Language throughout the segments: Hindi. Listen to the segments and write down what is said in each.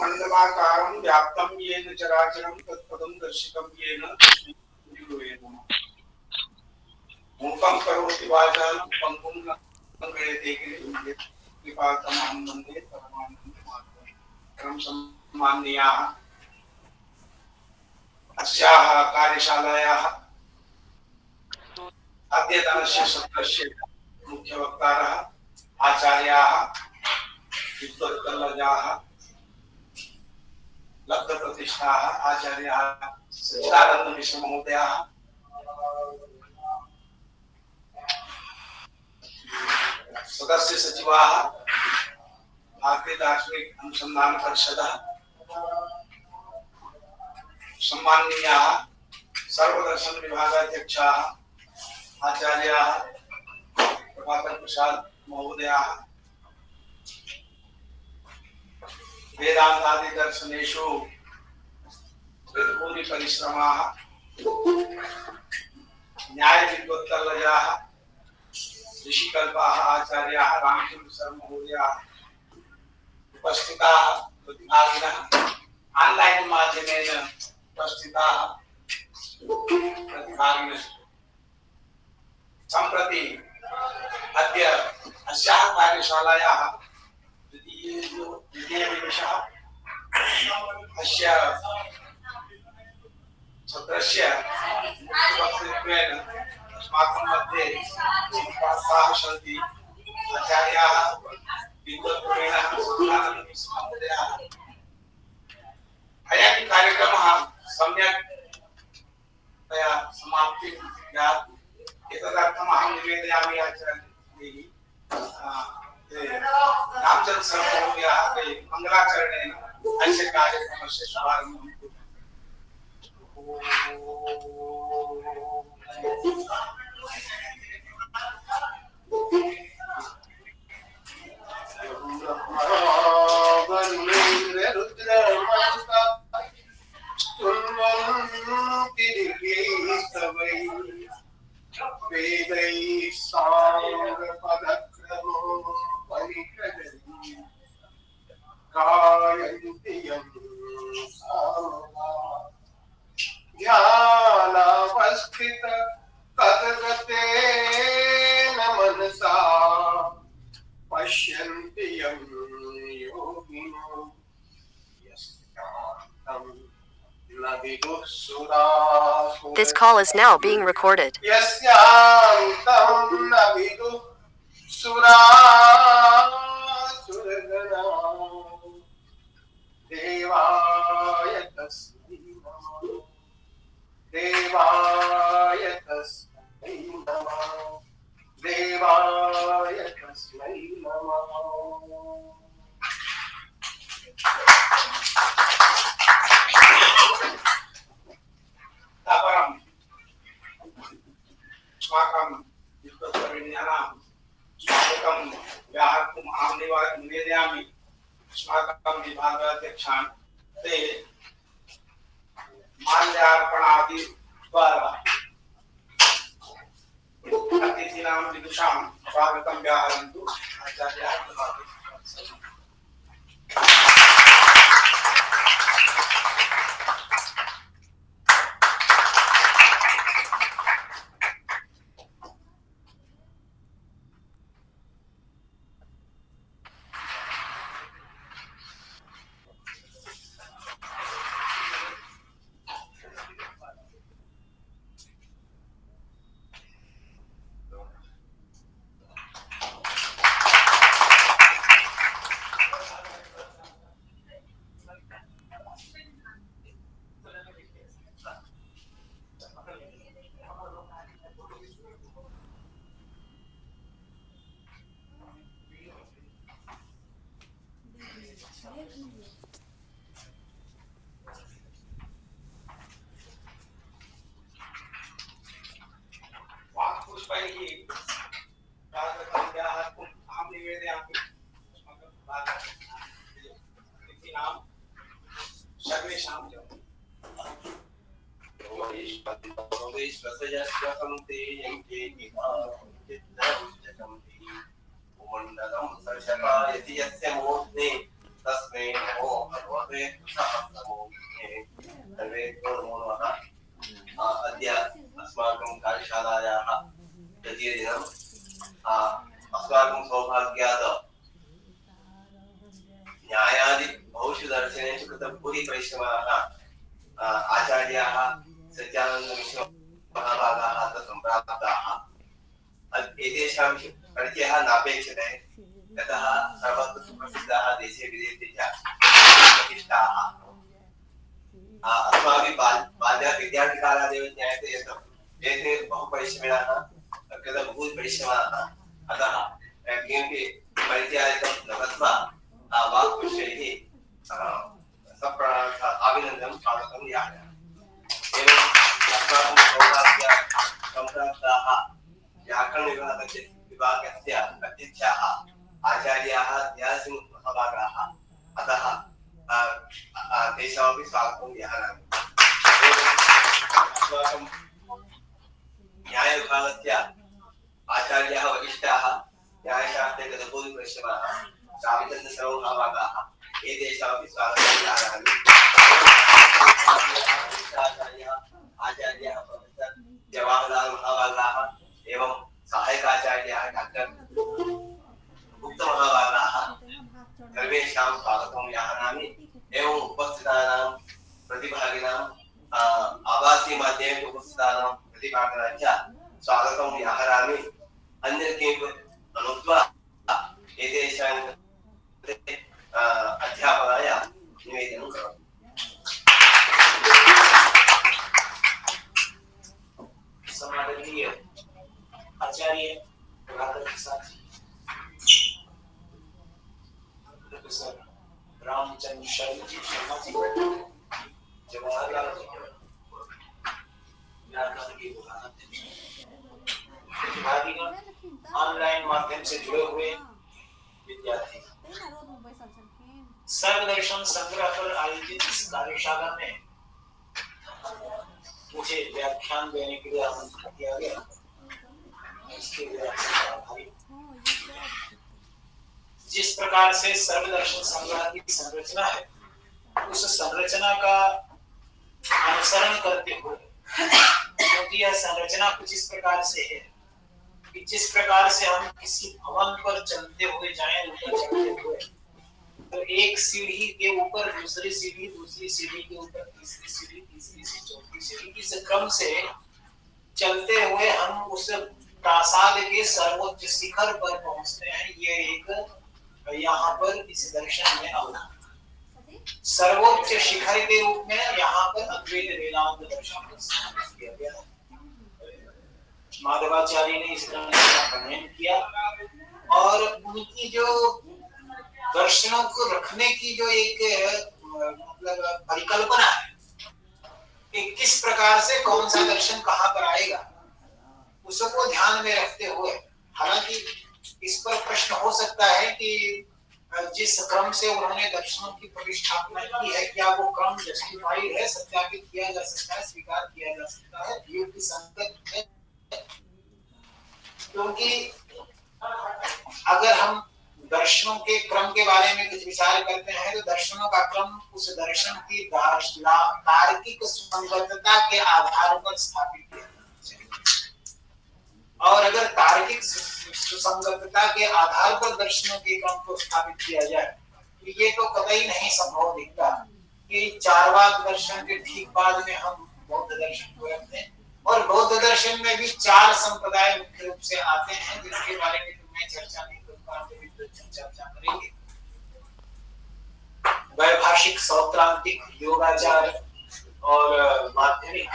मंडलाकारं व्याप्तं येन चराचरं तत्पदं दर्शितं येन तस्मै गुरुवे नमः। मूकं करोति वाचालं पङ्गुं लङ्घयते गिरिं कृपातमहं वन्दे परमानन्दमाधवं। सम्माननीयाः अस्याः कार्यशालायाः अद्यतनस्य सत्रस्य मुख्यवक्तारः आचार्याः विद्वत्कल्लजाः लब्धप्रतिष्ठाः आचार्याः सच्चिदानन्दमिश्रमहोदयाः सदस्य सचिवाः भारतीय दार्शनिक अनुसंधान परिषदः सम्माननीयाः सर्वदर्शन विभागाध्यक्षाः आचार्याः प्रभाकर प्रसाद महोदयाः वेदांतादि दर्शनेषु कृतभूरि परिश्रमाः न्याय विद्वत्कल्लजाः ऋषिकल्पाः आचार्याः रामचंद्र शर्मा महोदयाः उपस्थिताः प्रतिभागिनः ऑनलाइन माध्यमेन उपस्थिताः प्रतिभागिनः सम्प्रति अद्य अस्याः कार्यशालायाः द्वितीयदिवसः अस्य सत्रस्य मुख्यवक्तृत्वेन अस्माकं मध्ये उपस्थिताः सन्ति आचार्याः विद्वत्प्रवीणः सच्चिदानन्दमिश्रमहोदयाः। अयं कार्यक्रमः सम्यक्तया समाप्तिं स्यात् एतदर्थम् अहं निवेदयामि आचार्यैः रामचंद्र शर्मा महोदयाः मङ्गलाचरणेन अस्य कार्यक्रमस्य शुभारम्भं ध्यानावस्थित तद्गतेन मनसा पश्यन्ति यं योगिनो यस्यान्तं न विदुः सुरासुरगणाः। This call is now being recorded. यस्यान्तं न विदुः सुरासुरगणाः देवाय तस्मै नमः। देवाय तस्मै नमः। देवाय तस्मै नमः। तापरम् अस्माकं विद्वत्प्रवीणानां स्वागतं व्याहर्तुम् अहं निवेदयामि अस्माकं विभागाध्यक्षान् ते माल्यार्पणादि द्वारा अतिथीनां विदुषां स्वागतं व्याहरन्तु आचार्याः ददातु। सर्वे नमो नमः। अद्य अस्माकं कार्यशालायाः द्वितीयदिनम्। अस्माकं सौभाग्यात् न्यायादि भौतिकदर्शनेषु कृतभूरिपरिश्रमाः आचार्याः सत्यानन्दमिश्रमहाभागाः अत्र सम्प्राप्ताः। एतेषां परिचयः नापेक्षते, यतः सर्वत्र सुप्रसिद्धाः देशे विदेशे च प्रतिष्ठाः। अस्माभिः बाल्यात् विद्यार्थीकालादेव ज्ञायते यत् एते बहुपरिश्रमिणः कृतभूरिपरिश्रमाः। अतः किमपि परिचयादिकं न कृत्वा वाक्पुरुषैः अभिनन्दनं स्वागतं याचयामि। एवम् अस्माकं सौभाग्यात् सम्प्राप्ताः व्याकरणविभागस्य अध्यक्षाः आचार्याः न्यायसिंहमहाभागाः, अतः तेषामपि स्वागतं विहारामि। अस्माकं न्यायविभागस्य आचार्याः वरिष्ठाः न्यायशास्त्रे कृतभूरिपरिश्रमाः रामचन्द्रशर्ममहाभागाः, एतेषामपि स्वागतं विहारामि। आचार्याः प्रोफेसर् जवाहरलाल महाभागाः एवं सहायकाचार्याः डॉक्टर गुप्तमहाभागाः, सर्वेषां स्वागतं व्याहरामि। एवं उपस्थितानां प्रतिभागिनां आभासी माध्यमेन उपस्थितानां प्रतिभागिनां च स्वागतं व्याहरामि। अन्यत् किमपि अनुक्त्वा एतेषां कृते अध्यापनाय निवेदनं करोमि। समादरणीय आचार्य प्रोफेसर रामचंद्र शर्मा जी, जवाहरलाल जी, व्याकरण के प्रतिभागियों, ऑनलाइन माध्यम से जुड़े हुए विद्यार्थी, सर्वदर्शन संग्रह पर आयोजित इस कार्यशाला में मुझे व्याख्यान देने के लिए आमंत्रित किया गया। इसके लिए आभारी। जिस प्रकार से सर्वदर्शन संग्रह की संरचना है, उस संरचना का अनुसरण करते हुए, क्योंकि यह संरचना कुछ इस प्रकार से है कि जिस प्रकार से हम किसी भवन पर चलते हुए जाएं, ऊपर चढ़ते हुए, तो एक सीढ़ी के ऊपर दूसरी सीढ़ी, दूसरी सीढ़ी के ऊपर तीसरी सीढ़ी, तीसरी से चौथी सीढ़ी, इस क्रम से चलते हुए हम उस प्रासाद के सर्वोच्च शिखर पर पहुंचते हैं। ये एक यहाँ पर इस दर्शन में अवधारणा, सर्वोच्च शिखर के रूप में यहाँ पर अद्वैत वेदांत दर्शन को स्थापित किया गया। माधवाचार्य ने इस ग्रंथ का वर्णन किया और उनकी जो दर्शनों को रखने की जो एक मतलब परिकल्पना है कि किस प्रकार से कौन सा दर्शन कहाँ पर आएगा, उसको ध्यान में रखते हुए, हालांकि इस पर प्रश्न हो सकता है कि जिस क्रम से उन्होंने दर्शनों की प्रतिष्ठापना की है, क्या वो क्रम जस्टिफाइड है, सत्यापित किया जा सकता है, स्वीकार किया जा सकता है, युक्ति संगत है। क्योंकि अगर हम दर्शनों के क्रम के बारे में कुछ विचार करते हैं, तो दर्शनों का क्रम उस दर्शन की तार्किक सुसंगतता के आधार पर स्थापित किया जाना चाहिए। और अगर तार्किक सुसंगतता के आधार पर दर्शनों के क्रम को स्थापित किया जाए, तो ये तो कतई नहीं संभव दिखता कि चारवाक दर्शन के ठीक बाद में हम बौद्ध दर्शन को रखते हैं। और बौद्ध दर्शन में भी चार संप्रदाय मुख्य रूप से आते हैं, जिनके बारे में मैं चर्चा नहीं करूंगा, चर्चा करेंगे। वैभाषिक, सौत्रांतिक, योगाचार और माध्यमिक।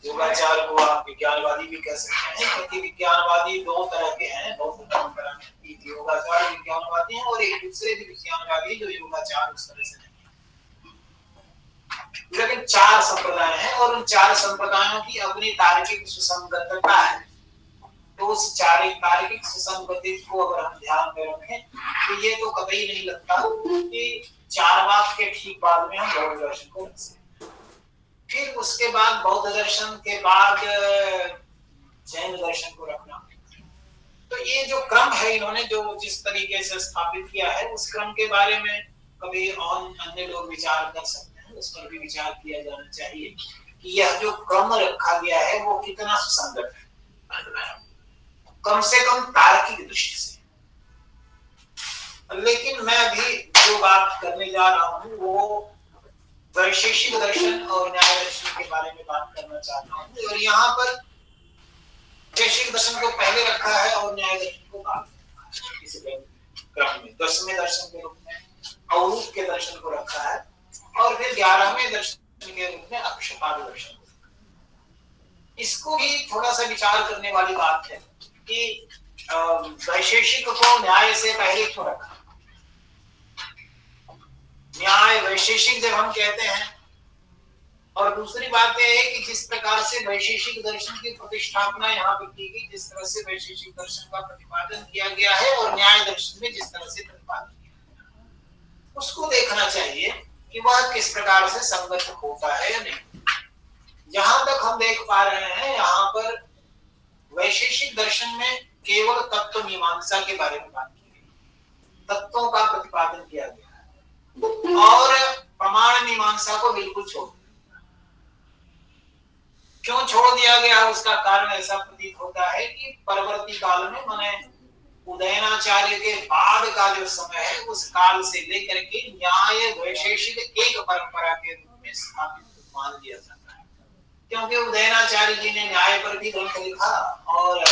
योगाचार को आप विज्ञानवादी भी कह सकते हैं, क्योंकि विज्ञानवादी दो तरह के हैं बौद्ध परंपरा में। एक योगाचार विज्ञानवादी हैं और एक दूसरे भी विज्ञानवादी जो योगाचार उस तरह से नहीं। लेकिन चार संप्रदाय हैं और उन चार संप्रदायों की अपनी तार्किक सुसंगतता है। तो उस तार्किक सुसंगति को अगर हम ध्यान में रखें, तो ये तो कतई नहीं लगता कि चारवाक के ठीक बाद में हम बौद्ध दर्शन को रख सकते। फिर उसके बाद बौद्ध दर्शन के बाद जैन दर्शन को रखना। तो ये जो क्रम है, इन्होंने जो जिस तरीके से स्थापित किया है, उस क्रम के बारे में कभी और अन्य लोग विचार कर सकते हैं, उस पर भी विचार किया जाना चाहिए कि यह जो क्रम रखा गया है वो कितना सुसंगत है, कम से कम तार्किक दृष्टि से। लेकिन मैं अभी जो बात करने जा रहा हूँ वो वैशेषिक दर्शन और न्याय दर्शन के बारे में बात करना चाहता हूँ, और यहाँ पर वैशेषिक दर्शन को पहले रखा है और न्याय दर्शन को बाद में इस क्रम में 10वें दर्शन के रूप में अवरूप के दर्शन को रखा है, और फिर 11वें दर्शन के रूप में अक्षपाद दर्शन। इसको भी थोड़ा सा विचार करने वाली बात है कि वैशेषिक को न्याय से पहले क्यों रखा। न्याय वैशेषिक जब हम कहते हैं, और दूसरी बात यह है कि जिस प्रकार से वैशेषिक दर्शन की प्रतिष्ठापना यहाँ पर की गई, जिस तरह से वैशेषिक दर्शन का प्रतिपादन किया गया है और न्याय दर्शन में जिस तरह से प्रतिपादन किया गया है, उसको देखना चाहिए कि वह किस प्रकार से संगत होता है या नहीं। जहां तक हम देख पा रहे हैं यहाँ पर वैशेषिक दर्शन में केवल तत्व मीमांसा के बारे में बात की गई, तत्वों का प्रतिपादन किया गया है, और प्रमाण मीमांसा को बिल्कुल छोड़ दिया। क्यों छोड़ दिया गया, उसका कारण ऐसा प्रतीत होता है कि परवर्ती काल में माने उदयनाचार्य के बाद का जो समय है, उस काल से लेकर के न्याय वैशेषिक एक परंपरा के रूप में स्थापित मान लिया जाता है। क्योंकि उदयनाचार्य जी ने न्याय पर भी ग्रंथ लिखा और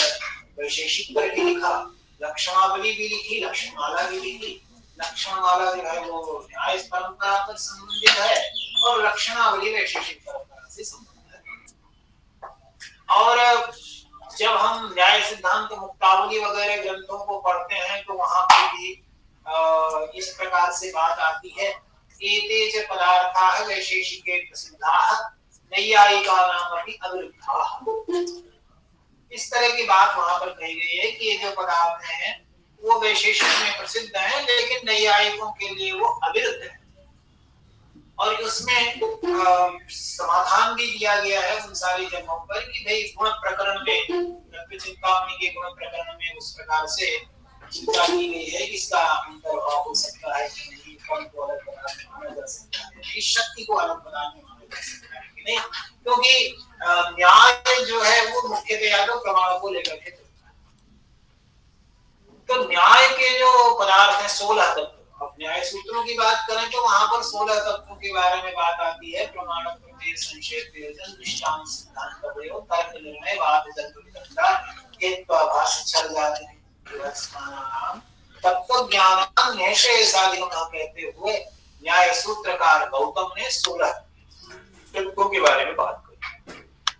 वैशेषिक पर भी लिखा, लक्षणावली भी लिखी, लक्षणमाला भी लिखी। लक्षणमाला जो है वो न्याय परंपरा पर संबंधित है और लक्षणावली वैशेषिक परंपरा से संबंधित है। और जब हम न्याय सिद्धांत मुक्तावली वगैरह ग्रंथों को पढ़ते हैं तो वहां पर भी इस प्रकार से बात आती है, एते च पदार्थाः वैशेषिके प्रसिद्धाः नैयायिकानामपि अविरुद्धाः। इस तरह की बात वहां पर कही गई है कि ये जो पदार्थ हैं वो वैशेषिक में प्रसिद्ध हैं, लेकिन नैयायिकों के लिए वो अविरुद्ध है। और उसमें समाधान भी दिया गया है उन सारी जगहों पर कि भाई गुण प्रकरण में, चिंतामणि के गुण प्रकरण में उस प्रकार से चिंता की गई है कि इसका अंतर्भाव हो सकता है कि नहीं, कौन को अलग पदार्थ माना जा सकता है, इस शक्ति को अलग पदार्थ माना जा सकता है कि नहीं। क्योंकि न्याय जो है वो मुख्यतया तो प्रमाण को लेकर के चलता है। तो न्याय के जो पदार्थ है 16 तत्व, अब न्याय सूत्रों की बात करें तो वहां पर 16 तत्वों के बारे में बात आती है। प्रमाण, प्रमेय, संशय, प्रयोजन, दृष्टांत, सिद्धांत, प्रयोग, तर्क, निर्णय, वाद, तर्क, वितंडा, हेत्वाभास, छल, जाति, तत्व ज्ञान निश्चयसाधिगम कहते हुए न्याय सूत्रकार गौतम ने 16 तत्वों के बारे में बात की।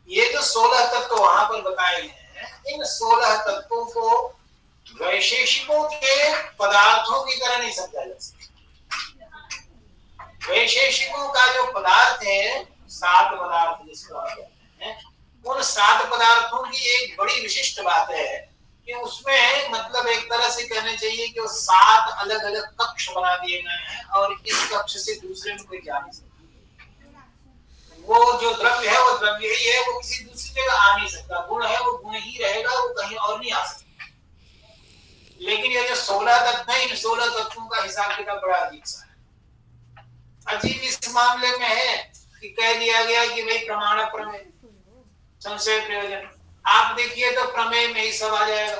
ये जो 16 तत्व वहां पर बताए गए हैं, इन 16 तत्वों को वैशेषिकों के पदार्थों की तरह नहीं समझा जा सकता। वैशेषिकों का जो पदार्थ है, 7 पदार्थ जिसको कहते हैं, उन 7 पदार्थों की एक बड़ी विशिष्ट बात है कि उसमें मतलब एक तरह से कहना चाहिए कि वो 7 अलग अलग कक्ष बना दिए गए हैं और इस कक्ष से दूसरे में कोई जा नहीं सकता। वो जो द्रव्य है वो द्रव्य ही है, वो किसी दूसरी जगह आ नहीं सकता। गुण है वो गुण ही रहेगा, वो कहीं और नहीं आ सकता। लेकिन ये जो 16 तत्व है, इन 16 तत्वों का हिसाब किताब बड़ा अजीब सा है। अजीब इस मामले में है कि कह दिया गया कि भाई प्रमाण, प्रमेय, संशय, प्रयोजन। आप देखिए तो प्रमेय में ही सब आ जाएगा,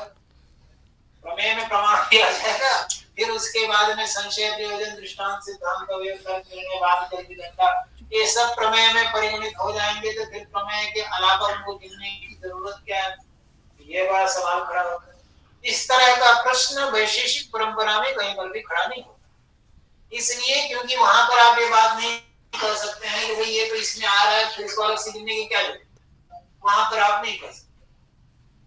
प्रमेय में प्रमाण भी आ जाएगा, फिर उसके बाद में संशय, प्रयोजन, दृष्टांत, सिद्धांत, अवयव, तर्क, निर्णय, वाद, तर्क, वितंडा, ये सब प्रमेय में परिगणित हो जाएंगे। तो फिर प्रमेय के अलावा उनको गिनने की जरूरत क्या है, ये बड़ा सवाल खड़ा होता है। इस तरह का प्रश्न वैशेषिक परंपरा में कहीं पर भी खड़ा नहीं होता। इसलिए क्योंकि वहां पर आप ये बात नहीं कर सकते हैं कि भाई ये तो इसमें आ रहा है, फिर इसको अलग से गिनने की क्या जरूरत, वहां पर आप नहीं कर सकते।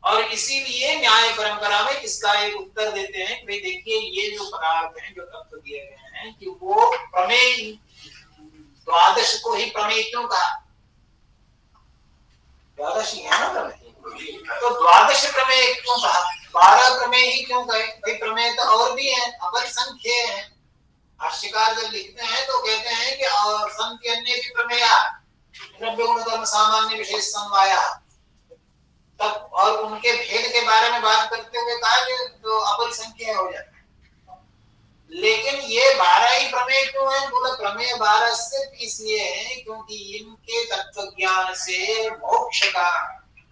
और इसीलिए न्याय परंपरा में इसका एक उत्तर देते हैं कि भाई देखिए ये जो पदार्थ हैं, जो तत्व दिए गए हैं, कि वो प्रमेय 12 को ही प्रमेय क्यों कहा, 12 ही है ना प्रमेय, तो 12 प्रमेय क्यों कहा, 12 प्रमेय ही क्यों कहे। भाई प्रमेय तो और भी हैं, अपरिसंख्य हैं। भाष्यकार जब लिखते हैं तो कहते हैं कि और संति अन्य भी प्रमेय द्रव्य गुण कर्म सामान्य विशेष समवाया, तब और उनके भेद के बारे में बात करते हुए कहा कि तो अपरिसंख्य हो जाता है। लेकिन ये 12 ही प्रमेय क्यों प्रमेय 12 सिर्फ इसलिए है क्योंकि इनके तत्व ज्ञान से मोक्ष का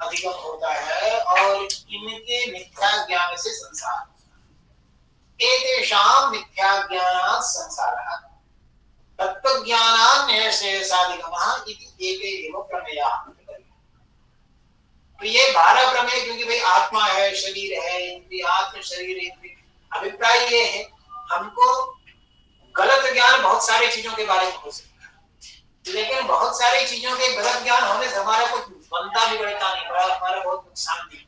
अधिगम होता है और इनके मिथ्या ज्ञान से संसार। एतेषां मिथ्या ज्ञानात् संसारः तत्वज्ञानान्यशेषाधिगमः इति एके एव प्रमेयाः। तो ये 12 प्रमेय, क्योंकि भाई आत्मा है, शरीर है, इंद्रियात्म शरीर इंद्रिय, अभिप्राय ये है हमको गलत ज्ञान बहुत सारी चीजों के बारे में हो सकता है, लेकिन बहुत सारी चीजों के गलत ज्ञान होने से हमारा कुछ बनता बिगड़ता नहीं, हमारा बहुत नुकसान नहीं।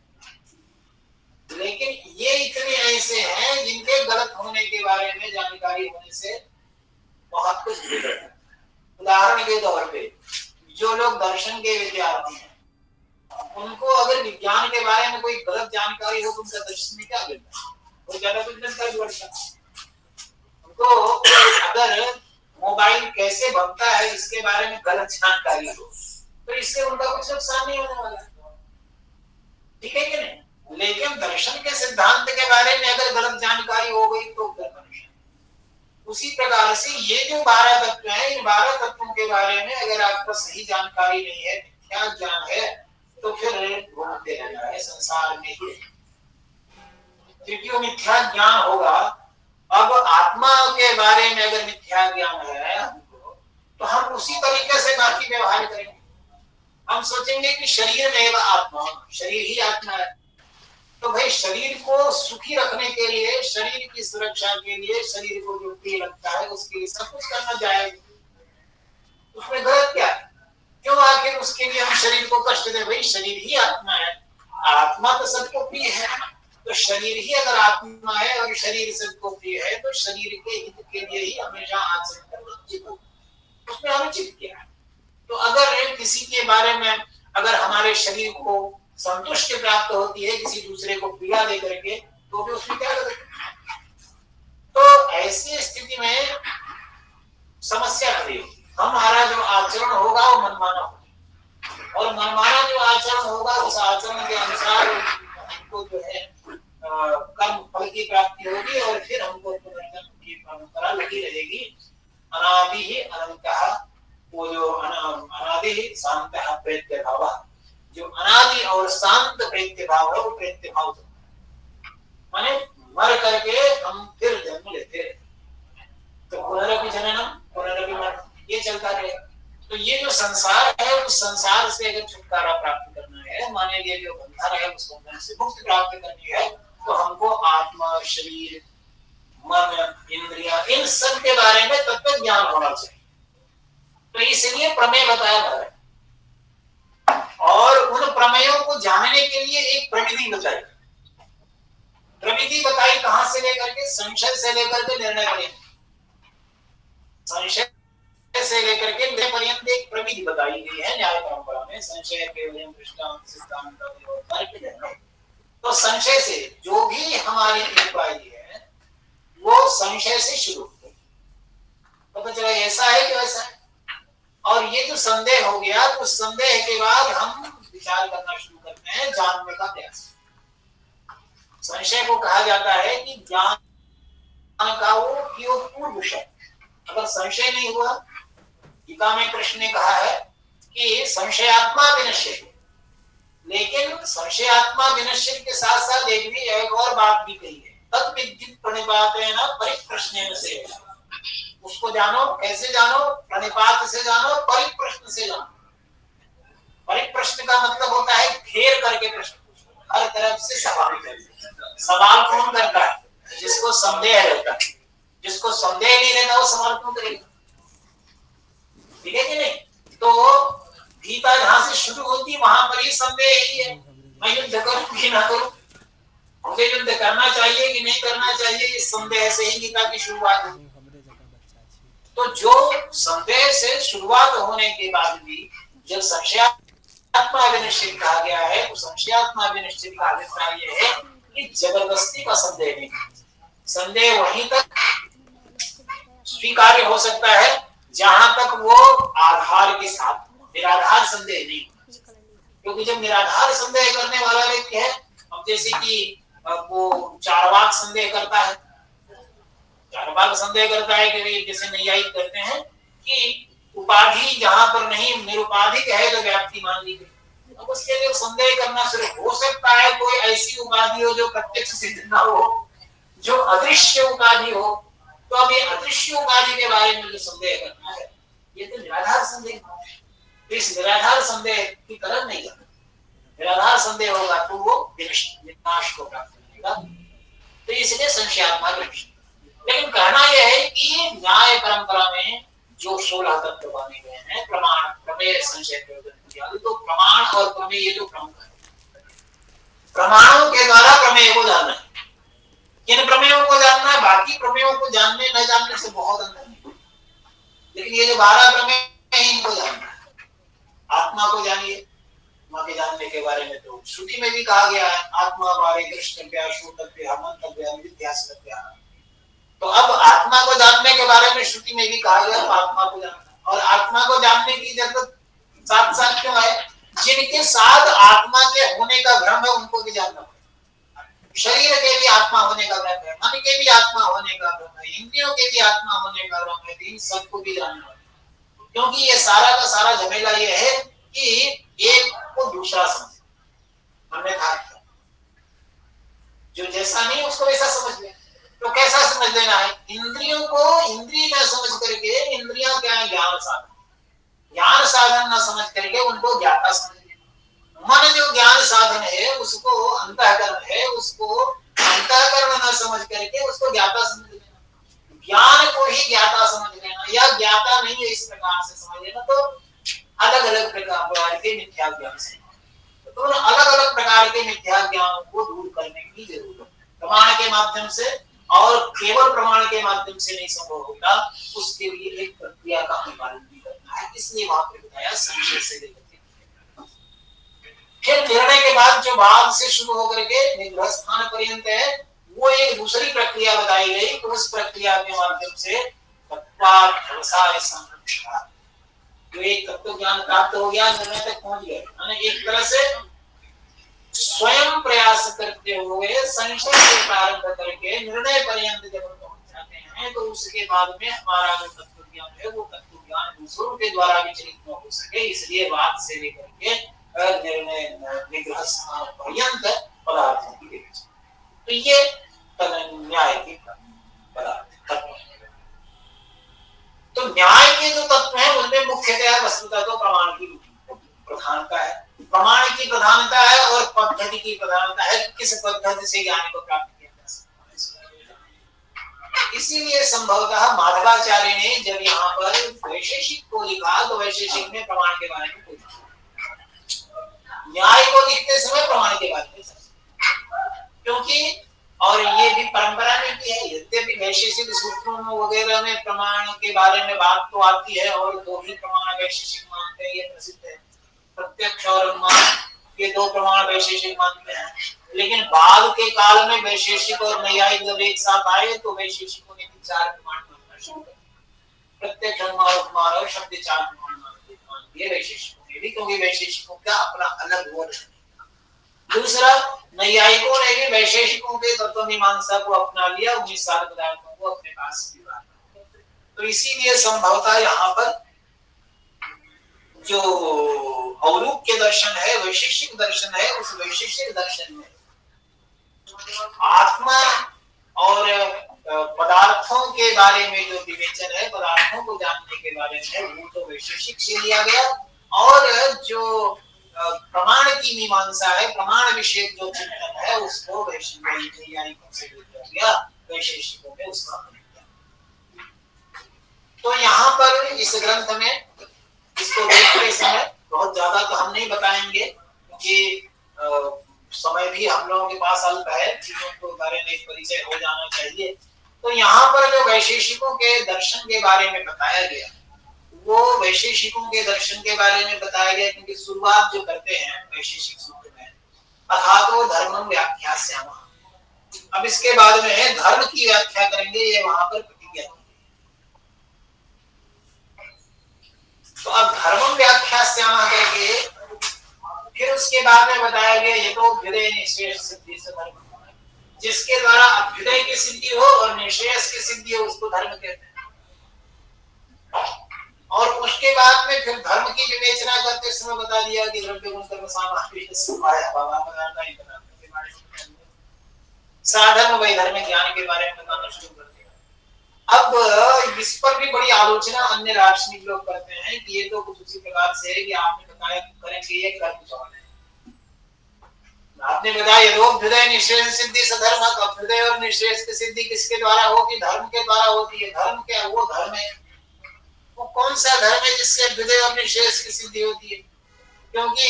लेकिन ये इतने ऐसे हैं जिनके गलत होने के बारे में जानकारी होने से बहुत कुछ बिगड़ता है। उदाहरण के तौर पे जो लोग दर्शन के विद्यार्थी हैं, उनको अगर विज्ञान के बारे में कोई गलत जानकारी हो तो उनका दर्शन में क्या बिगड़ता है? वो ज्यादा कुछ जानकारी बिगड़ता है। उनको अगर मोबाइल कैसे बनता है इसके बारे में गलत जानकारी हो तो इससे उनका कुछ नुकसान नहीं होने वाला, ठीक है कि नहीं? लेकिन दर्शन के सिद्धांत के बारे में अगर गलत जानकारी हो गई तो परेशान। उसी प्रकार से ये जो 12 तत्व हैं, इन 12 तत्वों के बारे में अगर आपको सही जानकारी नहीं है, मिथ्या ज्ञान है, तो फिर घूमते रहना है संसार में ही, क्योंकि वो मिथ्या ज्ञान होगा। अब आत्मा के बारे में अगर मिथ्या ज्ञान है हमको, तो हम उसी तरीके से बाकी व्यवहार करेंगे। हम सोचेंगे कि शरीर में आत्मा, शरीर ही आत्मा है, तो भाई शरीर को सुखी रखने के लिए, शरीर की सुरक्षा के लिए, शरीर को जो प्रिय लगता है उसके लिए सब कुछ करना जाएगा। उसमें गलत क्या है? क्यों आखिर उसके लिए हम शरीर को कष्ट दें? भाई शरीर ही आत्मा है, आत्मा तो सबको प्रिय है, तो शरीर ही अगर आत्मा है और शरीर सबको प्रिय है तो शरीर के हित के लिए ही हमेशा आचरण करना उचित हो। उसमें अनुचित क्या है? तो अगर किसी के बारे में अगर हमारे शरीर को संतुष्टि प्राप्त होती है किसी दूसरे को पीड़ा दे करके, तो भी उसमें क्या करें? तो ऐसी स्थिति में समस्या खड़ी होगी। हमारा जो आचरण होगा वो मनमाना होगा, और मनमाना जो आचरण होगा उस आचरण के अनुसार हमको जो है कर्म फल की प्राप्ति होगी, और फिर हमको पुनर्जन्म की परंपरा लगी रहेगी। अनादि ही अनंतः, वो जो अनादि ही शांतः प्रेत्य भाव, जो अनादि और शांत प्रेत्य भाव है वो प्रेत्य भाव माने मर करके हम फिर जन्म लेते हैं, तो पुनरपि जननम पुनरपि मरणम ये चलता रहे। तो ये जो संसार है उस संसार से अगर छुटकारा प्राप्त करना है, माने ये जो बंधन है उस बंधन से मुक्ति प्राप्त करनी है, तो हमको आत्मा, शरीर, मन, इंद्रियां, इन सब के बारे में तत्व ज्ञान होना चाहिए। तो इसलिए प्रमेय बताया जा रहा है, और उन प्रमेयों को जानने के लिए एक प्रविधि बताई। प्रविधि बताई कहां से लेकर के? संशय से लेकर के निर्णय पर्यंत, संशय से लेकर के निर्णय पर्यंत एक प्रविधि बताई गई है न्याय परंपरा में। संशय केवल दृष्टांत सिद्धांत और तर्क है। तो संशय से जो भी हमारी इंक्वायरी है वो संशय से शुरू होती है। पता चला ऐसा है कि वैसा है, और ये जो संदेह हो गया तो संदेह के बाद हम विचार करना शुरू करते हैं, जानने का प्रयास। संशय को कहा जाता है कि ज्ञान का वो पूर्व विषय। अगर संशय नहीं हुआ, गीता में कृष्ण ने कहा है कि संशयात्मा विनश्यति, लेकिन संशयात्मा विनश्यति के साथ साथ एक और बात भी कही है, तद विद्युत प्रणिपातेन परिप्रश्नेन से। उसको जानो, कैसे जानो? प्रणिपात से जानो, परिप्रश्न से जानो। परिप्रश्न का मतलब होता है घेर करके प्रश्न पूछो, हर तरफ से सवाल करना। सवाल कौन करता है? जिसको संदेह रहता है। जिसको संदेह नहीं रहता वो सवाल क्यों करेगा? ठीक है कि नहीं? तो गीता जहां से शुरू होती वहां पर ही संदेह ही है, मैं युद्ध करूं कि ना करूं, मुझे युद्ध करना चाहिए कि नहीं करना चाहिए, इस संदेह से ही गीता की शुरुआत हुई। तो जो संदेह से शुरुआत होने के बाद भी जब संशयात्मा विनिश्चित कहा गया है, तो संशयात्मा विनिश्चित का अभिप्राय यह है कि जबरदस्ती का संदेह नहीं। संदेह वहीं तक स्वीकार्य हो सकता है जहां तक वो आधार के साथ, निराधार संदेह नहीं। क्योंकि जब निराधार संदेह करने वाला व्यक्ति है, अब जैसे कि वो चारवाक संदेह करता है, चार्वाक संदेह करता है कि वे जैसे नैयायिक करते हैं कि उपाधि जहां पर नहीं निरुपाधिक है तो व्याप्ति मान ली गई। अब उसके लिए संदेह करना शुरू हो सकता है कोई ऐसी उपाधि हो जो प्रत्यक्ष सिद्ध ना हो, जो अदृश्य उपाधि हो। तो अब ये अदृश्य उपाधि के बारे में जो संदेह करना है ये तो निराधार संदेह है। तो इस निराधार संदेह की तरफ नहीं जाना। निराधार संदेह होगा तो वो विनाश को प्राप्त करेगा। तो इसलिए संशयात्मक विषय। लेकिन कहना यह है कि न्याय परंपरा में जो 16 तत्व माने गए हैं, प्रमाण प्रमेय संशय प्रयोजन, तो प्रमाण और प्रमेय ये जो प्रमुख है। प्रमाणों के द्वारा प्रमेय को जानना है। किन प्रमेयों को जानना है? बाकी प्रमेयों को जानने न जानने से बहुत अंतर है, लेकिन ये जो 12 प्रमेय है इनको जानना है। आत्मा को जानिए, आत्मा के जानने के बारे में तो श्रुति में भी कहा गया है, आत्मा बारे दृष्टव्य श्रोतव्य मंतव्य निध्यासव्य। तो अब आत्मा को जानने के बारे में श्रुति में भी कहा गया, तो आत्मा को जानना। और आत्मा को जानने की जरूरत साथ साथ क्यों है? जिनके साथ आत्मा के होने का भ्रम है उनको भी जानना पड़ेगा। शरीर के भी आत्मा होने का भ्रम है, मन के भी आत्मा होने का भ्रम है, इंद्रियों के भी आत्मा होने का भ्रम है, इन सबको भी जानना पड़ेगा। क्योंकि ये सारा का सारा झमेला ये है कि एक को दूसरा समझे। अन्यथा जो जैसा नहीं उसको वैसा समझ ले। तो कैसा समझ लेना है? इंद्रियों को इंद्रिय न समझ करके, इंद्रियां क्या है? ज्ञान साधन। ज्ञान साधन न समझ करके उनको ज्ञाता समझ लेना। मन जो ज्ञान साधन है उसको अंतःकरण है, उसको अंतःकरण न समझ करके उसको ज्ञाता समझ लेना। ज्ञान को ही ज्ञाता समझ लेना या ज्ञाता नहीं है इस प्रकार से समझ लेना, तो अलग अलग प्रकार के मिथ्या ज्ञान से तो अलग अलग प्रकार के मिथ्या ज्ञान को दूर करने की जरूरत है। प्रमाण के माध्यम से और केवल प्रमाण के माध्यम से नहीं संभव होगा, उसके लिए एक प्रक्रिया का अनुपालन भी करना है। इसलिए वहां पर बताया संशय से लेकर फिर निर्णय के बाद जो बाद से शुरू होकर के निग्रह स्थान पर्यंत है वो एक दूसरी प्रक्रिया बताई गई। तो उस प्रक्रिया के माध्यम से जो एक तत्व ज्ञान प्राप्त हो गया, निर्णय तक पहुंच गया। यानी एक तरह से स्वयं प्रयास करते हुए संशय से प्रारंभ करके निर्णय पर्यंत जब पहुंच जाते हैं तो उसके बाद में हमारा जो तत्व ज्ञान है वो तत्व ज्ञान दूसरों के द्वारा विचलित न हो सके, इसलिए बात से लेकर के निर्णय निग्रह स्थान पर्यंत पदार्थों की विवेचना। तो ये न्याय के पदार्थ तत्व। तो न्याय के जो तत्व हैं उनमें मुख्यतया वस्तुतः तो प्रमाण की प्रधानता है। प्रमाण की प्रधानता है और पद्धति की प्रधानता है, किस पद्धति से ज्ञान को प्राप्त किया जा सकता है। इसीलिए संभवतः माधवाचार्य ने जब यहाँ पर वैशेषिक को लिखा तो वैशेषिक में प्रमाण के बारे में पूछा, न्याय को लिखते समय प्रमाण के बारे में, क्योंकि और ये भी परंपरा में भी है। यद्यपि वैशेषिक सूत्रों वगैरह में प्रमाण के बारे में बात तो आती है और दो ही प्रमाण वैशेषिक मानते हैं, ये प्रसिद्ध है। प्रत्यक्ष और अनुमान ये दो प्रमाण वैशेषिक मानते हैं। लेकिन बाद के काल में वैशेषिक और नैयायिक जब एक साथ आए तो वैशेषिकों ने 4 प्रमाण मानना शुरू कर दिया। प्रत्यक्ष अनुमान और शब्द 4 प्रमाण मान दिए वैशेषिकों ने भी, क्योंकि वैशेषिकों का अपना अलग वो है। दूसरा, नैयायिकों ने भी वैशेषिकों के तत्व मीमांसा को अपना लिया, उन्हीं सारे पदार्थों को अपने पास भी रखा। तो इसीलिए संभवतः यहाँ पर जो औलूक्य दर्शन है, वैशेषिक दर्शन है, उस वैशेषिक दर्शन में आत्मा और पदार्थों के बारे में जो विवेचन है, पदार्थों को जानने के बारे में, वो तो वैशेषिक से लिया गया। और जो प्रमाण की मीमांसा है, प्रमाण विषय जो चिंतन है, उसको वैशेषिकों से लिया गया, वैशेषिकों में उसका किया। तो यहाँ पर इस ग्रंथ में इसको देखते समय बहुत ज्यादा तो हम नहीं बताएंगे, क्योंकि समय भी हम लोगों के पास अल्प है, चीजों के बारे में एक परिचय हो जाना चाहिए। तो यहाँ पर जो वैशेषिकों के दर्शन के बारे में बताया गया, वो वैशेषिकों के दर्शन के बारे में बताया गया, क्योंकि शुरुआत जो करते हैं वैशेषिक सूत्र में, अथातो धर्मं व्याख्यास्यामः। अब इसके बाद में है धर्म की व्याख्या करेंगे, ये वहां पर प्रतिज्ञा। तो अब धर्मं व्याख्यास्यामः करके फिर उसके बाद में बताया गया, ये तो विदे निशेष सिद्धि से धर्म, जिसके द्वारा अभ्युदय की सिद्धि हो और निश्रेयस की सिद्धि हो उसको धर्म कहते हैं। और उसके बाद में फिर धर्म की विवेचना करते समय बता दिया कि द्रव्य गुण कर्म साधर्म वैधर्म ज्ञान के बारे में बताना शुरू कर दिया। अब इस पर भी बड़ी आलोचना अन्य दार्शनिक लोग करते हैं कि ये तो कुछ उसी प्रकार से है कि आपने बताया करेंगे ये कर कुछ और है। आपने बताया यदोभ्युदय निश्रेयस सिद्धि सधर्म, अभ्युदय और निश्रेयस की सिद्धि किसके द्वारा होती? धर्म के द्वारा होती है। धर्म क्या? वो धर्म है। वो कौन सा धर्म है जिससे अभ्युदय और निश्रेयस की सिद्धि होती है? क्योंकि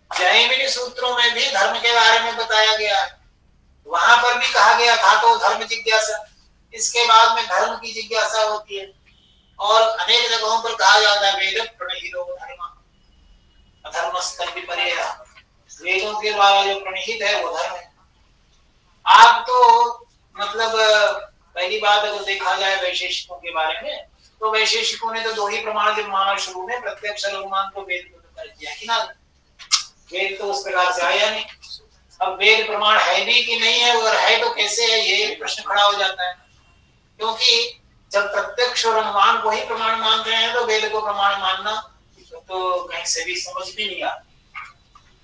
जैमिनी सूत्रों में भी धर्म के बारे में बताया गया है, वहां पर भी कहा गया था तो धर्म जिज्ञासा, इसके बाद में धर्म की जिज्ञासा होती है। और अनेक जगहों पर कहा जाता है वेद प्रणहितो धर्म अधर्मस्तन विपर्यय, वेदों के द्वारा जो प्रणहित है वो धर्म है। आप तो मतलब पहली बात अगर देखा जाए वैशेषिकों के बारे में, तो वैशेषिकों ने तो दो ही प्रमाण जब माना शुरू में, प्रत्यक्ष और अनुमान, तो वेद को तो कर दिया कि ना, वेद तो उस प्रकार से आया नहीं। अब वेद प्रमाण है भी कि नहीं है, और है तो कैसे है, ये प्रश्न खड़ा हो जाता है। क्योंकि जब प्रत्यक्ष और अनुमान को ही प्रमाण मान रहे हैं तो वेद को प्रमाण मानना तो कहीं से भी समझ भी नहीं आता।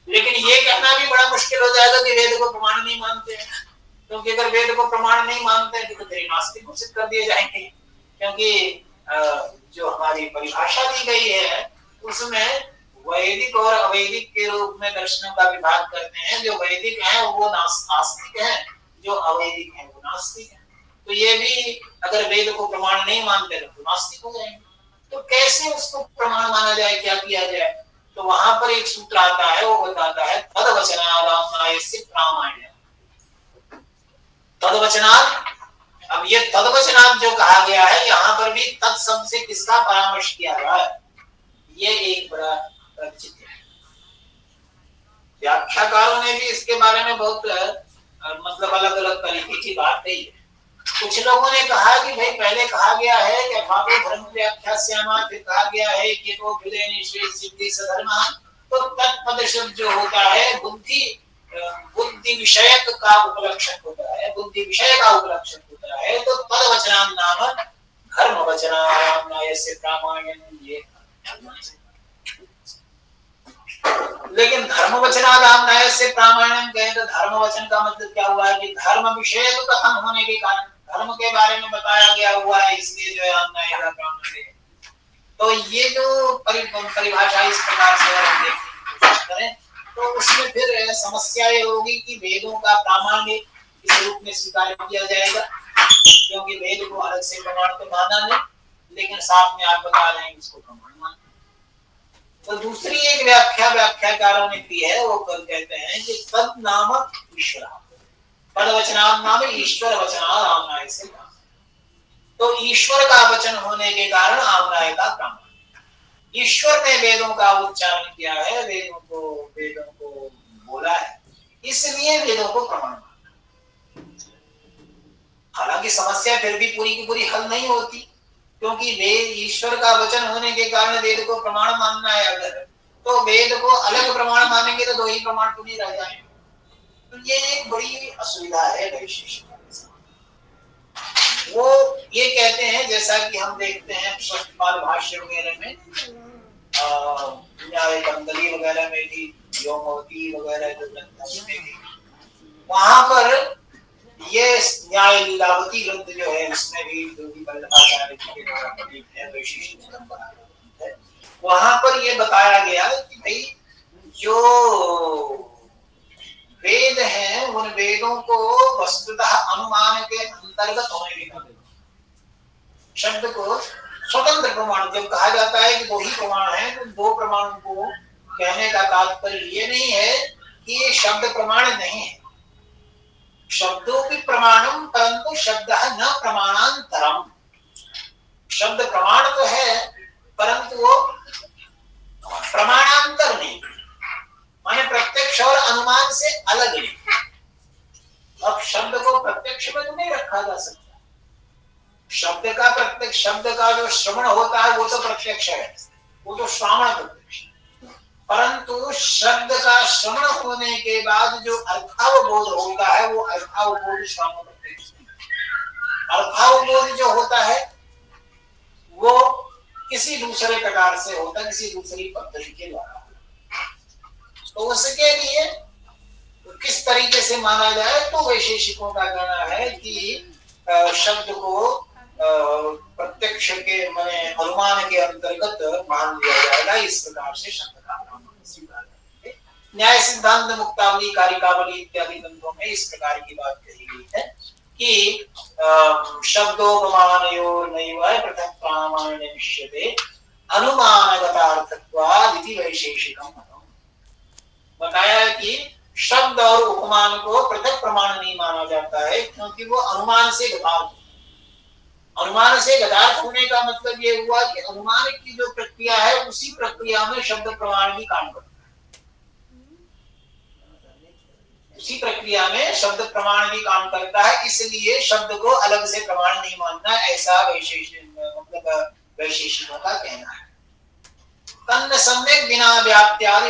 लेकिन ये कहना भी बड़ा मुश्किल हो जाएगा कि वेद को प्रमाण नहीं मानते हैं, क्योंकि अगर वेद को प्रमाण नहीं मानते हैं तो फिर नास्तिक घोषित कर दिए जाएंगे। क्योंकि जो हमारी परिभाषा दी गई है उसमें वैदिक और अवैदिक के रूप में दर्शनों का विभाग करते हैं। जो वैदिक है वो आस्तिक है, जो अवैदिक है वो नास्तिक है। तो ये भी अगर वेद को प्रमाण नहीं मानते तो नास्तिक हो जाएंगे। तो कैसे उसको प्रमाण माना जाए, क्या किया जाए? तो वहां पर एक सूत्र आता है, वो बताता है तद्वचनादाम्नायस्य प्रामाण्यम्। तद्वचनात्, अब ये तद्वचनात् जो कहा गया है, यहाँ पर भी तत्शब्द से किसका परामर्श किया गया है, ये एक बड़ा चित्र है। व्याख्याकारों ने भी इसके बारे में बहुत मतलब अलग अलग तरीके की बात कही है। कुछ लोगों ने कहा कि भाई पहले कहा गया है कि भावे धर्म व्याख्या श्यामा, फिर कहा गया है कि तो अभ्युदय निश्रेयस सिद्धि सधर्म, तो तत्पद शब्द जो होता है बुद्धि विषयक का उपलक्षण होता है, बुद्धि विषय का उपलक्षण होता है। तो तद्वचनाम नाम धर्म वचनामयस्य प्रामाण्यम्, ये लेकिन धर्म वचनादाम्नायस्य प्रामाण्यम् कहें तो धर्म वचन का मतलब क्या हुआ है कि धर्म विषय तो कथन होने के कारण धर्म के बारे में बताया गया हुआ है, इसलिए जो है आम्नाय का प्रामाण्य है। तो ये जो परिभाषा इस प्रकार से हम देखने की कोशिश करें तो उसमें फिर समस्या ये होगी कि वेदों का प्रामाण्य इस रूप में स्वीकार किया जाएगा, क्योंकि वेद को अलग से प्रमाण तो माना नहीं, लेकिन साथ में आप बता रहे हैं इसको प्रमाण माना। तो दूसरी एक व्याख्याकारों ने की है, वो कहते हैं कि तद नाम ईश्वर, तद वचनाम नाम ईश्वर वचनात् आम्नायस्य। तो ईश्वर का वचन होने के कारण आम्नाय का प्रमाण, ईश्वर ने वेदों का उच्चारण किया है, वेदों को बोला है, इसलिए वेदों को प्रमाण माना। हालांकि समस्या फिर भी पूरी की पूरी हल नहीं होती, क्योंकि वेद ईश्वर का वचन होने के कारण वेद को प्रमाण मानना है अगर, तो वेद को अलग प्रमाण मानेंगे तो दो ही प्रमाण तो नहीं रह जाएंगे। तो ये एक बड़ी असुविधा है वैशेषिक। वो ये कहते हैं, जैसा कि हम देखते हैं स्वष्टपाद भाष्य वगैरह में, न्याय कंदली वगैरह में भी, योमवती वगैरह जो ग्रंथ में भी, वहां पर ये न्याय लीलावती ग्रंथ जो है उसमें भी वहां पर ये बताया गया कि भाई जो वेद हैं उन वेदों को वस्तुतः अनुमान के अंतर्गत होने के कारण शब्द को स्वतंत्र प्रमाण, जब कहा जाता है कि दो ही प्रमाण है तो दो प्रमाण को कहने का तात्पर्य ये नहीं है कि ये शब्द प्रमाण नहीं है, शब्दों की प्रमाणम, परंतु शब्द न प्रमाणांतरम। शब्द प्रमाण तो है परंतु वो प्रमाणांतर नहीं, माने प्रत्यक्ष और अनुमान से अलग नहीं। अब शब्द को प्रत्यक्ष में तो नहीं रखा जा सकता, शब्द का जो श्रवण होता है वो तो प्रत्यक्ष है, वो तो श्रावण प्रत्यक्ष। परंतु शब्द का श्रवण होने के बाद जो अर्थावबोध होता है वो अर्थावबोध श्रवण अर्थावबोध जो होता है वो किसी दूसरे प्रकार से होता है, किसी दूसरी पद्धति के द्वारा। तो उसके लिए किस तरीके से माना जाए, तो वैशेषिकों का कहना है कि शब्द को प्रत्यक्ष के माने अनुमान के अंतर्गत मान लिया जाएगा। इस प्रकार से शब्द का न्याय सिद्धांत मुक्तावली कारिकावली इत्यादि ग्रंथों में इस प्रकार की बात कही गई है कि शब्दोपमानयोर्नैव पृथक् प्रामाण्यं विष्यते अनुमानगतार्थत्वाद् इति वैशेषिकम् मतम्। बताया कि शब्द और उपमान को पृथक प्रमाण नहीं माना जाता है, क्योंकि वो अनुमान से गतार्थ। अनुमान से गतार्थ होने का मतलब ये हुआ कि अनुमान की जो प्रक्रिया है उसी प्रक्रिया में शब्द प्रमाण भी काम करता है। उसी प्रक्रिया में शब्द प्रमाण भी काम करता है, इसलिए शब्द को अलग से प्रमाण नहीं मानना, ऐसा वैशेषिकों का कहना है। तन्न सम्यक बिना व्याप्त्यादि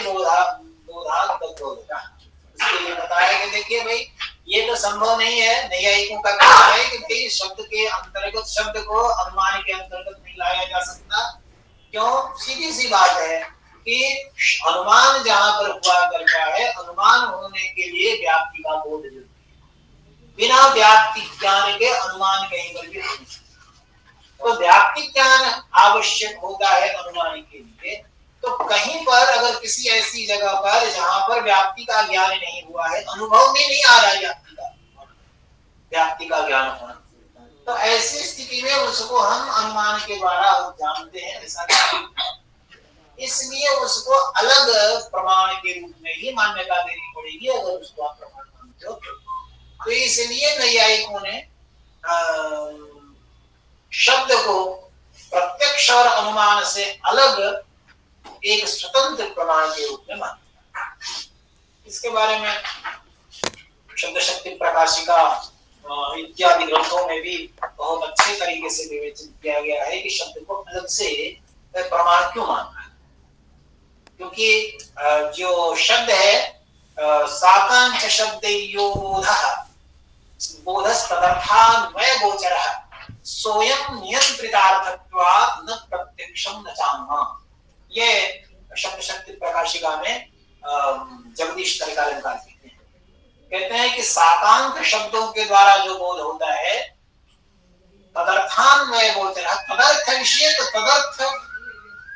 इसके लिए बताया कि देखिए भाई ये तो संभव नहीं है। नैयायिकों का कहना है कि भाई शब्द के अंतर्गत शब्द को अनुमान के अंतर्गत नहीं लाया जा सकता। क्यों? सीधी सी बात है कि अनुमान जहां पर हुआ करता है, अनुमान होने के लिए व्याप्ति का बोध जरूरी है। बिना व्याप्ति ज्ञान के अनुमान कहीं पर भी नहीं सकता। तो व्याप्ति ज्ञान आवश्यक होता है अनुमान के लिए। तो कहीं पर अगर किसी ऐसी जगह पर जहां पर व्याप्ति का ज्ञान नहीं हुआ है, अनुभव में नहीं आ रहा है व्याप्ति का ज्ञान होना, तो ऐसी स्थिति में उसको हम अनुमान के द्वारा जानते हैं, ऐसा नहीं। इसलिए उसको अलग प्रमाण के रूप में ही मान्यता देनी पड़ेगी अगर उसको आप प्रमाण मानते हो। तो इसलिए नैयायिकों ने शब्द को प्रत्यक्ष और अनुमान से अलग एक स्वतंत्र प्रमाण के रूप में माना। इसके बारे में शब्द शक्ति प्रकाशिका इत्यादि ग्रंथों में भी बहुत अच्छे तरीके से विवेचन किया गया है कि शब्द को अलग से प्रमाण क्यों मानना है। क्योंकि जो शब्द है साकांच शब्दयो बोधस्तदर्थान्वय गोचरः सोयं नियंत्रितार्थत्वात् न प्रत्यक्षं न चान्मा। ये शब्द शक्ति प्रकाशिका में जगदीश तरिकालंकार कहते हैं कि साकांत शब्दों के द्वारा जो बोध होता है तदर्थान्वय गोचरः, तदर्थ विषय तो तदर्थ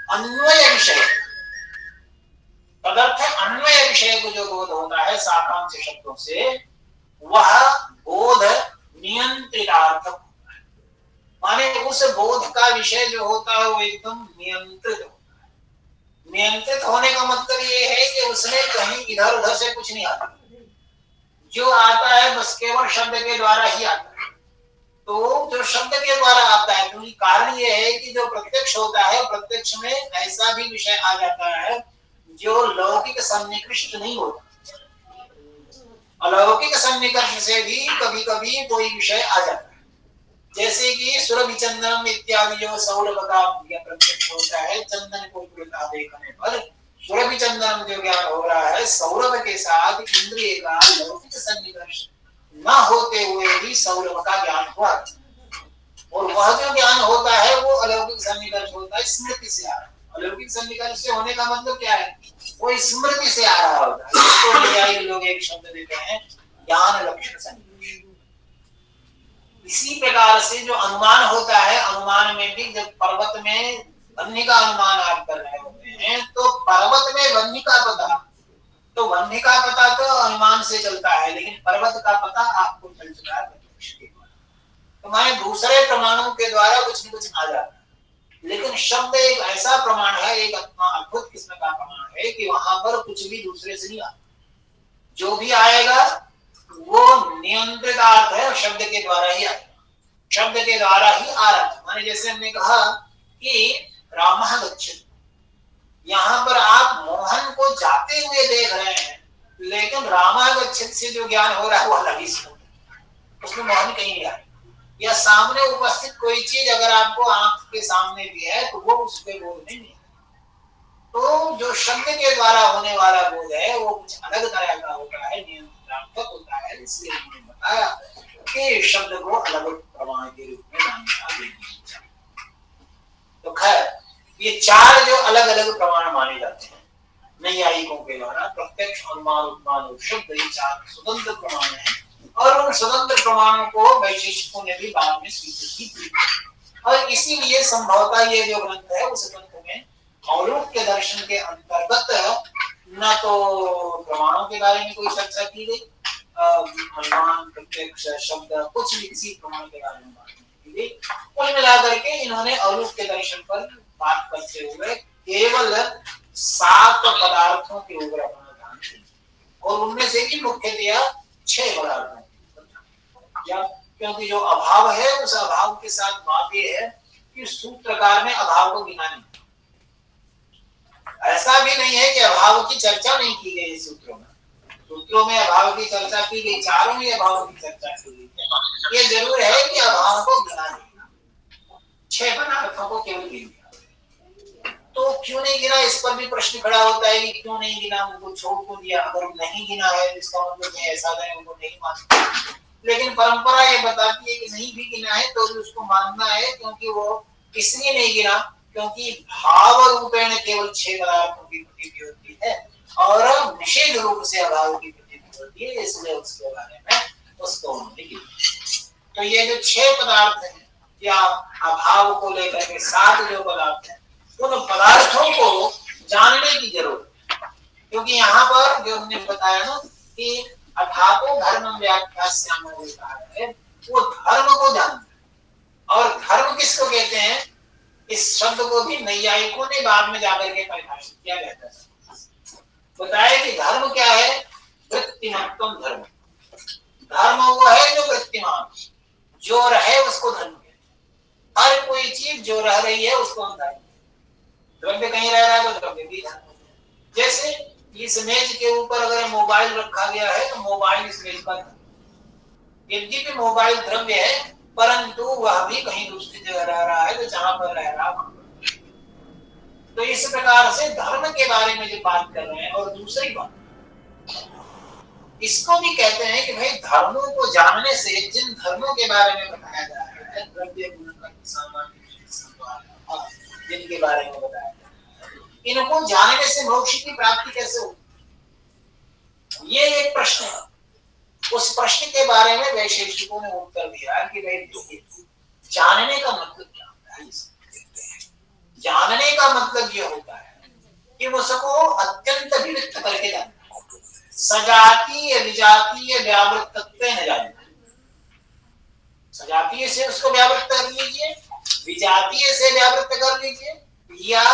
अन्वय विषय, तदर्थ अन्वय विषय को जो बोध होता है साकांत शब्दों से, वह बोध नियंत्रितार्थ होता है। माने उस बोध का विषय जो होता है वो एकदम नियंत्रित होता है। नियंत्रित होने का मतलब ये है कि उसमें कहीं इधर उधर से कुछ नहीं आता, जो आता है बस केवल शब्द के द्वारा ही आता है। तो जो शब्द के द्वारा आता है, क्योंकि कारण ये है कि जो प्रत्यक्ष होता है, प्रत्यक्ष में ऐसा भी विषय आ जाता है जो लौकिक सन्निकृष्ट नहीं होता। अलौकिक सन्निकर्ष से भी कभी कभी कोई विषय आ जाता है, जैसे कि सुरभि चंदनम इत्यादि जो सौरभ का प्रत्यक्ष होता है। चंदन को देखने पर सुरभि चंदनम जो ज्ञान हो रहा है, सौरभ के साथ इंद्रिय का लौकिक सन्निकर्ष न होते हुए भी सौरभ का ज्ञान हुआ, और वह जो ज्ञान होता है वो अलौकिक सन्निकर्ष होता है, स्मृति से आ रहा है। अलौकिक सन्निकर्ष से होने का मतलब क्या है? वो स्मृति से आ रहा होता है। इसको न्यायिक लोग एक शब्द देते हैं ज्ञान लक्षण सन्निकर्ष। इसी प्रकार से जो अनुमान होता है, अनुमान में भी जब पर्वत में वन्य का अनुमान आप कर रहे होते हैं, तो पर्वत में वन्य का पता, तो वन्य का पता तो अनुमान से चलता है, लेकिन पर्वत का पता आपको चल चुका है प्रत्यक्ष के द्वारा। तो माने दूसरे प्रमाणों के द्वारा कुछ न कुछ आ जाता है। लेकिन शब्द एक ऐसा प्रमाण है, एक अद्भुत किस्म का प्रमाण है कि वहां पर कुछ भी दूसरे से नहीं आता। जो भी आएगा वो नियंत्रित अर्थ है, शब्द के द्वारा ही आएगा, शब्द के द्वारा ही आ रहा है। माने जैसे हमने कहा कि रामः गच्छति, यहाँ पर आप मोहन को जाते हुए देख रहे हैं, लेकिन रामः गच्छति से जो ज्ञान हो रहा है वो अलग ही है, उसमें मोहन कहीं नहीं आ रहा। या सामने उपस्थित कोई चीज अगर आपको आंख के सामने भी है तो वो उसके बोध में नहीं है। तो जो शब्द के द्वारा होने वाला बोध है वो कुछ अलग तरह का होता है, नियंत्रणात्मक होता है। इसलिए उन्होंने बताया कि शब्द को अलग प्रमाण के रूप में मान्यता देनी चाहिए। तो खैर ये चार जो अलग अलग प्रमाण माने जाते हैं नैयायिकों के द्वारा, प्रत्यक्ष, अनुमान, उपमान और शब्द, ये चार स्वतंत्र प्रमाण हैं और उन स्वतंत्र प्रमाणों को वैशेषिकों ने भी बाद में स्वीकृति की और इसीलिए संभवतः ये जो ग्रंथ है उस ग्रंथ में औलूक्य दर्शन के अंतर्गत न तो प्रमाणों के बारे में कोई चर्चा की गई, अनुमान, प्रत्यक्ष, शब्द, कुछ भी किसी प्रमाण के बारे में बात नहीं की गई। कुल मिलाकर के इन्होंने औलूक्य दर्शन पर बात करते हुए केवल 7 पदार्थों के ऊपर अपना ध्यान दिया और उनमें से भी मुख्यतया 6 पदार्थों या क्योंकि जो अभाव है उस अभाव के साथ बात यह है कि सूत्रकार ने अभाव को गिना नहीं। ऐसा भी नहीं है कि अभाव की चर्चा नहीं की गई सूत्रों में, सूत्रों में अभाव की चर्चा की गई, चारों में अभाव की चर्चा की गई। ये जरूर है कि अभाव को गिना नहीं, 6 पदार्थों को केवल गिन दिया। तो क्यों नहीं गिना, इस पर भी प्रश्न खड़ा होता है कि क्यों नहीं गिना, उनको छोड़ क्यों दिया। अगर नहीं गिना है इसका मतलब ऐसा नहीं उनको नहीं मानते, लेकिन परंपरा ये बताती है कि नहीं भी गिना है तो भी उसको मानना है, क्योंकि वो इसलिए नहीं गिना क्योंकि भाव रूपेण केवल 6 पदार्थों की प्रतीति होती है और निषेध रूप से अभाव की प्रतीति होती है, इसलिए उसके बारे में उसको उन्होंने गिना। तो ये जो 6 पदार्थ हैं या अभाव को लेकर के 7 जो पदार्थ हैं, उन पदार्थों को जानने की जरूरत है, क्योंकि यहाँ पर जो हमने बताया ना कि अथातो धर्म व्याख्यास्याम है, वो धर्म को जानना। और धर्म किसको कहते हैं, इस शब्द को भी नैयायिकों ने बाद में जाकर के परिभाषित किया गया था। बताया कि धर्म क्या है, वृत्तिमत्तम धर्म। धर्म वो है जो वृत्तिमान, जो रहे उसको धर्म कहते हैं। हर कोई चीज जो रह रही है उसको हम धर्म, द्रव्य कहीं रह रहा है तो द्रव्य भी धर्म। जैसे इस मेज के ऊपर अगर मोबाइल रखा गया है तो मोबाइल इस मेज का, यद्यपि मोबाइल द्रव्य है परंतु वह भी कहीं दूसरी जगह रह रहा है, तो जहां पर रह रहा है। तो इस प्रकार से धर्म के बारे में जो बात कर रहे हैं। और दूसरी बात, इसको भी कहते हैं कि भाई धर्मों को जानने से, जिन धर्मों के बारे में बताया जा रहा है, द्रव्य जिनके बारे में बताया जा रहा है, इनको जानने से मोक्ष की प्राप्ति कैसे हो, ये एक प्रश्न है। उस प्रश्न के बारे में वैशेषिकों ने उत्तर दिया कि भाई जानने का मतलब क्या होता है। जानने का मतलब ये होता है कि उसको अत्यंत विविध करके जानना, सजातीय विजातीय व्यावृत्तत्व न जानना। सजातीय से उसको व्यावृत्त कर लीजिए, विजातीय से व्यावृत्त कर लीजिए, या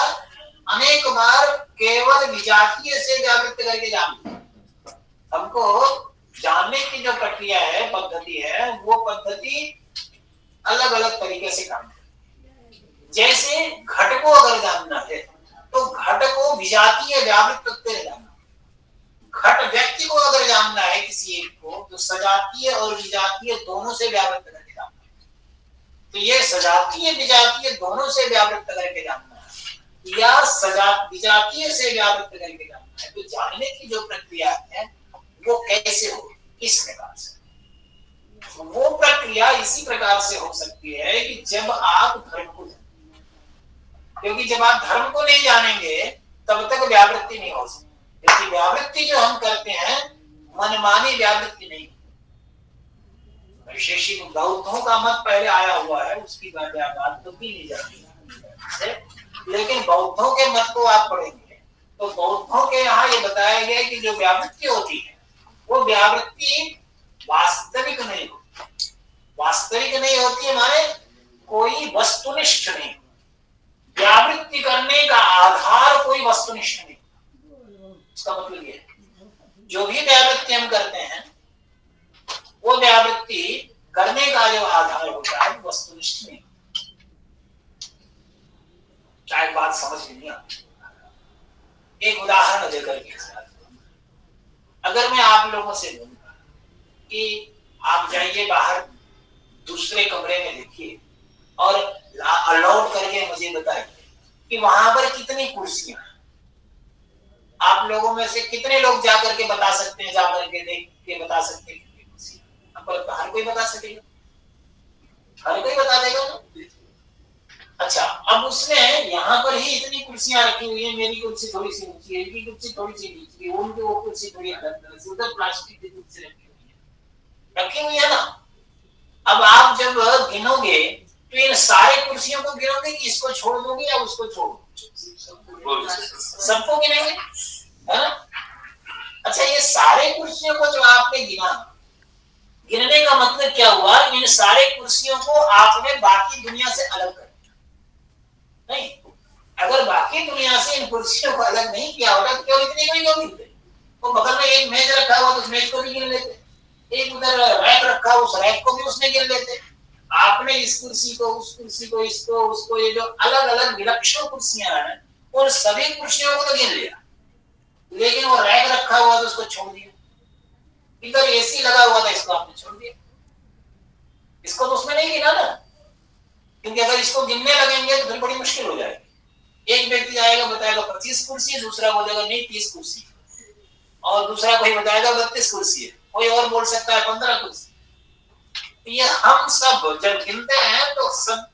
अनेक बार केवल विजातीय से व्यावृत्त करके जान। हमको जानने की जो प्रक्रिया है, पद्धति है, वो पद्धति अलग अलग तरीके से काम करती है। जैसे घट को अगर जानना है तो घट को विजातीय व्यावृत्त से जानना। घट व्यक्ति को अगर जानना है किसी एक को, तो सजातीय और विजातीय दोनों से व्यावृत्त करके जानना है। तो ये सजातीय विजातीय दोनों से व्यावृत्त करके जानना है या विजातीय से व्यावृत्त करके जानना है। तो जानने की जो प्रक्रिया है वो कैसे हो, किस प्रकार से, वो प्रक्रिया इसी प्रकार से हो सकती है कि जब आप धर्म को जानेंगे, क्योंकि जब आप धर्म को नहीं जानेंगे तब तक व्यावृत्ति नहीं हो सकती। क्योंकि व्यावृत्ति जो हम करते हैं मनमानी व्यावृत्ति नहीं। वैशेषिक बौद्धों का मत पहले आया हुआ है, उसकी बात तो की नहीं जाती, लेकिन बौद्धों के मत को आप पढ़ेंगे तो बौद्धों के यहाँ ये बताया गया कि जो व्यावृत्ति होती है वो व्यावृत्ति वास्तविक नहीं होती। वास्तविक नहीं होती है माने कोई वस्तुनिष्ठ नहीं। व्यावृत्ति करने का आधार कोई वस्तुनिष्ठ नहीं। इसका मतलब ये जो भी व्यावृत्ति हम करते हैं वो व्यावृत्ति करने का जो आधार होता है वस्तुनिष्ठ नहीं। चाहे बात समझ में नहीं आती। एक उदाहरण देकर के, अगर मैं आप लोगों से बोलूं कि आप जाइए बाहर दूसरे कमरे में देखिए और लौट करके मुझे बताइए कि वहां पर कितनी कुर्सियां हैं, आप लोगों में से कितने लोग जाकर के बता सकते हैं, जाकर के देख के बता सकते हैं कितनी कुर्सी? आपको हर कोई बता सकेगा? हर कोई बता देगा ना? अच्छा, अब उसने यहाँ पर ही इतनी कुर्सियां रखी हुई है, मेरी कुर्सी थोड़ी सी ऊंची है, इनकी कुर्सी थोड़ी सी नीची है, उनकी वो कुर्सी थोड़ी अलग तरह से, उधर प्लास्टिक की कुर्सी रखी हुई है ना। अब आप जब गिनोगे तो इन सारे कुर्सियों को गिनोगे कि इसको छोड़ दोगे या उसको छोड़, सबको गिनेंगे, है ना। अच्छा, ये सारे कुर्सियों को जो आपने गिना, गिनने का मतलब क्या हुआ? इन सारे कुर्सियों को आपने बाकी दुनिया से अलग कर दिया। नहीं, अगर बाकी दुनिया से इन कुर्सियों को अलग नहीं किया होगा तो क्यों इतने क्यों गिनते? वो बगल में एक मेज रखा हुआ तो उस मेज को भी गिन लेते, एक उधर रैक रखा उस रैक को भी उसमें गिन लेते। आपने इस कुर्सी को, उस कुर्सी को, इसको, उसको, ये जो अलग अलग विलक्षण कुर्सियां हैं उन सभी कुर्सियों को तो गिन लिया, लेकिन वो रैक रखा हुआ तो उसको छोड़ दिया। इधर एसी लगा हुआ था, इसको आपने छोड़ दिया, इसको तो उसमें नहीं गिना ना, क्योंकि अगर इसको गिनने लगेंगे तो फिर बड़ी मुश्किल हो जाएगी। एक व्यक्ति आएगा बताएगा 25 कुर्सी है, दूसरा बोलेगा नहीं 30 कुर्सी, और दूसरा कोई बताएगा 32 कुर्सी है, कोई और बोल सकता है 15 कुर्सी। ये हम सब जब गिनते हैं तो सब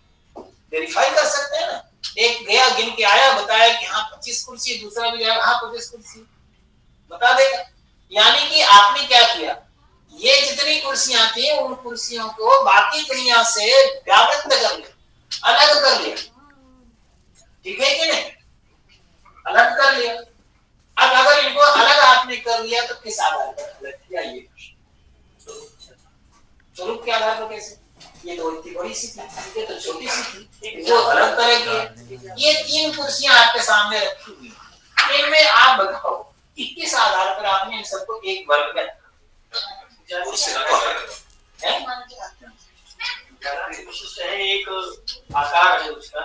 वेरीफाई कर सकते हैं ना। एक गया गिन के आया, बताया कि हाँ 25 कुर्सी, दूसरा भी गया हाँ 25 कुर्सी, बता देगा। यानी कि आपने क्या किया, ये जितनी कुर्सियां थी उन कुर्सियों को बाकी दुनिया से व्यावृत कर लिया, अलग कर लिया, ठीक है कि नहीं? अलग कर लिया। अब अगर इनको अलग आपने कर लिया तो किस आधार पर अलग किया? ये स्वरूप के आधार पर कैसे? ये तो इतनी बड़ी सी थी, ये तो छोटी सी थी, जो अलग तरह की है। ये 3 कुर्सियां आपके सामने रखी हुई, इनमें आप बताओ कि किस आधार पर आपने इन सबको एक वर्ग में एक आकार है उसका,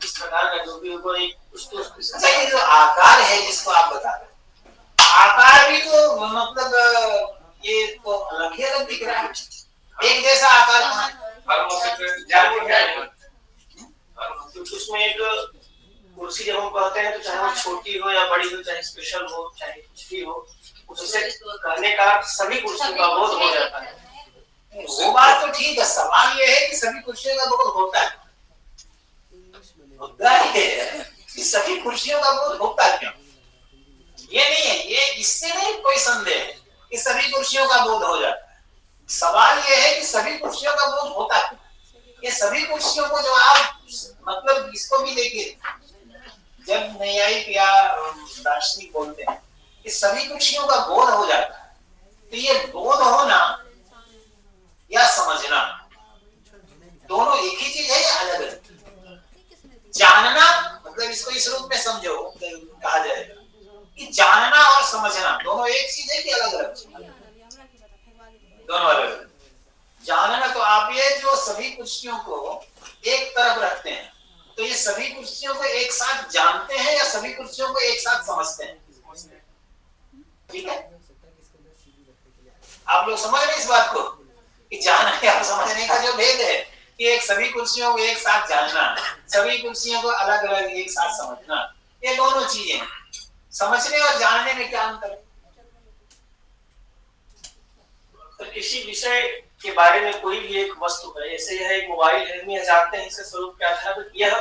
किस प्रकार का, जो भी वो एक अच्छा, ये जो आकार है जिसको आप बता रहे हैं, आकार भी तो मतलब ये तो अलग ही अलग दिख रहा है, एक जैसा आकार कहाँ है? उसमें एक कुर्सी जब हम कहते हैं तो चाहे वो छोटी हो या बड़ी हो, चाहे स्पेशल हो, चाहे कुछ भी हो, उससे कहने का सभी कुर्सियों का बोध हो जाता है। वो बात तो ठीक है, सवाल ये है कि सभी कुर्सियों का बोध होता है, मुद्दा ये है कि सभी कुर्सियों का बोध होता क्यों? ये नहीं है, ये इससे नहीं कोई संदेह है कि सभी कुर्सियों का बोध हो जाता है। सवाल ये है कि सभी कुर्सियों का बोध होता है। ये सभी कुर्सियों को जो आप मतलब इसको भी देखिए, जब न्यायिक या दार्शनिक बोलते हैं कि सभी कुर्सियों का बोध हो जाता है, तो ये बोध होना या समझना दोनों एक ही चीज है या अलग अलग? जानना मतलब इसको इस रूप में समझो, कहा जाएगा कि जानना और समझना दोनों एक चीज है कि अलग अलग चीज? दोनों अलग अलग। जानना तो आप ये जो सभी कुर्सियों को एक तरफ रखते हैं, तो ये सभी कुर्सियों को एक साथ जानते हैं या सभी कुर्सियों को एक साथ समझते हैं? ठीक है, आप लोग समझ रहे हैं इस बात को कि जानने और समझने का जो भेद है कि एक सभी कुर्सियों को एक साथ जानना, सभी कुर्सियों को अलग अलग एक साथ समझना, ये दोनों चीजें। समझने और जानने में क्या अंतर है? तो किसी विषय के बारे में कोई भी एक वस्तु है, जैसे यह एक मोबाइल है, हम यह जानते हैं इसका स्वरूप क्या था, तो यह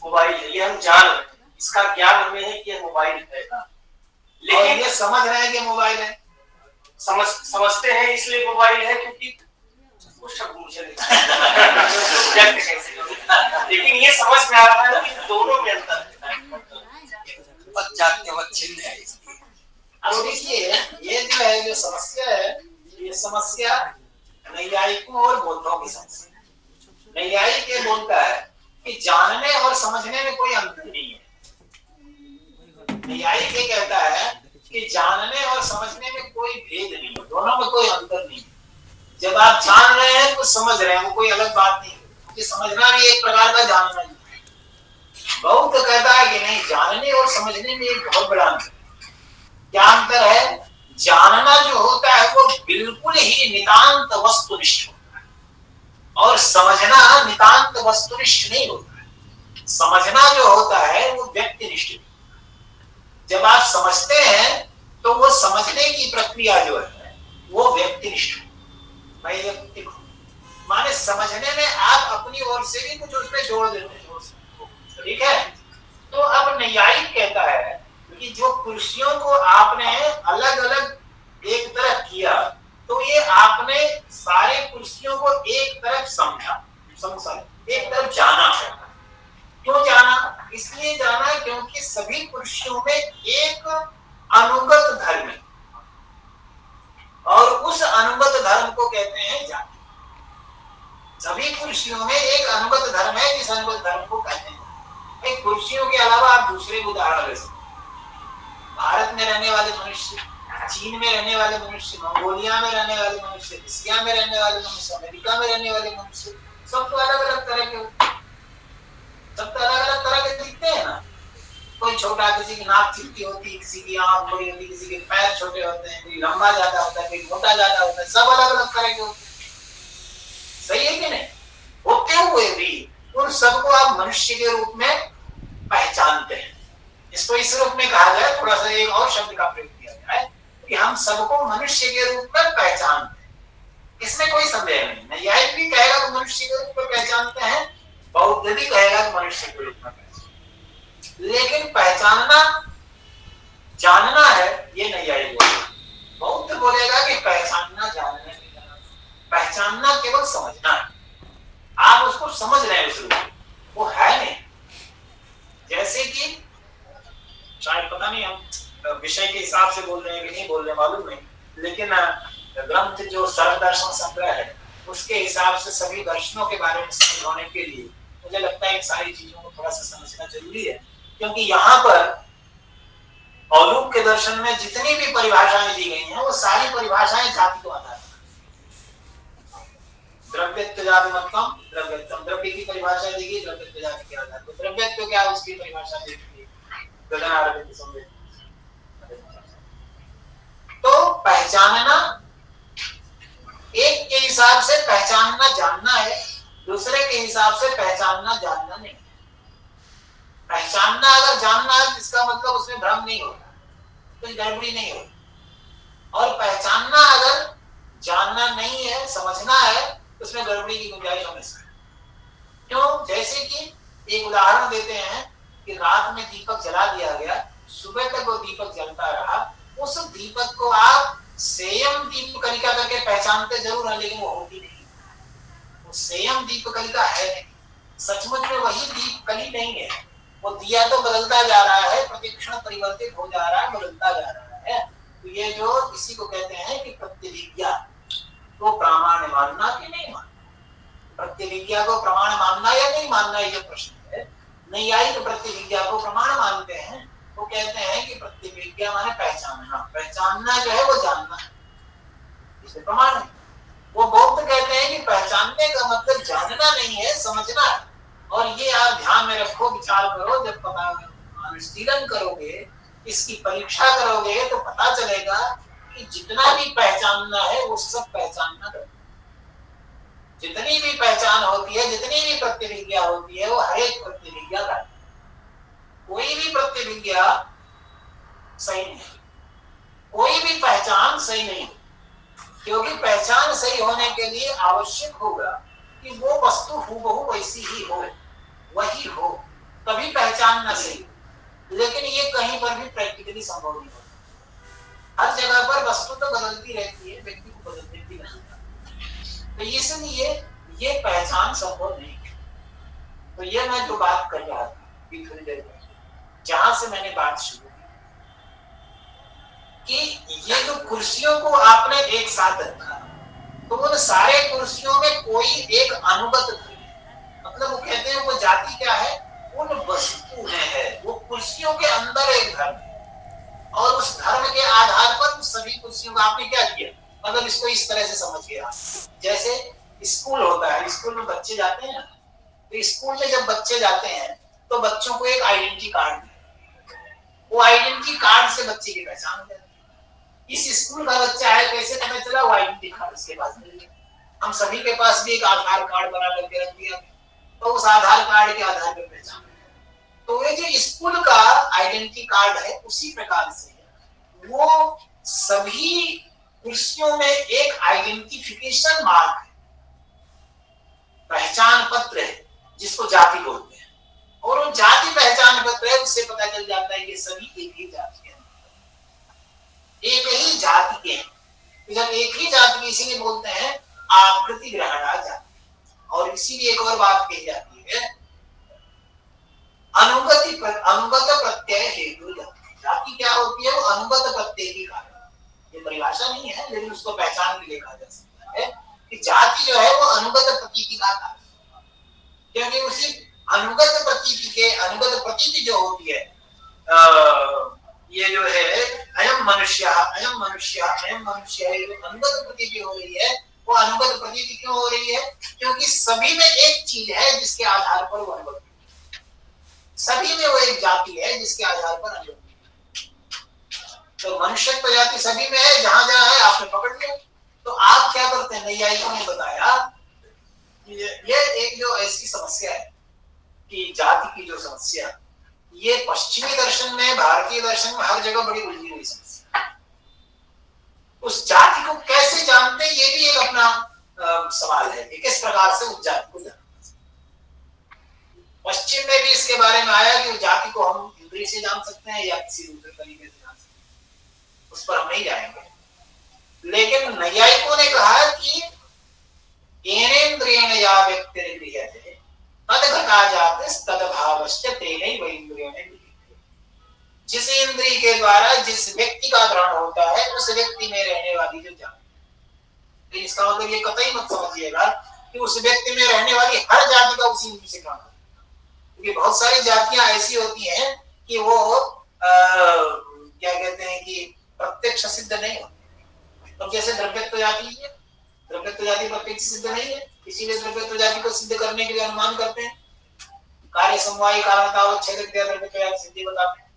मोबाइल है, यह हम जान रहे हैं, इसका ज्ञान हमें है कि यह मोबाइल है, लेकिन ये समझ रहे हैं कि मोबाइल है, समझते हैं इसलिए मोबाइल है, क्योंकि वो शब्द मुझे लेकिन ये समझ में आ रहा है कि दोनों में अंतर है। अब देखिए ये जो है जो समस्या है, ये समस्या नैयायिकों और बौद्धों की समस्या। नैयायिक ये बोलता है कि जानने और समझने में कोई अंतर नहीं है। नैयायिक ये कहता है कि जानने और समझने में कोई भेद नहीं है, दोनों में कोई अंतर नहीं है। जब आप जान रहे हैं तो समझ रहे हैं, वो कोई अलग बात नहीं है, क्योंकि समझना भी एक प्रकार का जानना है। बौद्ध कहता है कि नहीं, जानने और समझने में एक बहुत बड़ा अंतर। क्या अंतर है? जानना जो होता है वो बिल्कुल ही नितांत वस्तुनिष्ठ होता है, और समझना नितांत वस्तुनिष्ठ नहीं होता है। समझना जो होता है वो व्यक्तिनिष्ठ। जब आप समझते हैं तो वो समझने की प्रक्रिया जो है वो व्यक्तिनिष्ठ वैयक्तिक हो। माने समझने में आप अपनी ओर से भी कुछ उसमें जोड़ देते हैं, ठीक है। तो अब न्यायिक कहता है कि जो कुर्सियों को आपने अलग अलग एक तरफ किया, तो ये आपने सारे कुर्सियों को एक तरफ समझा, एक तरफ जाना है। क्यों जाना? इसलिए जाना क्योंकि सभी कुर्सियों में एक अनुगत धर्म है और उस अनुगत धर्म को कहते हैं जाति। सभी कुर्सियों में एक अनुगत धर्म है, जिस अनुगत धर्म को कहते हैं। एक कुर्सियों के अलावा आप दूसरे उदाहरण ले सकते हैं। भारत में रहने वाले मनुष्य, चीन में रहने वाले मनुष्य, मंगोलिया में रहने वाले मनुष्य, एशिया में रहने वाले मनुष्य, अमेरिका में रहने वाले मनुष्य, सब तो अलग अलग तरह के होते हैं, सब तो अलग अलग तरह के दिखते हैं ना। कोई छोटा, किसी की नाक चिपटी होती है, किसी की आंख बड़ी होती है, किसी के पैर छोटे होते हैं, कोई लंबा ज्यादा होता है, कोई मोटा ज्यादा होता है, सब अलग अलग तरह के होते हैं। सही है कि नहीं? होते हुए भी उन सबको आप मनुष्य के रूप में पहचानते हैं। इसको इस रूप में कहा जाए, थोड़ा सा एक और शब्द का प्रयोग किया जाए कि हम सबको मनुष्य के रूप में पहचानते हैं। इसमें कोई संदेह नहीं। न्यायिक भी कहेगा कि मनुष्य के रूप में पहचानते हैं, बौद्ध भी कहेगा कि मनुष्य के रूप में पहचानते हैं। लेकिन पहचानना जानना है, ये न्यायिक बोलेगा। बौद्ध बोलेगा कि पहचानना जानना नहीं, पहचानना केवल समझना है। आप उसको समझ रहे हैं, उस रूप में वो है नहीं। जैसे कि शायद पता नहीं हम विषय के हिसाब से बोल रहे हैं कि नहीं बोल रहे मालूम नहीं, लेकिन ग्रंथ जो सर्वदर्शन संग्रह है उसके हिसाब से सभी दर्शनों के बारे में समझाने के लिए मुझे लगता है इन सारी चीजों को थोड़ा सा समझना जरूरी है। क्योंकि यहाँ पर औलूक के दर्शन में जितनी भी परिभाषाएं दी गई हैं वो सारी परिभाषाएं जाति को आधार द्रव्यत्व जाति मतम द्रव्यत्व, द्रव्य की परिभाषा दी गई द्रव्यत्व जाति के आधार पर। द्रव्यत्व क्या है उसकी परिभाषा दी गई तो पहचानना एक के हिसाब से पहचानना जानना है, दूसरे के हिसाब से पहचानना जानना नहीं। पहचानना अगर जानना है इसका मतलब उसमें भ्रम नहीं होगा, कोई गड़बड़ी नहीं होगी। और पहचानना अगर जानना नहीं है, समझना है, उसमें गड़बड़ी की गुंजाइश होने से। क्यों? जैसे कि एक उदाहरण देते हैं कि रात में दीपक जला दिया गया, सुबह तक वो दीपक जलता रहा, उस दीपक को आप सेयम दीप कलिका करके पहचानते जरूर है, लेकिन वो होती नहीं, वो सेयम दीप कलिका है नहीं। सचमुच में वही दीप कली नहीं है, वो दिया तो बदलता जा रहा है, प्रतिक्षण परिवर्तित हो जा रहा है, बदलता जा रहा है। तो ये जो इसी को कहते हैं कि प्रत्यभिज्ञा, तो प्रामाण्य मानना कि नहीं मानना, प्रत्यभिज्ञा को प्रमाण मानना या नहीं मानना, ये जो प्रश्न है। न्यायिक तो प्रत्यभिज्ञा को प्रमाण मानते हैं। वो कहते हैं कि प्रत्यभिज्ञा माने पहचानना, पहचानना जो है वो जानना है, इसे प्रमाण है। वो बौद्ध कहते हैं कि पहचानने का मतलब जानना नहीं है, समझना है। और ये आप ध्यान में रखो, विचार करो, जब पता अनुशीलन करोगे, इसकी परीक्षा करोगे तो पता चलेगा कि जितना भी पहचानना है वो सब पहचानना है। जितनी भी पहचान होती है, जितनी भी प्रत्यभिज्ञा होती है, वो हर एक प्रत्यभिज्ञा का, कोई भी प्रत्यभिज्ञा सही नहीं, कोई भी पहचान सही नहीं, क्योंकि पहचान सही होने के लिए आवश्यक होगा कि वो वस्तु हूबहू वैसी ही हो, वही हो, तभी पहचानना सही। लेकिन ये कहीं पर भी प्रैक्टिकली संभव नहीं होता। हर जगह पर वस्तु तो बदलती रहती है, व्यक्ति को बदलती नहीं, तो इसलिए ये पहचान संभव नहीं है। तो ये मैं जो बात कर रहा था थोड़ी देर पहले, जहां से मैंने बात शुरू की कि ये जो कुर्सियों को आपने एक साथ रखा, तो उन सारे कुर्सियों में कोई एक अनुगत है, मतलब वो कहते हैं वो जाति क्या है, उन वस्तु में है, वो कुर्सियों के अंदर एक धर्म है, और उस धर्म के आधार पर सभी कुर्सियों का आपने क्या किया, मतलब इसको इस तरह से समझिए। जैसे स्कूल होता है, स्कूल में बच्चे जाते हैं, तो स्कूल में जब बच्चे जाते हैं तो बच्चों को एक आइडेंटिटी कार्ड, वो आइडेंटिटी कार्ड से बच्चे की पहचान हो जाती है। इस स्कूल का बच्चा है, कैसे पता चला, वो आइडेंटिटी कार्ड उसके पास मिल गया। हम सभी के पास भी एक आधार कार्ड बना करके रख दिया, तो उस आधार कार्ड के आधार पर पहचान। तो ये जो स्कूल का आइडेंटिटी कार्ड है उसी प्रकार से है। वो सभी कुर्सियों में एक आइडेंटिफिकेशन मार्क है, पहचान पत्र है, जिसको जाति बोलते हैं। और वो जाति पहचान पत्र है, उससे पता चल जाता है कि सभी एक ही जाति के हैं, एक ही जाति के हैं। तो जब एक ही जाति के, इसीलिए बोलते हैं आकृति ग्रहणा जाति। और इसीलिए एक और बात कही जाती है, अनुगत प्रत्यय हेतु जाति। जाति क्या होती है? वो अनुगत प्रत्यय की कारण। ये परिभाषा नहीं है, लेकिन उसको पहचान के लिए कहा जा सकता है कि जाति जो है वो अनुगत प्रतीति का कारण, क्योंकि उसी अनुगत प्रतीति जो होती है, ये जो है अयम मनुष्य अयम मनुष्य अयम मनुष्य, ये जो अनुगत प्रतीति हो रही है, वो अनुगत प्रतीति क्यों हो रही है? क्योंकि सभी में एक चीज है जिसके आधार पर वो अनुगत, सभी में वो एक जाति है जिसके आधार पर अनुगत। तो मनुष्य प्रजाति सभी में है, जहां जहां है आपने पकड़ लिया। तो आप क्या करते हैं, नैयायिकों ने बताया ये एक जो ऐसी समस्या है कि जाति की जो समस्या, ये पश्चिमी दर्शन में, भारतीय दर्शन में हर जगह बड़ी उलझी हुई समस्या। उस जाति को कैसे जानते हैं, ये भी एक अपना सवाल है कि किस प्रकार से उस जाति को जानते हैं। पश्चिम में भी इसके बारे में आया कि उस जाति को हम इंद्रिय से जान सकते हैं या किसी दूसरे तरीके से जान सकते हैं, उस पर हम नहीं जाएंगे। लेकिन नैयायिकों ने कहा कि येनेन्द्रियेण या व्यक्तिर्गृह्यते तद घटा जाते तदभावश्च तेनैव इंद्रियेण गृह्यते। जिस इंद्रिय के द्वारा जिस व्यक्ति का ग्रहण होता है, उस व्यक्ति में रहने वाली जो जाति, तो इसका मतलब ये कतई मत समझिएगा कि उस व्यक्ति में रहने वाली हर जाति का उसी इंद्रिय से ग्रहण होता है। क्योंकि बहुत सारी जातियां ऐसी होती हैं कि वो क्या कहते हैं कि प्रत्यक्ष सिद्ध नहीं होती। तो जैसे द्रव्यत्व जाति है, द्रव्यत्व जाति प्रत्यक्ष सिद्ध नहीं है, इसीलिए द्रव्यत्व जाति को सिद्ध करने के लिए अनुमान करते हैं। कार्य समवायी कारणतावच्छेदक द्रव्यत्व जाति सिद्धि बताते हैं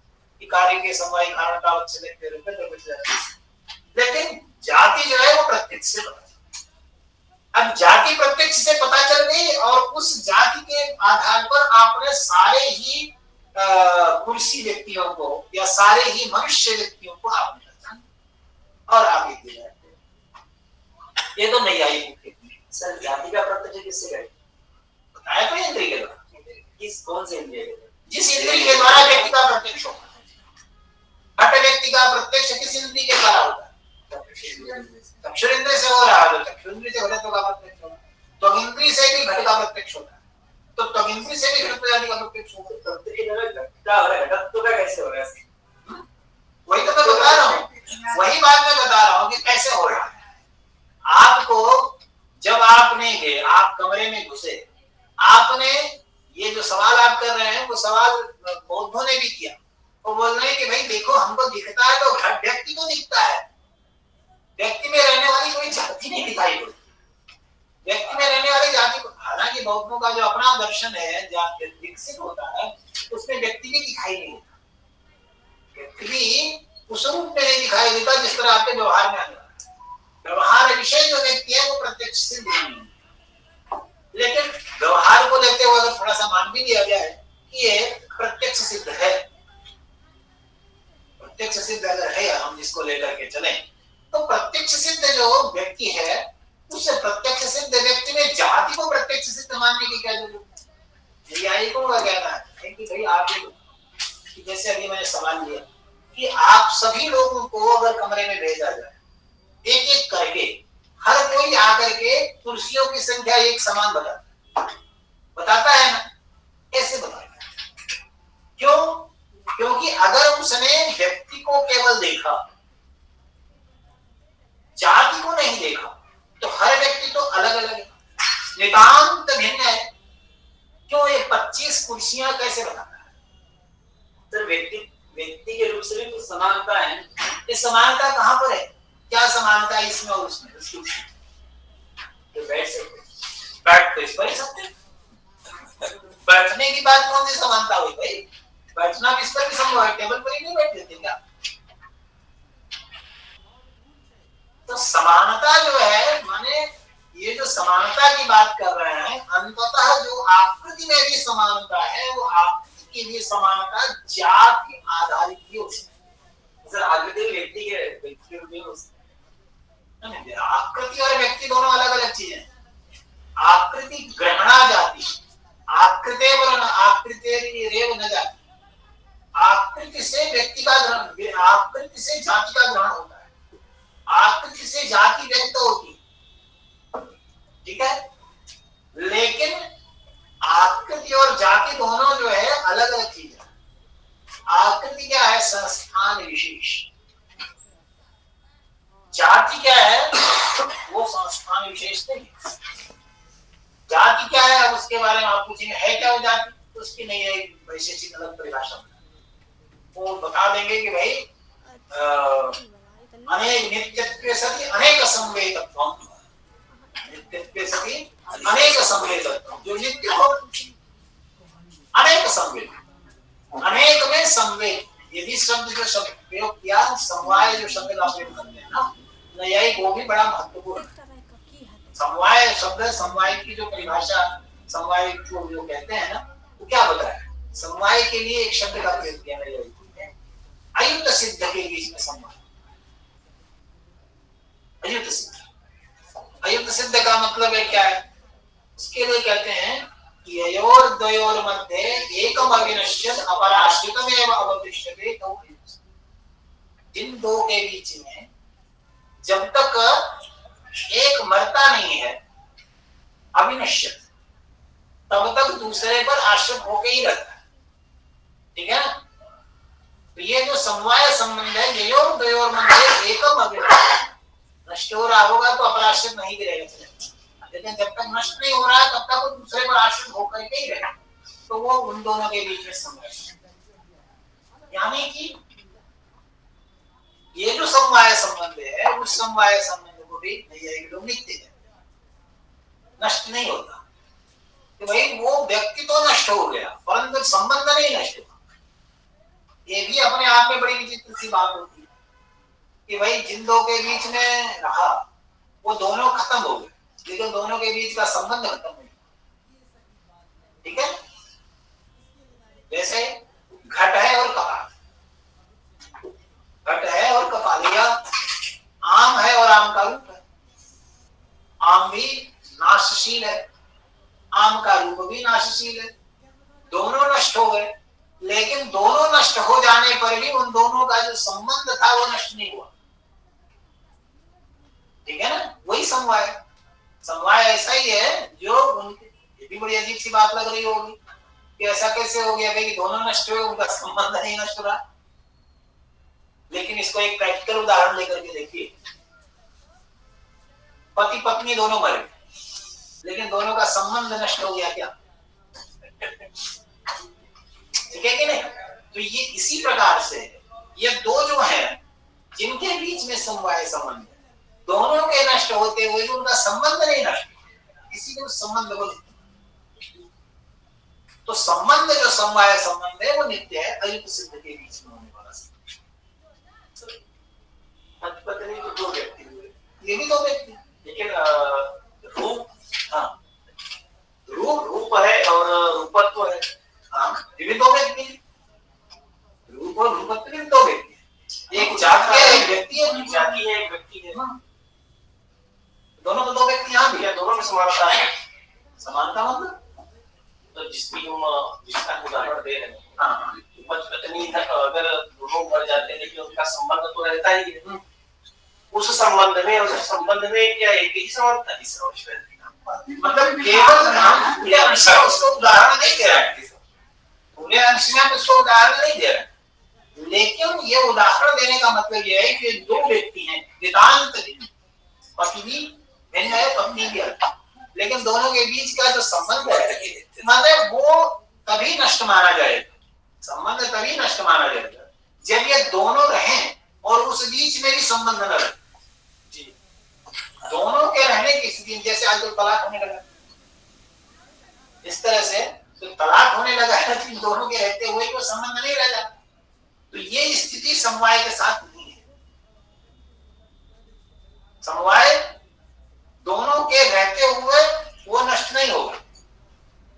कि कार्य के समवायी कारणतावच्छेदक द्रव्यत्व जाति। लेकिन जाति जो है वो प्रत्यक्ष से पता चलती। अब जाति प्रत्यक्ष से पता चल गई और उस जाति के आधार पर आपने सारे ही कुर्सी व्यक्तियों को या सारे ही मनुष्य व्यक्तियों को आपने पहचाना और आगे दे जाते। ये तो नैयायिक सर, जाति का प्रत्यक्ष किससे करें? बताया तो इंद्रिय के द्वारा। किस कौन से इंद्रिय? जिस इंद्रिय के द्वारा व्यक्ति का प्रत्यक्ष होता है। घट व्यक्ति का प्रत्यक्ष किस इंद्रिय के द्वारा होता है? चक्षुरेंद्रिय से हो रहा है। चक्षुरेंद्रिय से घटत्व का प्रत्यक्ष होता है, तो इंद्रिय से भी घट का प्रत्यक्ष होता है, तो इंद्रिय से भी घटत्व जाति का प्रत्यक्ष होता है। घटत्व का कैसे हो रहा है? वही तो मैं बता रहा हूँ, वही बात मैं बता रहा हूँ कि कैसे हो रहा है। आपको जब आपने गए, आप कमरे में घुसे, आपने ये जो सवाल आप कर रहे हैं वो सवाल बौद्धों ने भी किया। वो बोल रहे हैं कि भाई देखो, हमको दिखता है तो व्यक्ति को दिखता है, व्यक्ति में रहने वाली कोई जाति नहीं दिखाई पड़ती। व्यक्ति में रहने वाली जाति को, हालांकि बौद्धों का जो अपना दर्शन है जहाँ विकसित होता है, उसमें व्यक्ति भी दिखाई नहीं देता। व्यक्ति भी उस रूप में नहीं दिखाई देता जिस तरह आपके व्यवहार में आने वाला। व्यवहार विषय जो व्यक्ति है वो प्रत्यक्ष सिद्ध नहीं है। लेकिन व्यवहार को लेते हुए अगर थोड़ा सा मान भी लिया जाए कि ये प्रत्यक्ष सिद्ध है, प्रत्यक्ष सिद्ध अगर है, हम जिसको लेकर के चलें, तो प्रत्यक्ष सिद्ध जो व्यक्ति है, उस प्रत्यक्ष सिद्ध व्यक्ति में जाति को प्रत्यक्ष सिद्ध मानने की क्या जरूरत है? नैयायिकों का कहना है कि भाई आप, जैसे अभी मैंने सवाल लिया कि आप सभी लोगों को अगर कमरे में भेजा जाए, एक एक करके हर कोई आकर के कुर्सियों की संख्या एक समान बताता है ना, ऐसे बताता। क्यों? क्योंकि अगर उसने व्यक्ति को केवल देखा, जाति को नहीं देखा, तो हर व्यक्ति तो अलग अलग है, नितांत भिन्न है। क्यों? ये 25 कुर्सियां कैसे बताता है? सर, व्यक्ति के रूप से भी कुछ समानता है। ये समानता कहां पर है? क्या समानता है इसमें और उसमें? तो बैठ तो इस पर ही सकते हैं। बैठने की बात कौन सी समानता हुई भाई? बैठना भी इस पर भी संभव है, टेबल पर ही नहीं बैठ देते क्या? तो समानता जो है, माने ये जो समानता की बात कर रहे हैं, अंततः जो आकृति में भी समानता है, वो आकृति की भी समानता जाति आधारित ही हो सकती सर आकृति व्यक्ति के रूप में हो सकता है। आकृति और व्यक्ति दोनों अलग अलग चीजें हैं। आकृति ग्रहणा जाति, आकृतेव न आकृतेरेव न जाति। आकृति से व्यक्ति का ग्रहण, आकृति से जाति का ग्रहण होता है, आकृति से जाति व्यक्त होती है, ठीक है। लेकिन आकृति और जाति दोनों जो है अलग अलग चीज है। आकृति क्या है? संस्थान विशेष। जाति क्या है? वो संस्थान विशेष नहीं है। जाति क्या है? अब उसके बारे में आप पूछेंगे है क्या वो जाति, तो उसकी नहीं है वैशेषिक अलग परिभाषा। वो बता देंगे कि भाई अनेक नित्यत्वे सति अनेक संवेदत्वम्, नित्यत्वे सति अनेक संवेदत्वम्, जो नित्य हो अनेक संवेद, अनेक में संवेद। यदि शब्द जो शब्द प्रयोग किया, समवाय जो शब्द का प्रयोग करते हैं ना, न्यायिक वो भी बड़ा महत्वपूर्ण है। समवाय शब्द, समवाय की जो परिभाषा, समवाय को जो कहते हैं ना, वो क्या बताया? समवाय के लिए एक शब्द का प्रयोग किया न्यायिक ने, अयुक्त सिद्ध के बीच में समवाय। अयुक्त सिद्ध, अयुक्त सिद्ध का मतलब है क्या है? उसके लिए कहते हैं ययोर द्वयोर मध्ये एकम अविनश्यत अपराश्रितमेव अवतिष्ठते। जिन दो के बीच में जब तक एक मरता नहीं है, अविनश्यत, तब तक दूसरे पर आश्रित होकर ही रहता है, ठीक है। तो ये जो समवाय संबंध है, ययोर द्वयोर मध्ये एकम अविनश्यत, नष्ट हो रहा होगा तो अपराश्रित नहीं भी रहेगा, लेकिन जब तक नष्ट नहीं हो रहा है तब तक वो दूसरे पर आश्रित होकर के ही रहेगा। तो वो उन दोनों के बीच में समवाय, यानी कि ये जो समवाय संबंध है, उस समवाय संबंध को भी लोग नित्य है, नष्ट नहीं होता। तो भाई वो व्यक्ति तो नष्ट हो गया परंतु संबंध नहीं नष्ट हुआ। ये भी अपने आप में बड़ी विचित्र सी बात होती है कि भाई जिन दो के बीच में रहा वो दोनों खत्म हो गए, लेकिन दोनों के बीच का संबंध खत्म नहीं, ठीक है। जैसे घट है और कपाल, घट है और कपाल, या आम है और आम का रूप है। आम भी नाशशील है, आम का रूप भी नाशशील है, दोनों नष्ट हो गए, लेकिन दोनों नष्ट हो जाने पर भी उन दोनों का जो संबंध था वो नष्ट नहीं हुआ, ठीक है ना। वही समवाय, समवाय ऐसा ही है जो उनकी, ये भी बड़ी अजीब सी बात लग रही होगी कि ऐसा कैसे हो गया भाई दोनों नष्ट हुए, उनका संबंध नहीं नष्ट हो रहा। लेकिन इसको एक प्रैक्टिकल उदाहरण लेकर के देखिए। पति पत्नी दोनों मरे, लेकिन दोनों का संबंध नष्ट हो गया क्या? ठीक है कि नहीं? तो ये इसी प्रकार से ये दो जो हैं जिनके बीच में समवाय संबंध है, दोनों के नष्ट होते हुए भी उनका संबंध नहीं नष्ट, इसीलिए उस संबंध को, तो संबंध जो समवाय संबंध है वो नित्य है, अयुक्त सिद्ध के बीच में होने वाला संबंध। पत्नी तो दो व्यक्ति हुए, ये भी दो व्यक्ति, लेकिन रूप, हाँ रूप है और रूपत्व है, हाँ ये भी दो व्यक्ति है, रूप और रूपत्व भी दो व्यक्ति है, एक जाति है एक व्यक्ति है, एक जाति है एक व्यक्ति है, दोनों तो दो व्यक्ति यहाँ भी है, दोनों में समानता है। समानता मतलब तो जिसका उदाहरण दे रहे हैं, हाँ पत्नी अगर दोनों मर जाते हैं लेकिन उनका संबंध तो रहता ही है, उस संबंध में और उस संबंध में क्या एक ही समानता है? मतलब केवल हम पूरे अंश में उसको उदाहरण नहीं दे रहे हैं, पूरे अंश में हम उसको उदाहरण नहीं दे रहे हैं, लेकिन ये उदाहरण देने का मतलब ये है कि दो व्यक्ति हैं, वेदांत पति भी भिन्न है पत्नी भी अलग, लेकिन दोनों के बीच का जो संबंध है मतलब वो तभी नष्ट माना जाएगा, संबंध तभी नष्ट माना जाएगा जब ये दोनों रहें और उस बीच में भी संबंध न रहे। जी, दोनों के रहने की स्थिति, जैसे आज तो तलाक होने लगा, इस तरह से तो तलाक होने लगा है तो दोनों के रहते हुए कोई संबंध नहीं रह जाता। तो ये स्थिति समवाय के साथ नहीं है। समवाय दोनों के रहते हुए वो नष्ट नहीं होगा,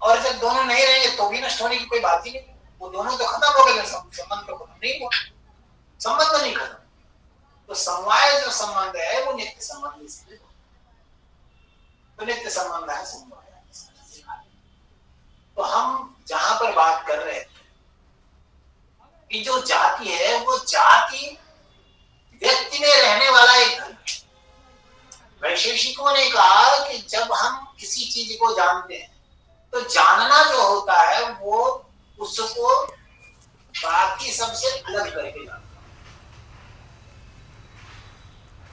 और जब दोनों नहीं रहेंगे तो भी नष्ट होने की कोई बात ही नहीं, वो दोनों तो खत्म हो गए, संबंध तो खत्म नहीं हुआ, संबंध नहीं खत्म। तो समवाय जो संबंध है वो नित्य संबंध, इसलिए तो नित्य संबंध है समवाय। तो हम जहां पर बात कर रहे थे कि जो जाति है वो जाति व्यक्ति में रहने वाला एक धर्म है। वैशेषिकों ने कहा कि जब हम किसी चीज को जानते हैं तो जानना जो होता है वो उसको बाकी सबसे अलग करके जानना।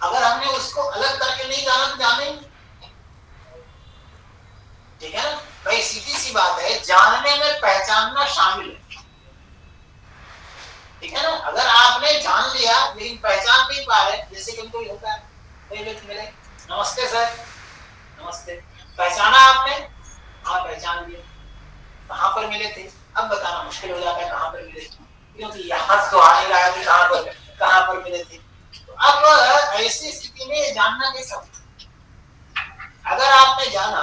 अगर हमने उसको अलग करके नहीं जाना तो जाने, ठीक है ना भाई, सीधी सी बात है, जानने में पहचानना शामिल है, ठीक है ना। अगर आपने जान लिया लेकिन पहचान नहीं पा रहे, जैसे कि कोई होता है, कोई व्यक्ति मिले, नमस्ते सर, नमस्ते, पहचाना आपने? हाँ पहचान लिया, कहाँ पर मिले थे? अब बताना मुश्किल हो जाता है कहाँ पर मिले थे, क्योंकि यहाँ तो आ नहीं रहा है कहाँ पर मिले थे। तो अब ऐसी स्थिति में जानना कैसा? अगर आपने जाना,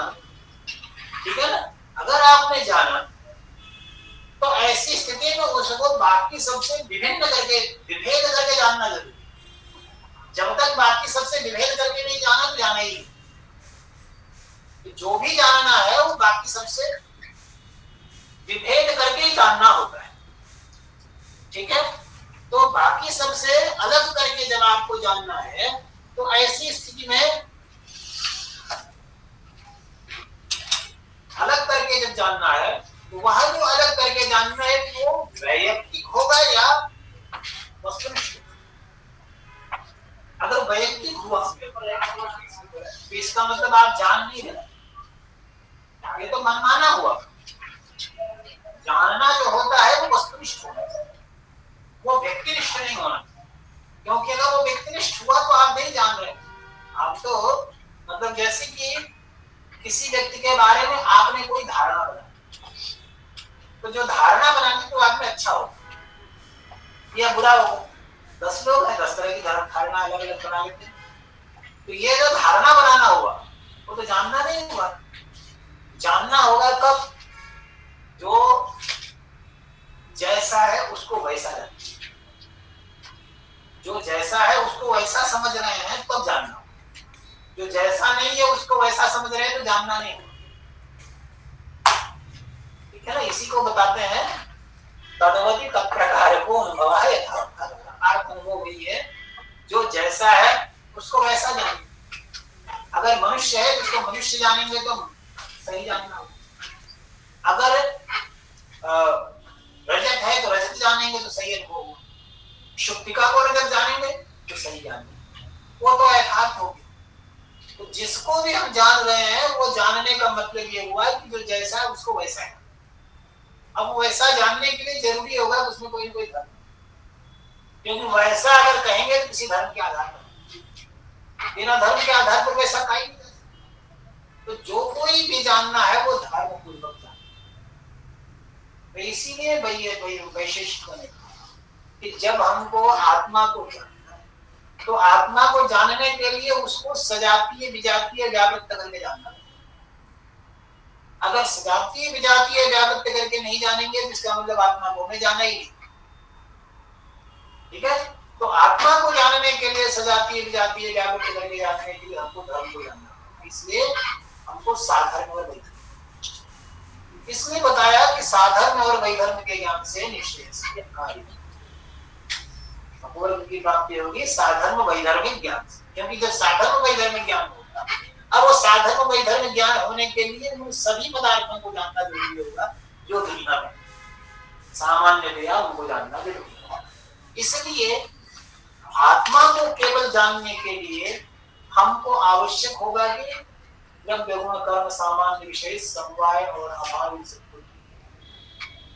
ठीक है ना, अगर आपने जाना तो ऐसी स्थिति में उसको बाकी सबसे विभिन्न करके, विभेद करके जानना जरूरी। जब तक बाकी सबसे विभेद करके नहीं जाना तो जाना ही, तो जो भी जानना है वो बाकी सबसे विभेद करके ही जानना होता है, ठीक है। तो बाकी सबसे अलग करके जब आपको जानना है तो ऐसी स्थिति में अलग करके जब जानना है तो वह जो अलग करके जानना है कि वो वैयक्तिक होगा या वस्तुनिष्ठ। अगर वैयक्तिक हुआ तो इसका मतलब आप जान नहीं रहे, ये तो मनमाना हुआ। जानना जो होता है वो वस्तुनिष्ठ होना चाहिए, वो व्यक्तिनिष्ठ नहीं होना, क्योंकि अगर वो व्यक्तिनिष्ठ हुआ तो आप नहीं जान रहे। आप तो मतलब जैसे कि किसी व्यक्ति के बारे में आपने कोई धारणा बनाई, तो जो धारणा बनाने के बाद में अच्छा हो या बुरा हो, 10 लोग हैं 10 तरह की धारणा अलग अलग बना लेते हैं। तो ये जो धारणा बनाना हुआ वो तो जानना नहीं हुआ। जानना होगा कब? जो जैसा है उसको वैसा जानना, जो जैसा है उसको वैसा समझ रहे हैं तब जानना। जो जैसा नहीं है उसको वैसा समझ रहे हैं तो जानना नहीं, ठीक है ना। इसी को बताते हैं तदवती तत्प्रकार को अनुभव है, यथार्थ अनुभव वही है जो जैसा है उसको वैसा जानेंगे। अगर मनुष्य है तो उसको मनुष्य जानेंगे तो सही जानना होगा। अगर रजत है तो रजत जानेंगे तो सही अनुभव होगा। शुक्तिका को रजत जानेंगे तो सही जानेंगे, वो तो यथार्थ होगी। तो जिसको भी हम जान रहे हैं वो जानने का मतलब ये हुआ कि जो जैसा है उसको वैसा है। अब वैसा जानने के लिए जरूरी होगा उसमें कोई कोई धर्म, क्योंकि वैसा अगर कहेंगे तो किसी धर्म के आधार पर, बिना धर्म के आधार पर वैसा कहीं नहीं। तो जो कोई भी जानना है वो धर्म पूर्वक जानना। तो इसीलिए वैशेषिकों ने कहा कि जब हमको आत्मा को जानना है तो आत्मा को जानने के लिए उसको सजातीय विजातीय व्यावृत्त करके जानना है। अगर सजातीय विजातीय व्यावृत्त करके नहीं जानेंगे तो इसका मतलब आत्मा को हमें जाना ही नहीं, ठीक है। तो आत्मा को जानने के लिए सजातीय विजातीय व्यावृत्त करके जानने के लिए हमको धर्म को जानना है। इसलिए हमको साधर्म और वैधर्म, इसलिए बताया कि साधर्म और वैधर्म के ज्ञान से निश्चय कार्य अपूर्व की प्राप्ति होगी साधर्म वैधर्मिक ज्ञान से। क्योंकि जब साधर्म वैधर्मिक ज्ञान होगा, अब वो साधर्म वैधर्मिक ज्ञान होने के लिए उन सभी पदार्थों को जानना जरूरी होगा जो दुनिया में सामान्य दिया उनको जानना जरूरी होगा। इसलिए आत्मा को केवल जानने के लिए हमको आवश्यक होगा कि द्रव्य गुण कर्म सामान्य विषय समवाय और अभाव,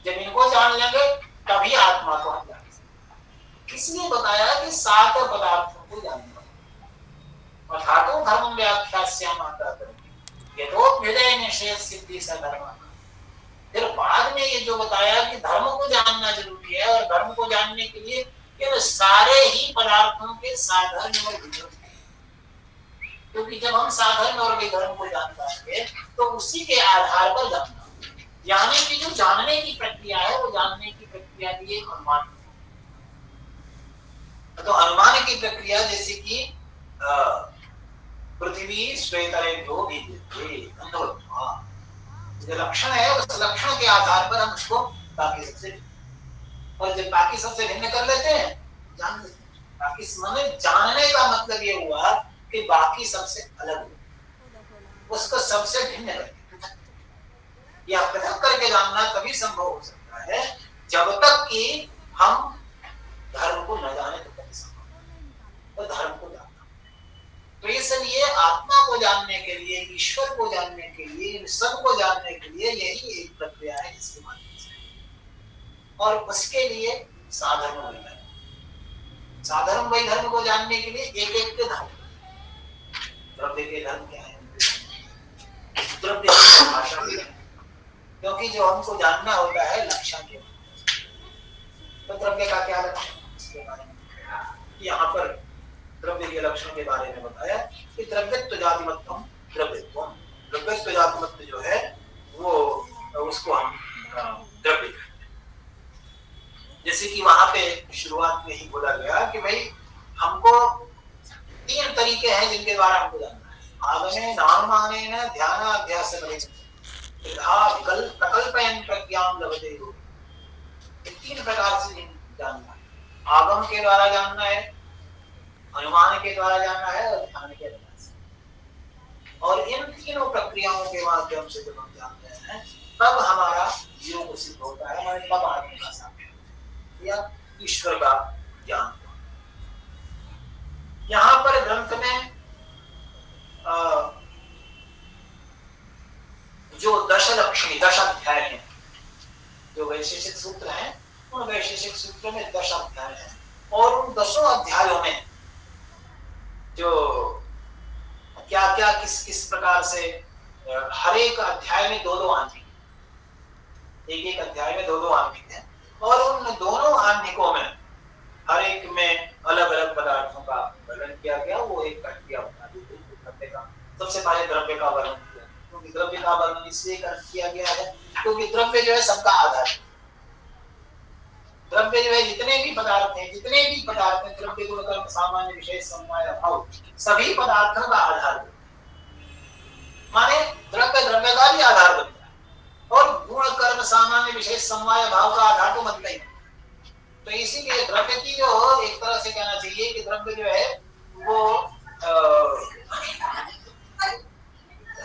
जब इनको जान लेंगे तभी आत्मा को हम जान सकते। इसलिए बताया कि 7 पदार्थों को जानना। अर्थातो धर्म व्याख्यास्याम ये तो विलय निषेध सिद्धि सधर्म। फिर बाद में ये जो बताया कि धर्म को जानना जरूरी है और धर्म को जानने के लिए केवल सारे ही पदार्थों के साधर्म और विधर्म, क्योंकि जब हम साधर्म और विधर्म को जान पाएंगे तो उसी के आधार पर जानना, यानी कि जो जानने की प्रक्रिया है वो जानने की प्रक्रिया भी एक अनुमान है। तो अनुमान की प्रक्रिया जैसे कि पृथ्वी श्वेतरेभ्यो भिद्यते अंधोत्वा, जो लक्षण है उस लक्षण के आधार पर हम उसको बाकी सबसे, और जब बाकी सबसे भिन्न कर लेते हैं जान लेते हैं। बाकी माने जानने का मतलब ये हुआ कि बाकी सबसे अलग, उसको सबसे भिन्न करके, या पृथक करके जानना तभी संभव हो सकता है जब तक कि हम धर्म को न जाने, तो तभी संभव। तो धर्म को जानना, तो इसलिए आत्मा को जानने के लिए, ईश्वर को जानने के लिए, सब को जानने के लिए यही एक प्रक्रिया है जिसके माध्यम से, और उसके लिए साधर्म वैधर्म, साधर्म वैधर्म को जानने के लिए एक एक के धर्म, द्रव्य के धर्म क्या है, द्रव्य की भाषा भी है, क्योंकि जो हमको जानना होता है लक्षण के, तो द्रव्य का क्या लक्षण, इसके बारे में यहाँ पर द्रव्य के लक्षण के बारे में बताया कि द्रव्यत्व जातिमत्वम द्रव्यत्वम, द्रव्यत्व जातिमत्व जो है वो उसको हम द्रव्य, जैसे कि वहां पे शुरुआत में ही बोला गया कि भाई हमको 3 तरीके हैं जिनके द्वारा हमको जानना है, आगमे नानुमानेन ध्यानाभ्यास प्रकल्पयन् प्रज्ञां लभते, 3 प्रकार से जानना है, आगम के द्वारा जानना है, अनुमान के द्वारा जानना है, और ध्यान के द्वारा से। और इन तीनों प्रक्रियाओं के माध्यम से जब हम जानते हैं तब हमारा योग सिद्ध होता है, हमारे तब आत्मा का साक्षात्कार या ईश्वर का ज्ञान। यहाँ पर ग्रंथ में जो 10 लक्षणी 10 अध्याय हैं, जो वैशेषिक सूत्र हैं, उन वैशेषिक सूत्रों में 10 अध्याय हैं, और उन 10 अध्यायों में जो क्या क्या किस किस प्रकार से हर एक अध्याय में 2-2 आह्निक, एक एक अध्याय में 2-2 आह्निक हैं, और उन दोनों आह्निकों में हर एक में अलग अलग पदार्थों का वर्णन किया गया। वो एक प्रक्रिया बता दी गई द्रव्य का। सबसे पहले द्रव्य का वर्णन किया, क्योंकि द्रव्य का वर्णन इसलिए किया गया है क्योंकि द्रव्य जो है सबका आधार है। द्रव्य जो है जितने भी पदार्थ हैं द्रव्य गुण कर्म सामान्य विशेष समवाय अभाव, सभी पदार्थों का आधार है। माने द्रव्य का भी आधार बनता है, और गुण कर्म सामान्य विशेष समवाय भाव का आधार तो बनता ही। तो इसीलिए द्रव्य की जो एक तरह से कहना चाहिए कि द्रव्य जो है वो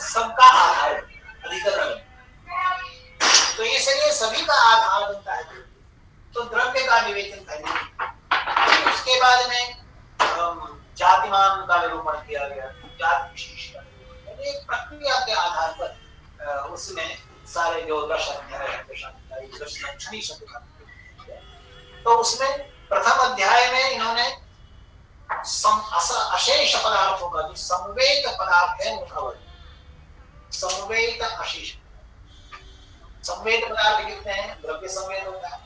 सबका आधार अधिकरण, तो इसलिए सभी का आधार बनता है। तो द्रव्य का विवेचन पहले, उसके बाद में जातिमान का निरूपण किया गया, जाति विशेष का, एक प्रक्रिया के आधार पर उसमें सारे जो 10 लक्षणी शब्द, तो उसमें प्रथम अध्याय में इन्होंने अशेष पदार्थों का, जो संवेद पदार्थ है उनका वर्णन, संवेद अशेष। संवेद पदार्थ कितने हैं? द्रव्य संवेद होता है,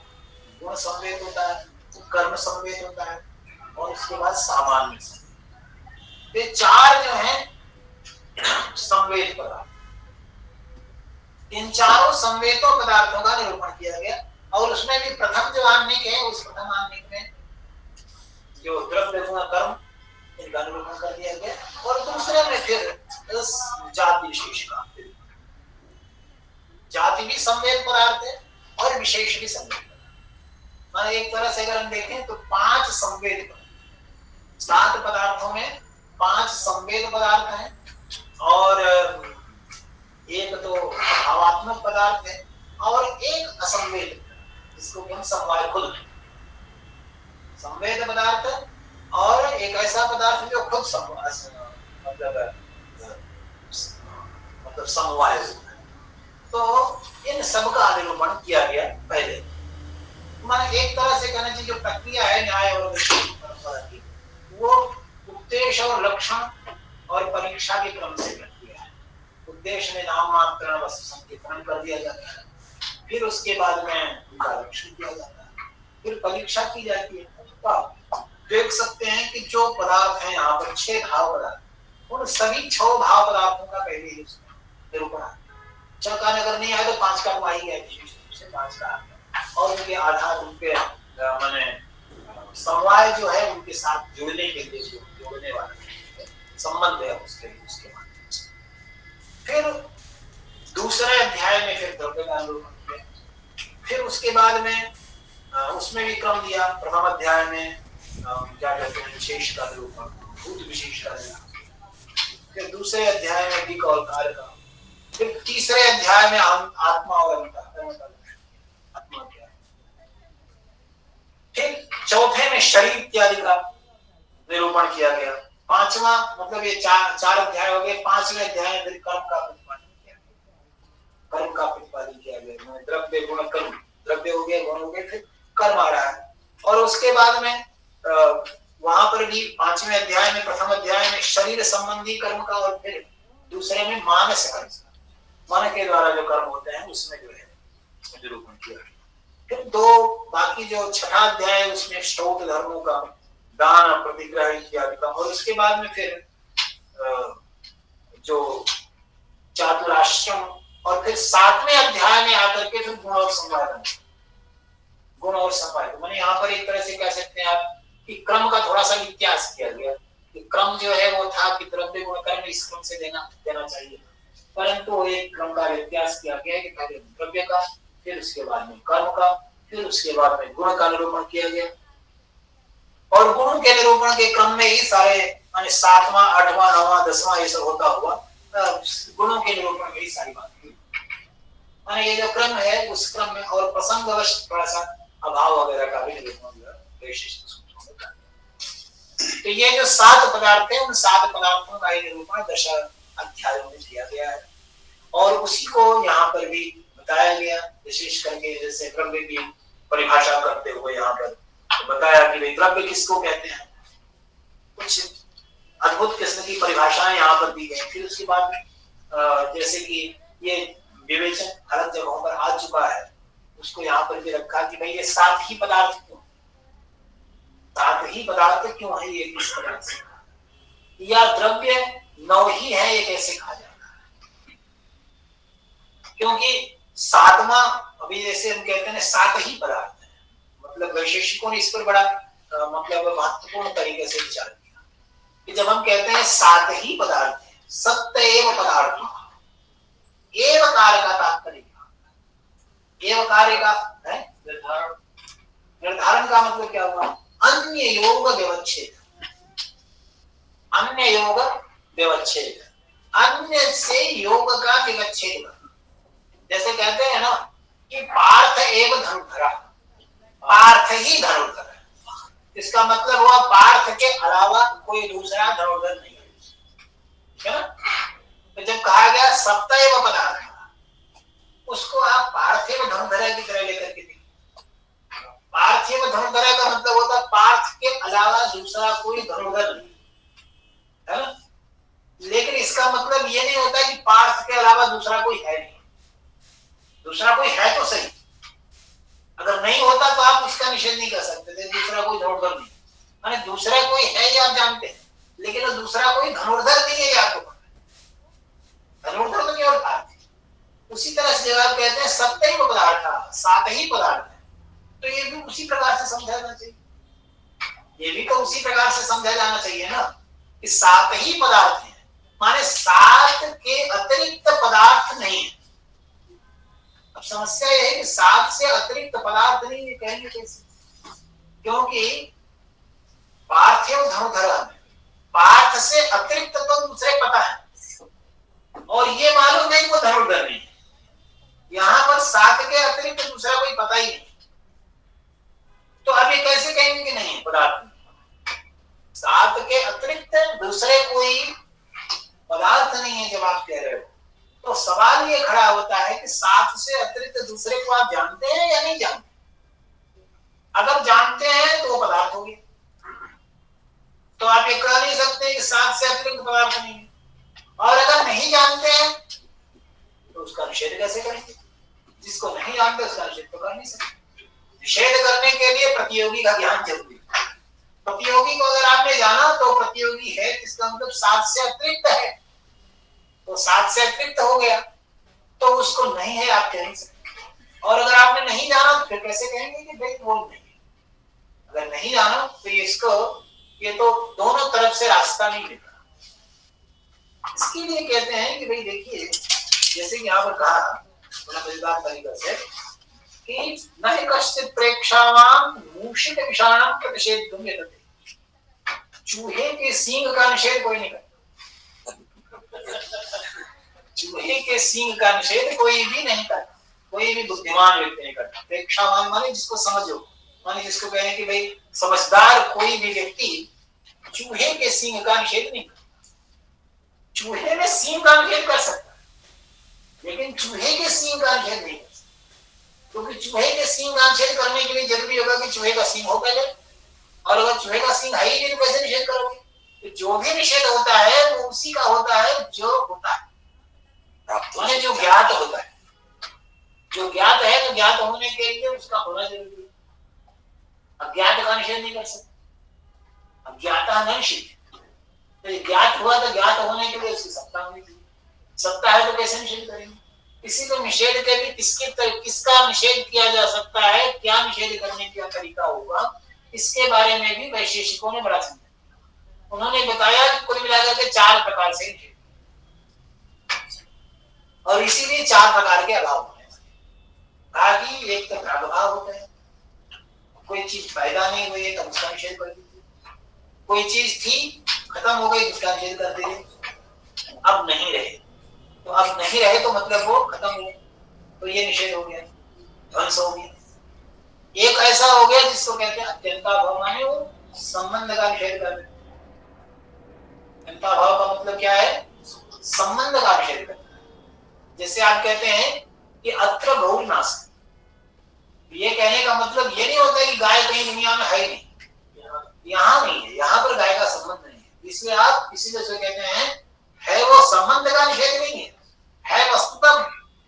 गुण संवेद होता है, कर्म संवेद होता है, और उसके बाद सामान्य संवेद। ये 4 जो हैं संवेद पदार्थ, इन चारों संवेदों पदार्थों का निरूपण किया गया। और उसमें भी प्रथम जो आह्निक है, उस प्रथम आह्निक में जो द्रव्य गुण कर्म इनका निरूपण कर दिया गया, और दूसरे में फिर जाति विशेष का, जाति भी संवेद पदार्थ है और विशेष भी संवेद पदार्थ। माने एक तरह से अगर हम देखें तो 5 संवेद पदार्थ, 7 पदार्थों में 5 संवेद पदार्थ हैं, और एक तो भावात्मक पदार्थ है, और एक असंवेद, जिसको हम समवाय खुद संवेद पदार्थ, और एक ऐसा पदार्थ जो खुद मतलब समवाय। तो इन सब का निरूपण किया गया पहले। माने एक तरह से कहना चाहिए जो प्रक्रिया है न्याय और परंपरा की, वो उद्देश्य और लक्षण और परीक्षा के क्रम से प्रक्रिया है। उद्देश्य में नाम मात्र वस्तु संकीर्तन कर दिया जाता है, फिर उसके बाद में उनका लक्षण किया जाता है, फिर परीक्षा की जाती है। देख सकते हैं कि जो पदार्थ है यहाँ पर 6 भाव पदार्थ, उन सभी 6 भाव पदार्थों का पहले ही निरूपण है। 6 का अगर नहीं आए तो 5 का तो आ ही गया, 5 का। और उनके आधार उनके माने समवाय जो है उनके साथ जुड़ने के लिए जो जोड़ने वाला संबंध है उसके माध्यम से। फिर दूसरे अध्याय में फिर द्रव्य का निरूपण किया। फिर उसके बाद में उसमें भी क्रम दिया। प्रथम अध्याय में क्या कहते हैं विशेष का निरूपण, भूत विशेष का निरूपण। फिर दूसरे अध्याय में दिक् और कार्य का। फिर तीसरे अध्याय में आत्मा और अंतःकरण का आत्मा क्या है। फिर चौथे में शरीर इत्यादि का निरूपण किया गया। पांचवा मतलब ये चार अध्याय हो गए। पांचवें अध्याय में कर्म का प्रतिपादन किया गया। कर्म का प्रतिपादन किया गया, द्रव्य गुण कर्म, द्रव्य हो गए, गुण हो गए, फिर कर्म आ रहा है। और उसके बाद में वहां पर भी पांचवें अध्याय में, प्रथम अध्याय में शरीर संबंधी कर्म का, और फिर दूसरे में मानस कर्म, मन के द्वारा जो कर्म होते हैं उसमें जो है निरूपण किया। फिर दो बाकी जो छठा अध्याय है उसमें श्रौत धर्मों का, दान, प्रतिग्रह इत्यादि का। और उसके बाद में फिर जो चातुराश्रम, और फिर सातवें अध्याय में आकर के फिर गुण और संवाद, गुण और संवाद। मैंने यहाँ पर एक तरह से कह सकते हैं आप कि क्रम का थोड़ा सा इतिहास किया गया कि क्रम जो है वो था कि द्रव्य गुण कर्म इस क्रम से देना चाहिए, परंतु एक क्रम का इतिहास किया गया कि पहले द्रव्य का, फिर उसके बाद में कर्म का, फिर उसके बाद में गुण का निरूपण किया गया। और गुण के निरूपण के क्रम में ही सारे माने 7वां, 8वां, 9वां, 10वां ये सब होता हुआ गुणों के निरूपण में ही सारी बात हुई। माने ये जो क्रम है उस क्रम में और प्रसंगवश थोड़ा सा अभाव वगैरह का भी निरूपण विशिष्ट सूत्रों में करते। तो ये जो 7 पदार्थ है उन 7 पदार्थों का निरूपण 10 अध्यायों में किया गया है। और उसी को यहाँ पर भी बताया गया, विशेष करके जैसे द्रव्य की परिभाषा करते हुए यहाँ पर तो बताया कि भाई द्रव्य किसको कहते हैं, कुछ अद्भुत किस्म की परिभाषाएं यहाँ पर दी गई। फिर उसके बाद जैसे कि ये विवेचन हर जगहों पर आ चुका है, उसको यहाँ पर भी रखा कि भाई ये 7 ही पदार्थ क्यों, 7 ही पदार्थ क्यों है, ये किस तरह से, या द्रव्य 9 ही है ये कैसे कहा जाता है। क्योंकि 7वां अभी जैसे हम कहते हैं 7 ही पदार्थ है, मतलब वैशेषिकों ने इस पर बड़ा मतलब महत्वपूर्ण तरीके से विचार किया कि जब हम कहते हैं 7 ही पदार्थ है, सत्य एव पदार्थ, एव कार्य का तात्पर्य, एव कार्य का है निर्धारण का मतलब क्या हुआ, अन्य योग व्यवच्छेद, अन्य योग व्यवच्छेद, अन्य से योग का व्यवच्छेद। जैसे कहते हैं ना कि पार्थ एव धनुर्धरा, पार्थ ही धनुर्धर है, इसका मतलब हुआ पार्थ के अलावा कोई दूसरा धनुर्धर नहीं है ना। तो जब कहा गया सप्तैव पदार्थ, उसको आप पार्थिव धनुर्धरा की तरह लेकर के देखिए। पार्थिव धनुर्धरा का मतलब होता है पार्थ के अलावा दूसरा कोई धनुर्धर नहीं है ना। लेकिन इसका मतलब ये नहीं होता कि पार्थ के अलावा दूसरा कोई है नहीं, दूसरा कोई है तो सही, अगर नहीं होता तो आप उसका निषेध नहीं कर सकते थे दूसरा कोई धनुर्धर नहीं, माने दूसरा कोई है ये आप जानते हैं, लेकिन वो दूसरा कोई धनुर्धर नहीं है आपको पता है, धनुर्धर तो केवल पार्थ। उसी तरह से जब आप कहते हैं सप्तैव पदार्थ, 7 ही पदार्थ है, तो ये भी उसी प्रकार से समझा जाना चाहिए, ये भी तो उसी प्रकार से समझा जाना चाहिए ना कि 7 ही पदार्थ है, माने 7 के अतिरिक्त पदार्थ नहीं है। अब समस्या यह है कि 7 से अतिरिक्त पदार्थ नहीं है, कहेंगे कैसे, क्योंकि पार्थिव धनुर्धरा में पार्थ से अतिरिक्त तो दूसरे पता है और ये मालूम नहीं वो धनुर्धर नहीं है। यहाँ पर 7 के अतिरिक्त दूसरा कोई पता ही नहीं, तो अब ये कैसे कहेंगे कि नहीं पदार्थ नहीं, 7 के अतिरिक्त दूसरे कोई पदार्थ नहीं है जब आप कह रहे हो, तो सवाल ये खड़ा होता है कि 7 से अतिरिक्त दूसरे को आप जानते हैं या नहीं जानते। अगर जानते हैं तो वो पदार्थ होगी, तो आप ये कह नहीं सकते कि 7 से अतिरिक्त पदार्थ नहीं है। और अगर नहीं जानते हैं तो उसका निषेध कैसे करेंगे, जिसको नहीं जानते उसका निषेध तो कर नहीं सकते। निषेध करने के लिए प्रतियोगी का ज्ञान जरूरी है। प्रतियोगी को अगर आपने जाना तो प्रतियोगी है इसका मतलब 7 से अतिरिक्त है, तो 7 से अतिरिक्त हो गया, तो उसको नहीं है आप कह नहीं सकते। और अगर आपने नहीं जाना तो फिर कैसे कहेंगे कि भाई वो नहीं? अगर नहीं जाना तो ये तो दोनों तरफ से रास्ता नहीं मिल रहा। इसके लिए कहते हैं कि भाई देखिए, जैसे कि यहाँ पर कहा बड़ा मजेदार तरीका से कि न ही कश्चित प्रेक्षावान मूषिक विषाणम प्रतिषेधुम यतते। चूहे के सींग का निषेध कोई नहीं करता। चूहे के सींग का निषेध कोई भी नहीं करता, कोई भी बुद्धिमान व्यक्ति नहीं करता। प्रेक्षावान माने जिसको समझो, माने जिसको कहें कि भाई समझदार कोई भी व्यक्ति चूहे के सींग का निषेध नहीं करता। चूहे में सींग का निषेध कर सकता है, लेकिन चूहे के सींग का निषेध नहीं कर सकता, क्योंकि चूहे के सींग का निषेध करने के लिए जरूरी होगा कि चूहे का सींग हो पहले, और अगर चूहे का सींग है ही नहीं तो कैसे निषेध करोगे? तो जो भी निषेध होता है वो उसी का होता है जो होता है, माने जो ज्ञात होता है। जो ज्ञात है तो ज्ञात होने के लिए उसका होना जरूरी है। अज्ञात का निषेध नहीं कर सकते। अज्ञाता न निषेध, तो ज्ञात हुआ तो ज्ञात होने के लिए उसकी सत्ता होनी चाहिए। सत्ता है तो कैसे निषेध करेंगे? इसी को निषेध के भी किसका निषेध किया जा सकता है, क्या निषेध करने का तरीका होगा, इसके बारे में भी वैशेषिकों ने बड़ा समझाया। उन्होंने बताया कि कुल मिलाकर के 4 प्रकार से निषेध, और इसीलिए 4 प्रकार के अभाव होते हैं। कहा कि एक तो प्रागभाव होता है, कोई चीज पैदा नहीं हुई है तब उसका निषेध कर दीजिए, कोई चीज थी खत्म हो गई उसका निषेध कर दीजिए, अब नहीं रहे तो अब नहीं रहे तो मतलब वो खत्म हो गए, तो ये निषेध हो गया, ध्वंस हो गया। एक ऐसा हो गया जिसको कहते हैं अत्यंताभाव, माने वो संबंध का निषेध कर देते। अत्यंताभाव का मतलब क्या है? संबंध का निषेध करना। जैसे आप कहते हैं कि अत्र गौ नास्ति, ये कहने का मतलब ये नहीं होता कि गाय कहीं दुनिया में है नहीं, यहाँ नहीं है, यहाँ पर गाय का संबंध नहीं है, इसलिए आप इसीलिए से कहते हैं है वो संबंध का निषेध नहीं है वस्तुतः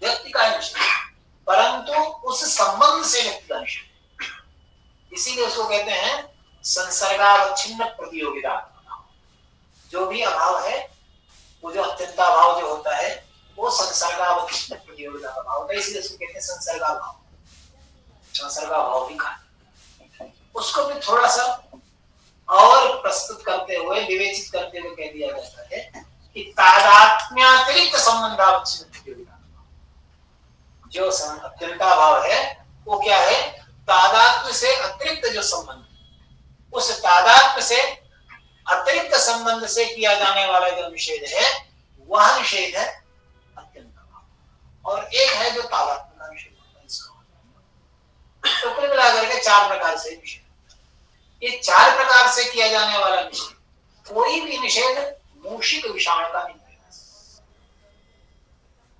व्यक्ति का निषेध, परंतु उस संबंध से व्यक्ति का निषेध। इसीलिए उसको कहते हैं संसर्गावच्छिन्न प्रतियोगिता। जो भी अभाव है, वो जो अत्यंताभाव जो होता है वो संसर्गावच्छिन्न प्रतियोगिता का भाव होता है, इसलिए उसको कहते हैं संसर्गाभाव। संसर्गाभाव भी कहा। उसको भी थोड़ा सा और प्रस्तुत करते हुए, विवेचित करते हुए कह दिया जाता है कि तादात्म्यातिरिक्त संबंधावच्छिन्न प्रतियोगिता। जो अत्यंताभाव है वो क्या है? तादात्म्य से अतिरिक्त जो संबंध, उस तादात्म्य से अतिरिक्त संबंध से किया जाने वाला जो निषेध है वह निषेध है अत्यंताभाव, और एक है जो तादात्म्य का निषेध होता है। इसका तो कुल मिलाकर के 4 प्रकार से निषेध। ये 4 प्रकार से किया जाने वाला निषेध, कोई भी निषेध मूषिक विषाणु का नहीं है।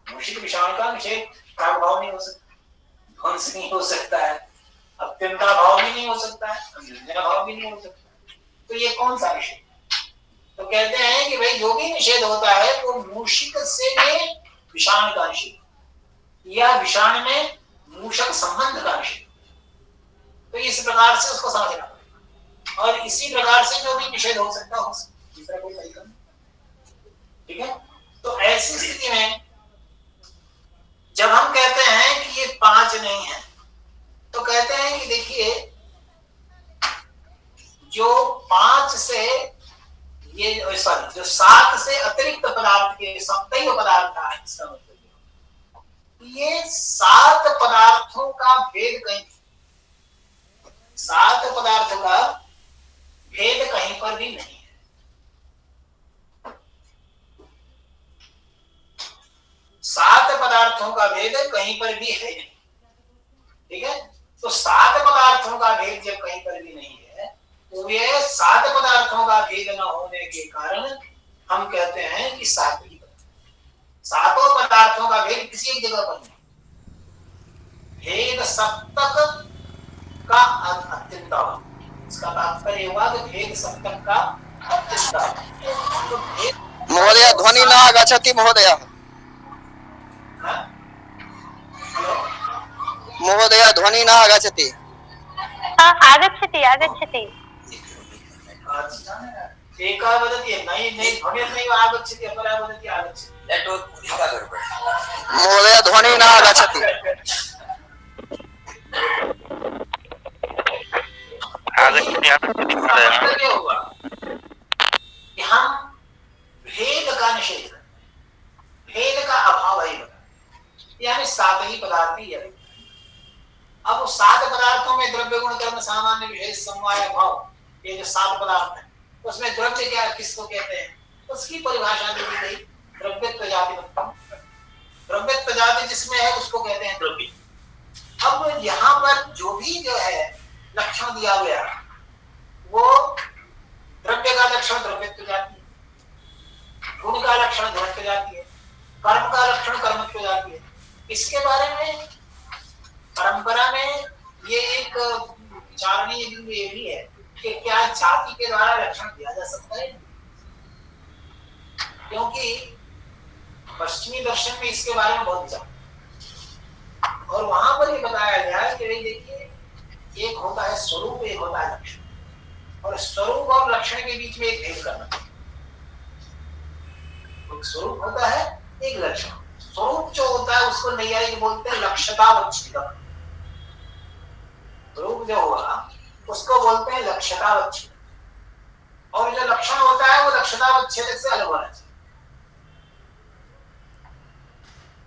मूषिक विषाणु का निषेध प्रागभाव नहीं हो सकता, ध्वंस नहीं हो सकता है, अत्यंताभाव भी नहीं हो सकता है, भाव भी नहीं हो सकता। तो ये कौन सा निषेध? तो कहते हैं कि भाई जो भी निषेध होता है वो मूषिक से विषाणु का निषेध, या विषाणु में मूषक संबंध का निषेध। तो इस प्रकार से उसको समझना पड़ेगा, और इसी प्रकार से जो भी निषेध हो सकता हो दूसरा कोई तरीका नहीं। ठीक है? तो ऐसी स्थिति में जब हम कहते हैं कि ये 5 नहीं है, तो कहते हैं कि देखिए जो 5 से ये सॉरी जो 7 से अतिरिक्त पदार्थ के सप्तैव पदार्थ है, इसका मतलब ये 7 पदार्थों का भेद कहीं, 7 पदार्थों का भेद कहीं पर भी नहीं है। 7 पदार्थों का भेद कहीं पर भी है नहीं। ठीक है? तो 7 पदार्थों का भेद जब कहीं पर भी नहीं है, तो ये 7 पदार्थों का भेद न होने के कारण हम कहते हैं कि 7 ही 7 पदार्थों का भेद किसी एक जगह पर नहीं। भेद सप्तक का अत्यंताभाव, इसका तात्पर्य हुआ कि भेद सप्तक का अत्यंताभाव। तो भेद महोदय ध्वनि न आगच्छति महोदय। महोदय ध्वनि न आगच्छति। आगच्छति आगच्छति। एका वदति नहीं ध्वनिर्नैव आगच्छति, अपरा वदति आगच्छति। महोदय ध्वनि न आगच्छति। मतलब ये हुआ कि हम भेद का निषेध, भेद का अभाव है, यानी सात ही पदार्थ ही है। अब उस सात पदार्थों में द्रव्य गुण कर्म सामान्य विशेष समवाय भाव, ये जो सात पदार्थ है उसमें द्रव्य क्या किसको कहते हैं, उसकी परिभाषा दी गई द्रव्यत्व जाति। द्रव्यत्व जाति जिसमें है उसको कहते हैं द्रव्य। अब यहाँ पर जो भी जो है लक्षण दिया गया वो द्रव्य का लक्षण द्रव्यत्व जाति है, गुण का लक्षण गुणत्व जाति है, कर्म का लक्षण कर्मत्व जाति है। इसके बारे में परंपरा में ये एक विचारणीय बिंदु ये भी है कि क्या जाति के द्वारा लक्षण दिया जा सकता है, क्योंकि पश्चिमी दर्शन में इसके बारे में बहुत विचार, और वहां पर ये बताया गया है कि देखिए एक होता है स्वरूप, एक होता है लक्षण, और स्वरूप और लक्षण के बीच में एक भेद करना। एक स्वरूप होता है, एक लक्षण। स्वरूप जो होता है उसको नैयायिक बोलते हैं लक्ष्यतावच्छेदक। स्वरूप जो होगा उसको बोलते हैं लक्ष्यतावच्छेदक, और जो लक्षण होता है वो लक्ष्यतावच्छेदक से अलग होना चाहिए।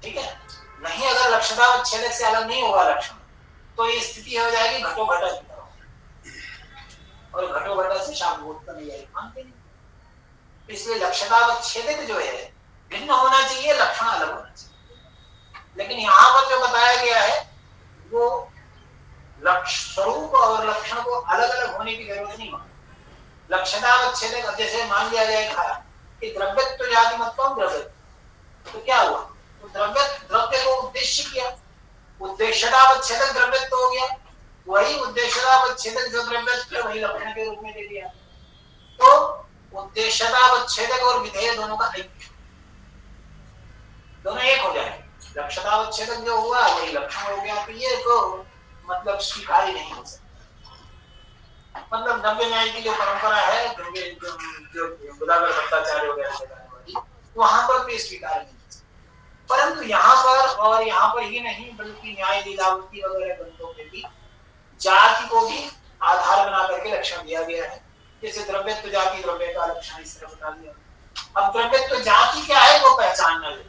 ठीक है, नहीं अगर लक्ष्यतावच्छेदक से अलग नहीं होगा लक्षण तो ये स्थिति हो जाएगी घटो घटा की तरह, और घटो घटा से शाब्दोक्त नहीं आएगी, मानते नहीं। इसलिए लक्ष्यतावच्छेदक जो है भिन्न होना चाहिए, लक्षण अलग होना चाहिए। लेकिन यहाँ पर जो बताया गया है वो स्वरूप और लक्षण को अलग अलग होने की जरूरत नहीं मानती। लक्ष्यतावच्छेदक जैसे मान लिया जाएगा कि द्रव्यत्व जाति मतम द्रव्यत्व, तो क्या हुआ, तो द्रव्य को उद्देश्य किया, उद्देश्यतावच्छेदक द्रव्यत्व हो गया, वही उद्देश्यतावच्छेदक जो द्रव्यत्व वही लक्षण के रूप में दे दिया। तो उद्देश्यतावच्छेदक और विधेय दोनों का ऐक्य, दोनों एक हो जाए। लक्ष्यतावच्छेदक जो हुआ वही लक्षण हो गया, तो ये तो मतलब स्वीकार नहीं हो सकता। मतलब नव्य न्याय की जो परंपरा है जो बुदागर भट्टाचार्य वगैरह वहां पर भी स्वीकार नहीं, परंतु यहाँ पर और यहाँ पर ही नहीं बल्कि न्याय लीलावती वगैरह ग्रंथों में भी जाति को भी आधार बना करके लक्षण दिया गया है। जैसे द्रव्यत्व जाति द्रव्य का लक्षण इस तरह बता दिया। अब द्रव्यत्व जाति क्या है वो पहचानना है,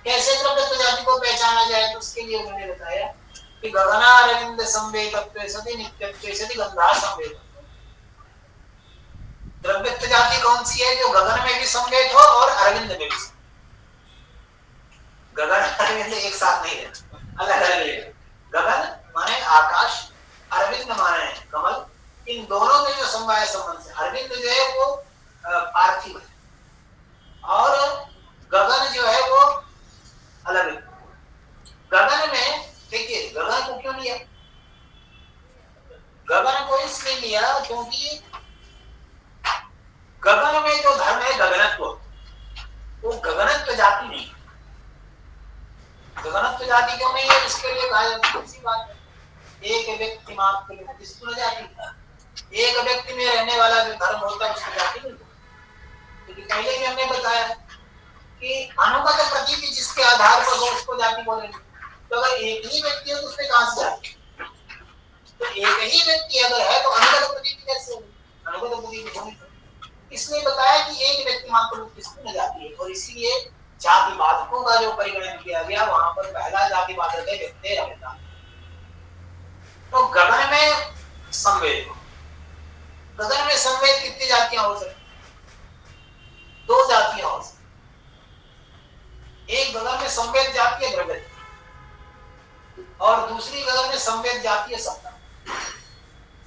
कैसे द्रव्यत्व जाति को पहचाना जाए, तो उसके लिए उन्होंने बताया कि गगनारविंद संवेदत्वे सति नित्यत्वे सति गंधा संवेदत्वे। द्रव्यत्व जाति कौन सी है, जो गगन में भी संवेद हो और अरविंद में भी। गगन अरविंद एक साथ नहीं है, अलग अलग है। गगन माने आकाश, अरविंद माने कमल, इन दोनों में जो समवाय संबंध है, अरविंद जो है वो पार्थिव है और गगन जो है वो अलग है। गगन में देखिए गगन को क्यों लिया, गगन को इसलिए लिया क्योंकि गगन में जो धर्म है गगनत्व, वो गगनत्व जाति नहीं। गगनत्व जाति क्यों नहीं है, इसके लिए कहा जाता है इसी बात है, एक व्यक्ति मात्र किसको जाति, एक व्यक्ति में रहने वाला जो धर्म होता है उसको जाति नहीं। क्योंकि पहले भी हमने बताया कि अनुगत प्रतीति जिसके आधार पर हो उसको जाति बोलेंगे। तो अगर एक ही व्यक्ति है तो उसमें कहां से जाति, तो एक ही व्यक्ति अगर है तो अनुगत प्रतीति कैसे होगी, अनुगत प्रतीति होनी। इसलिए बताया कि एक व्यक्ति मात्र किसको जाति है, और इसीलिए जाति बाधकों का जो परिगणन किया गया वहां पर पहला जाति बाधक है व्यक्ति रहता। तो गगन में संवेद, गगन में संवेद कितनी जातियां हो सकती, दो जातियां हो सकती। एक गगन में संवेद जाति है द्रव्य, और दूसरी गगन में संवेद जाति है सत्ता।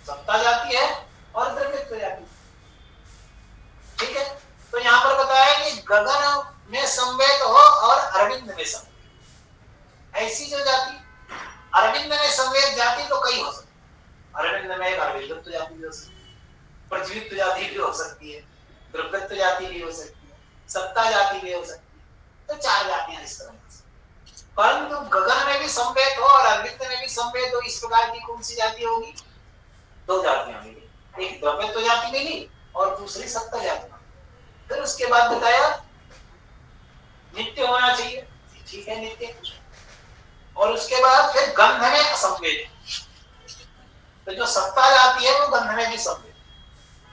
सत्ता जाति है और द्रव्यत्व जाति। ठीक है, तो यहाँ पर बताया कि गगन में संवेद हो और अरविंद में संवेद, ऐसी जो जाति अरविंद में संवेद जाति तो कई हो सकती है। अरविंद में अरविंदत्व जाति भी हो सकती है, पृथ्वीत्व जाति भी हो सकती है, द्रव्यत्व जाति भी हो सकती है, सत्ता जाति भी हो सकती है। तो चार जातियां इस तरह से। परंतु गगन में भी संवेद हो और अरविंद में भी संवेद हो, इस प्रकार की कौन सी जाति होगी, दो जातियां मिली, एक द्रव्यत्व जाति मिली और दूसरी सत्ता जाति। फिर उसके बाद बताया नित्य होना चाहिए, ठीक है नित्य, और उसके बाद फिर गंध में असंवेद। तो जो सत्ता जाति है वो गंध में भी संवेद,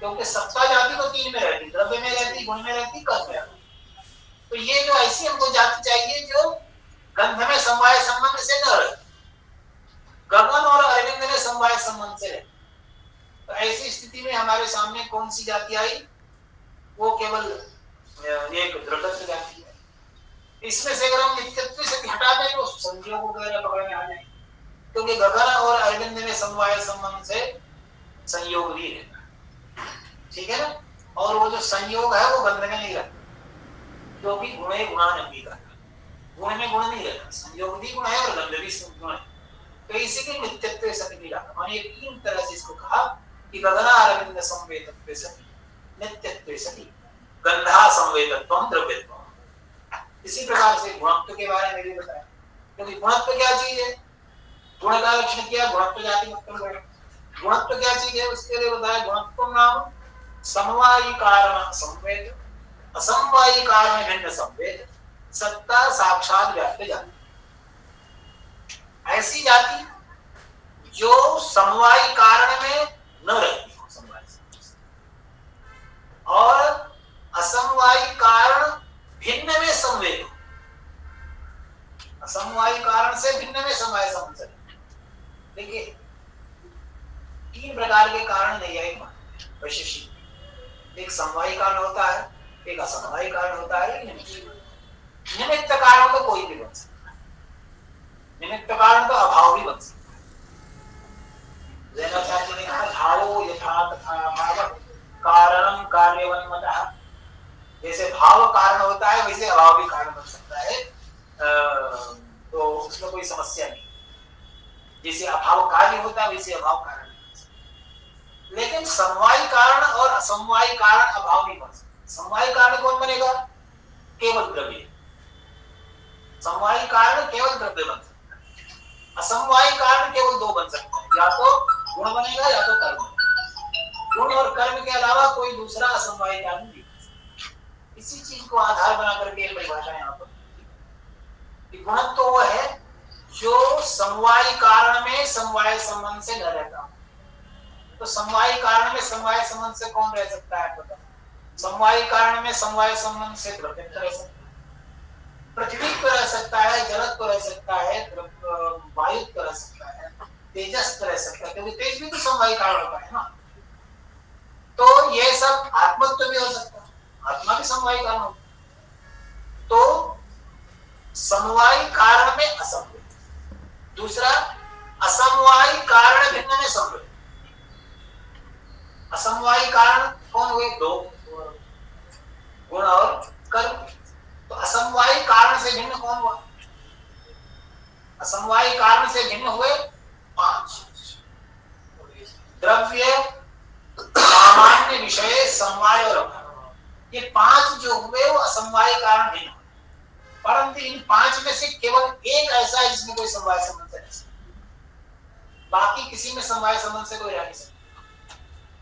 क्योंकि सत्ता जाति तो तीन में रहती, द्रव्य में रहती, गुण में रहती, कर्म में रहती। तो ये जो ऐसी हमको जाति चाहिए जो गंध में समवाय संबंध से न रहे, गगन और अरविंद में समवाय संबंध से रहे। तो ऐसी स्थिति में हमारे सामने कौन सी जाति आई? वो केवल एक द्रव्यत्व जाति है। इसमें से अगर हम नित्यत्व से हटा दें तो संयोग वगैरह पकड़ में आ जाए, क्योंकि गगन और अरविंद में समवाय संबंध से संयोग भी है, ठीक है ना। और वो जो संयोग है वो गंध में नहीं रहता, क्योंकि गुणे गुणान अंगीकार, गुण में गुण नहीं रहता, संयोग भी गुण है और गंध भी गुण है। तो इसीलिए नित्यत्व सती मिला। मानिए तीन तरह से इसको कहा कि गगना अरविंद संवेदत्व सती, नित्यत्व सती, गंधा संवेदत्वम द्रव्यत्वम। इसी प्रकार से गुणत्व के बारे में भी बताया, क्योंकि गुणत्व क्या चीज है? गुण का लक्षण क्या? गुणत्व जाति मतलब गुणत्व क्या चीज है उसके लिए बताया। गुणत्व नाम समवायी कारण संवेद, असमवायी कारण भिन्न संवेद, सत्ता साक्षात व्याप्त जाति। ऐसी जाति जो समवायी कारण में न रहती हो, समवाय और असमवायी कारण भिन्न में संवेद हो, असमवायी कारण से भिन्न में समवाय संबंध। देखिए तीन प्रकार के कारण नहीं है वैशेषिक, एक समवायी कारण होता है, एक असमवायी कारण होता है, निमित्त कारण तो कोई भी बन सकता है, निमित्त कारण तो अभाव भी बन सकता है। जैनाचार्य ने कहा भावो यथा तथा भाव कारणम कार्यवन्मतः, जैसे भाव कारण होता है वैसे अभाव भी कारण बन सकता है, तो उसमें कोई समस्या नहीं। जैसे अभाव कार्य होता है वैसे अभाव कारण नहीं बन सकता। लेकिन समवायी कारण और असमवायी कारण अभाव नहीं बन सकता। समवायी कारण कौन बनेगा? केवल द्रव्य। समवायी कारण केवल द्रव्य बन सकता है, असमवायी कारण केवल दो बन सकते हैं, या तो गुण बनेगा या तो कर्म। गुण और कर्म के अलावा कोई दूसरा असमवायी कारण नहीं बन सकता। इसी चीज को आधार बना करके परिभाषा यहाँ पर गुणत्व तो वो है जो समवायी कारण में समवाय संबंध से न रहता। तो समवायी कारण में समवाय संबंध से कौन रह सकता है? पता। समवायी कारण में समवाय संबंध से द्रव्य रह सकता है, पृथ्वी को रह सकता है, जलत को रह सकता है, वायु को रह सकता है, तेजस को रह सकता है, क्योंकि तेज भी तो समवायी कारण होता है ना। तो ये सब आत्मत्व भी हो सकता है, आत्मा भी समवायी कारण होता है। तो समवायी कारण में असमवेद, दूसरा असमवायी कारण भिन्न में संवेद। असमवायी कारण कौन हुए? दो, गुण और कर्म। तो असमवायी कारण से भिन्न कौन हुआ? असमवायी कारण से भिन्न हुए पांच: द्रव्य, सामान्य विषय, समवाय और अभाव। ये पांच जो हुए वो असमवायी कारण भिन्न, परंतु इन पांच में से केवल एक ऐसा है जिसमें कोई समवाय संबंध है, बाकी किसी में समवाय संबंध से कोई रह नहीं सकता।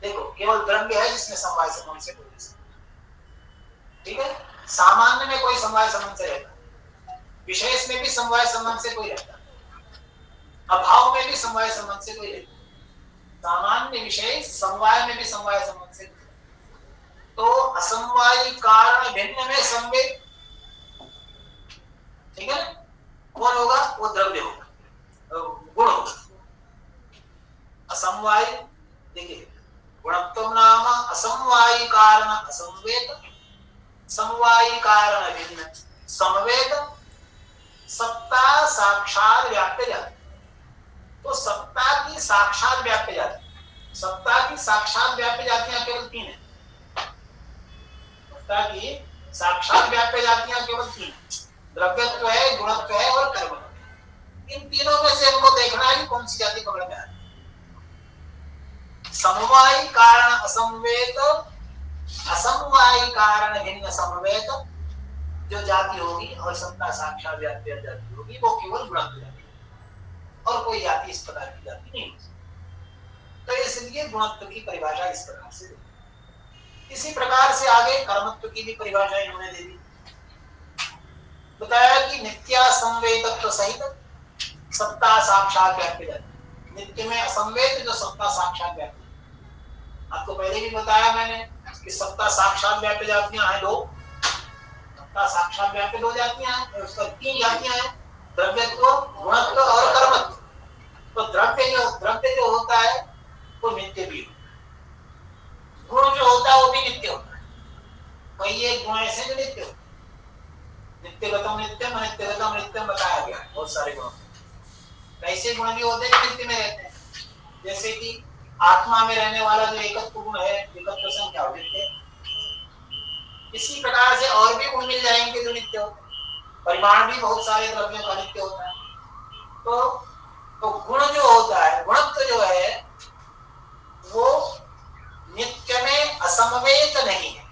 देखो केवल द्रव्य है जिसमें समवाय संबंध से कोई रह सकता, ठीक है। सामान्य में कोई समवाय संबंध से रहता, विशेष में भी समवाय संबंध से कोई रहता, अभाव में भी समवाय संबंध से कोई रहता, सामान्य विषय समवाय में भी समवाय संबंध से। तो असमवायी कारण भिन्न में संवेद, ठीक है। कौन होगा? वो द्रव्य होगा, गुण होगा। असमवायी, देखिए गुणत्व नाम असमवायी कारण असंवेद, समवायी कारण भिन्न समवेद, सत्ता साक्षात व्याप्य जाति। तो सत्ता की साक्षात व्याप्य जाति, सत्ता की साक्षात व्याप्य जातियां केवल तीन है। सत्ता की साक्षात व्याप्य जातियां केवल तीन, द्रव्यत्व है, गुणत्व है और कर्म। इन तीनों में से हमको देखना है कि कौन सी जाति पकड़ में आ रही। समवायी कारण असंवेद, असमवायी कारण भिन्न समवेद जो जाति होगी और सत्ता साक्षात व्याप्य जाति होगी वो केवल गुणत्व जाति, और कोई जाति इस प्रकार की जाति नहीं हो सकती। तो इसलिए गुणत्व की परिभाषा इस प्रकार से। इसी प्रकार से आगे कर्मत्व की भी परिभाषा इन्होंने दे दी। बताया कि नित्या संवेदत्व सहित सत्ता साक्षात व्याप्य जाति। नित्य में असंवेद जो सत्ता साक्षात व्याप्य, आपको पहले भी बताया मैंने कि सत्ता साक्षात व्याप्य जातियां हैं दो, सत्ता साक्षात व्याप्य दो जातियां हैं, उसका तीन जातियां हैं, द्रव्यत्व, गुणत्व और कर्मत्व। तो द्रव्य जो होता है वो नित्य भी होता है, गुण जो होता है वो भी नित्य होता है। कई एक गुण ऐसे जो नित्य होते हैं, नित्यगतम नित्यम अनित्यगतम नित्यम बताया गया है बहुत सारे गुण। ऐसे गुण भी होते हैं जो नित्य में रहते हैं, जैसे कि आत्मा में रहने वाला जो एकत्व गुण है, एकत्व संख्या नित्य। इसी प्रकार से और भी गुण मिल जाएंगे जो नित्य होते हैं। परिमाण भी बहुत सारे द्रव्यों का नित्य होता है। तो गुण जो होता है, गुणत्व जो है वो नित्य में असमवेत नहीं है।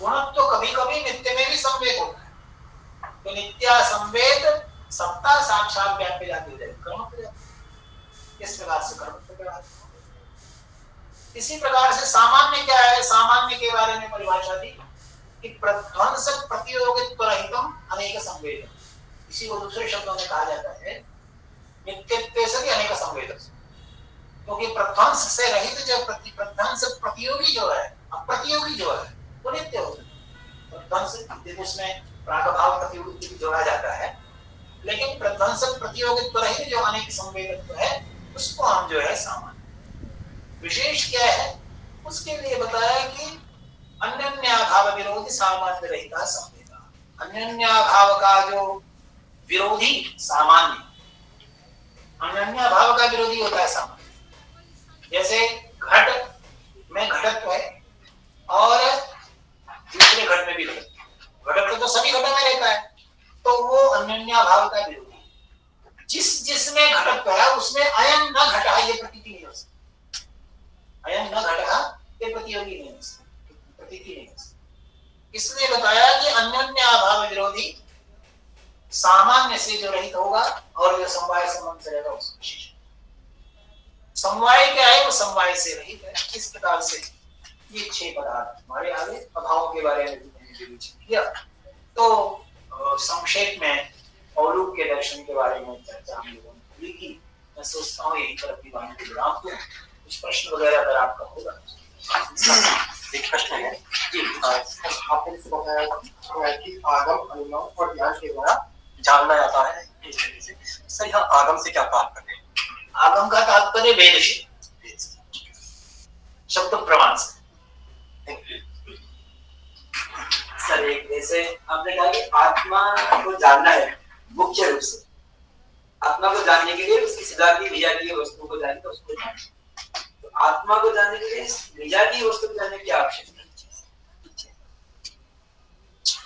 गुणत्व कभी कभी नित्य में भी समवेत होता है। तो नित्य संवेद सत्ता साक्षात व्याप्य जाति है, इस प्रकार से कर्म। इसी प्रकार से सामान्य क्या है, सामान्य के बारे में परिभाषा दी कि प्रध्वंस प्रतियोगित्व रहितम अनेक संवेद। इसी को दूसरे शब्दों में कहा जाता है नित्यत्व से अनेक संवेद, क्योंकि प्रध्वंस से रहित जो प्रध्वंस प्रतियोगी जो है, अप्रतियोगी जो है वो नित्य होता है। प्रध्वंस उसमें प्रागभाव प्रतियोगित्व भी जोड़ा जाता है, लेकिन प्रध्वंस प्रतियोगित्व रहित जो अनेक संवेदत्व है उसको हम जो है सामान्य। विशेष क्या है उसके लिए बताया कि अन्यन्याभाव विरोधी सामान्य रहिता संवेदा। अन्यन्याभाव का जो विरोधी सामान्य, अन्यन्याभाव का विरोधी होता है सामान्य। जैसे घट में घटत्व है और दूसरे घट में भी घटत्व तो सभी घटों में रहता है, तो वो अन्यन्याभाव का विरोधी। जिसमें घटत्व है उसमें अयं न घटा ये प्रतीति नहीं हो सकती, अयं न घटा ये प्रतियोगी नहीं हो सकती, प्रतीति नहीं हो सकती। इसलिए बताया कि अन्यन्याभाव विरोधी सामान्य से जो रहित होगा और जो समवाय संबंध से रहेगा उसको विशेष। समवाय क्या है, वो समवाय से रहित है। इस प्रकार से ये 6 पदार्थ हमारे आगे अभावों के बारे में किया। तो संक्षेप में औलूक के दर्शन के बारे में चर्चा हम लोगों ने की। मैं सोचता हूँ यही पर अपनी वाणी को विराम दूं। कुछ प्रश्न वगैरह अगर आपका होगा। एक प्रश्न है जी, आपने जैसे बताया कि आगम, अनुमान और ज्ञान के द्वारा जानना जाता है इस तरीके से। सर यहाँ आगम से क्या तात्पर्य है? आगम का तात्पर्य वेद से, शब्द प्रमाण से। सर एक जैसे आपने कहा कि आत्मा को जानना है, मुख्य रूप से आत्मा को जानने के लिए उसकी सजातीय विजातीय वस्तु को जानना, उसको जानना। तो आत्मा को जानने के लिए विजातीय वस्तु को जानने की आवश्यकता है।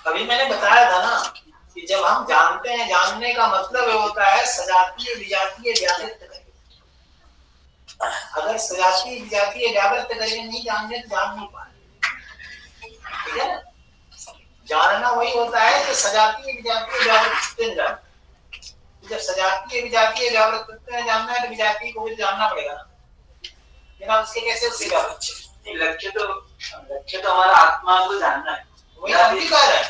अभी मैंने बताया था ना कि जब हम जानते हैं, जानने का मतलब होता है सजातीय विजातीय व्यावृत्त करके। अगर सजातीय विजातीय व्यावृत्त करके नहीं जानते तो जान नहीं पाए, ठीक है ना। जानना वही होता है कि सजातीय विजातीय व्यावृत्त जान। जब सजातीय विजातीय व्यावृत्त जानना है तो विजातीय को भी जानना पड़ेगा ना, बिना उसके कैसे उससे लक्ष्य तो हमारा आत्मा को जानना है, वही अंगीकार है।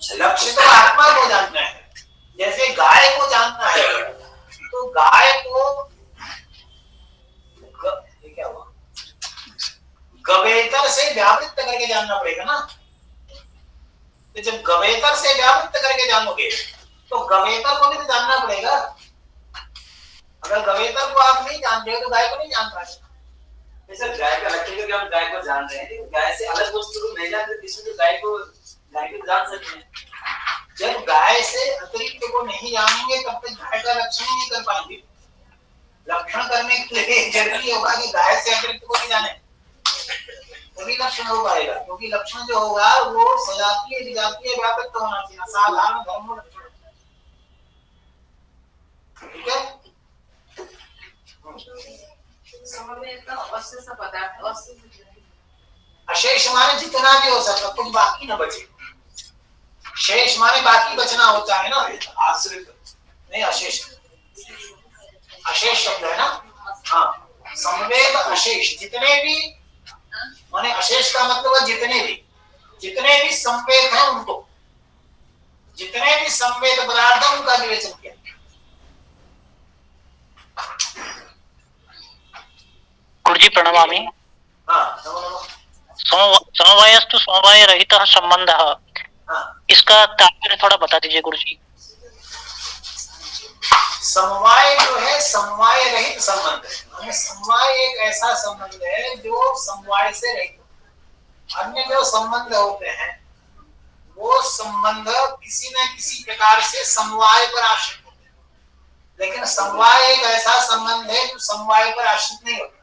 लक्ष्य तो आत्मा को जानना है। जैसे गाय को जानना है तो गाय को क्या हुआ, गवेतर से व्यावृत्त करके जानना पड़ेगा ना। तो जब गवेतर से व्यावृत्त करके जानोगे तो गवेतर को भी तो जानना पड़ेगा। अगर गवेतर को आप नहीं जानते हो तो गाय को नहीं जान पाएंगे। सर गाय का लक्ष्य क्योंकि हम गाय को जान रहे हैं, लेकिन गाय से अलग वस्तु को नहीं जानते, इसमें तो गाय को जान सकते हैं। जब गाय से अतिरिक्त को नहीं जानेंगे तब तक गाय का लक्षण नहीं कर पाएंगे। लक्षण करने के लिए जरूरी होगा कि गाय से अतिरिक्त को नहीं जाने, तभी लक्षण हो पाएगा। क्योंकि लक्षण जो होगा वो सजातीय विजातीय व्यापक होना चाहिए, असाधारण धर्म लक्षण, ठीक है। अशेष माने जितना भी हो सकता, कुछ बाकी न बचे। शेष माने बाकी बचना होता है ना, आश्रित नहीं, अशेष अशेष शब्द है ना। हाँ, संवेद अशेष, जितने भी माने अशेष का मतलब है जितने भी संवेद हैं उनको, जितने भी संवेद पदार्थ उनका विवेचन किया। गुरुजी प्रणमामि। हाँ नमो नमः। समवायस्तु समवाय रहितः संबंधः, हाँ इसका तात्पर्य थोड़ा बता दीजिए गुरुजी। समवाय जो है समवाय रहित संबंध है। समवाय एक ऐसा संबंध है जो समवाय से रहित होता है। अन्य जो संबंध होते हैं वो संबंध किसी न किसी प्रकार से समवाय पर आश्रित होते हैं, लेकिन समवाय एक ऐसा संबंध है जो समवाय पर आश्रित नहीं होता,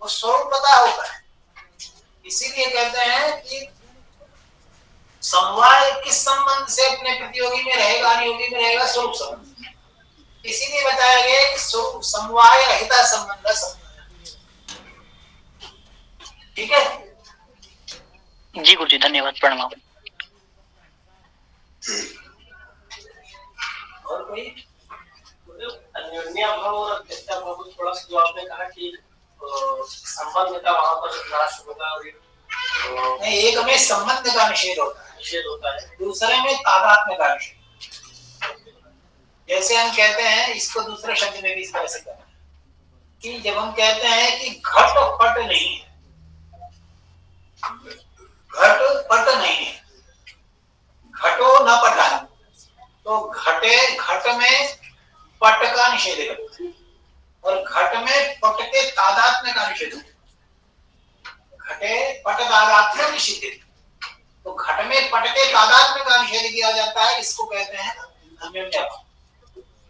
वो स्वरूपतः होता है। इसीलिए कहते हैं कि समवाय किस संबंध से अपने प्रतियोगी में रहेगा, अनियोगी में रहेगा, स्वरूप संबंध। इसीलिए बताया गया कि समवाय रहित संबंध। ठीक है जी गुरुजी, धन्यवाद, प्रणाम। और कोई अन्योन्याभाव और अत्यंताभाव, थोड़ा सा जो आपने कहा कि संबंध का वहां पर नाश होगा, नहीं, एक में संबंध का निषेध होता है, दूसरे में तादात्म्य का निषेध। जैसे हम कहते हैं, इसको दूसरे शब्द में भी इस तरह से करना है कि जब हम कहते हैं कि घट पट नहीं है, घट पट नहीं है, घटो न पटा, तो घट में पट का निषेध करते हैं और घट में पट के तादात्म्य का निषेध करते हैं। घटे पट तादात्म्य निषेध, तो घट में पट के तादात्म्य का निषेध किया जाता है, इसको कहते हैं अन्योन्याभाव।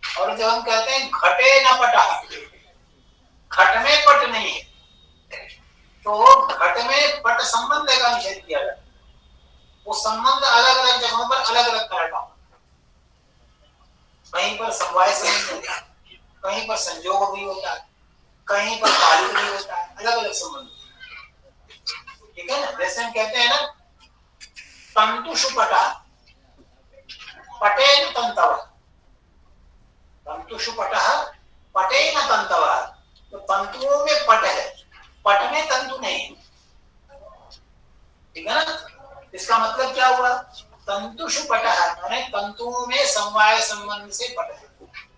और जब हम कहते हैं घटे न पटा, घट में पट नहीं है, तो घट में पट संबंध का निषेध किया जाता है। वो संबंध अलग अलग जगहों पर अलग अलग तरह का, कहीं पर समवाय संबंध होता है, कहीं पर संयोग भी होता है, कहीं पर ताल्लुक भी होता है, अलग अलग संबंध। ठीक है ना, जैसे हम कहते हैं ना तंतुषु पटा पटेन तंतव, तंतुषु पटः पटेन तंतव, तो तंतुओं में पट है, पट में तंतु नहीं है। ठीक है ना, इसका मतलब क्या हुआ, तंतुषु पटः माने तंतुओं में समवाय संबंध से पट है,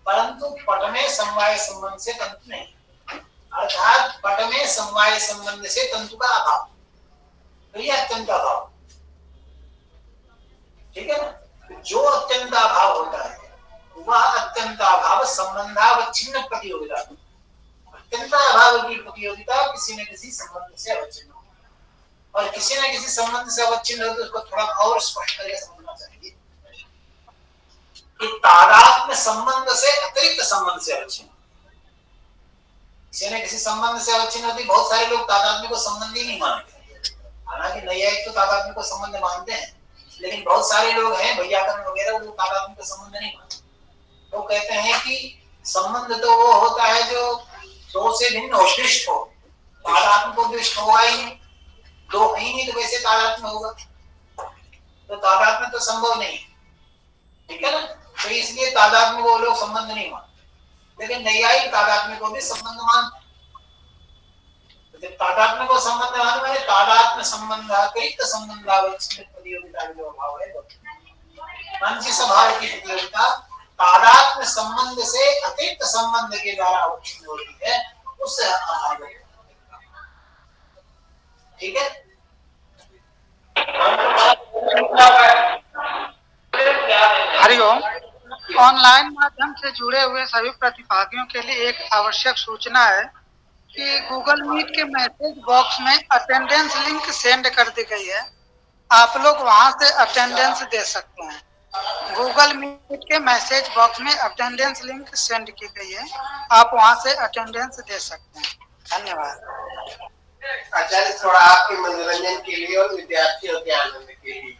परंतु पट में समवाय संबंध से तंतु नहीं, अर्थात पट में समवाय संबंध से तंतु का अभाव, तो ये अत्यंत अभाव। ठीक है ना, जो अत्यंत अभाव होता है वह अत्यंत अभाव संबंधावच्छिन्न प्रतियोगिता, अत्यंत अभाव की प्रतियोगिता किसी न किसी संबंध से अवच्छिन्न हो, और किसी न किसी संबंध से अवच्छिन्न हो तो उसको थोड़ा और स्पष्ट करके समझना चाहिए कि तादात्म्य संबंध से अतिरिक्त संबंध से अवच्छिन्न, किसी न किसी संबंध से अवच्छिन्न होती। बहुत सारे लोग तादात्म्य को संबंध ही नहीं मानते, हालांकि नैयायिक तो तादात्म्य को संबंध मानते हैं, लेकिन बहुत सारे लोग हैं वैयाकरण वगैरह, वो तादात्म्य को संबंध नहीं मानते। तो कहते हैं कि संबंध तो वो होता है जो दो से भिन्न हो, दृष्ट हो, तादात्म्य को दृष्ट होगा ही नहीं, दो ही नहीं तो कैसे तादात्म्य होगा, तो तादात्म्य तो संभव नहीं। ठीक है ना, तो इसलिए तादात्म्य को लोग संबंध नहीं मानते, लेकिन नैयायिक तादात्म्य को भी संबंध मानते। तो जब तादात्म्य को संबंध मानते माने तादात्म्य संबंध अतिरिक्त संबंधावच्छिन्न प्रतियोगिता जो अभाव है, मानसिक स्वभाव की प्रतियोगिता तादात्म्य संबंध से अतिरिक्त संबंध के द्वारा अवच्छिन्न होती है, उससे अभाव है। ठीक है, हरिओम। ऑनलाइन माध्यम से जुड़े हुए सभी प्रतिभागियों के लिए एक आवश्यक सूचना है कि गूगल मीट के मैसेज बॉक्स में अटेंडेंस लिंक सेंड कर दी गई है, आप लोग वहां से अटेंडेंस दे सकते हैं। गूगल मीट के मैसेज बॉक्स में अटेंडेंस लिंक सेंड की गई है, आप वहां से अटेंडेंस दे सकते हैं। धन्यवाद। आचार्य, थोड़ा आपके मनोरंजन के लिए और विद्यार्थियों के आनंद के लिए,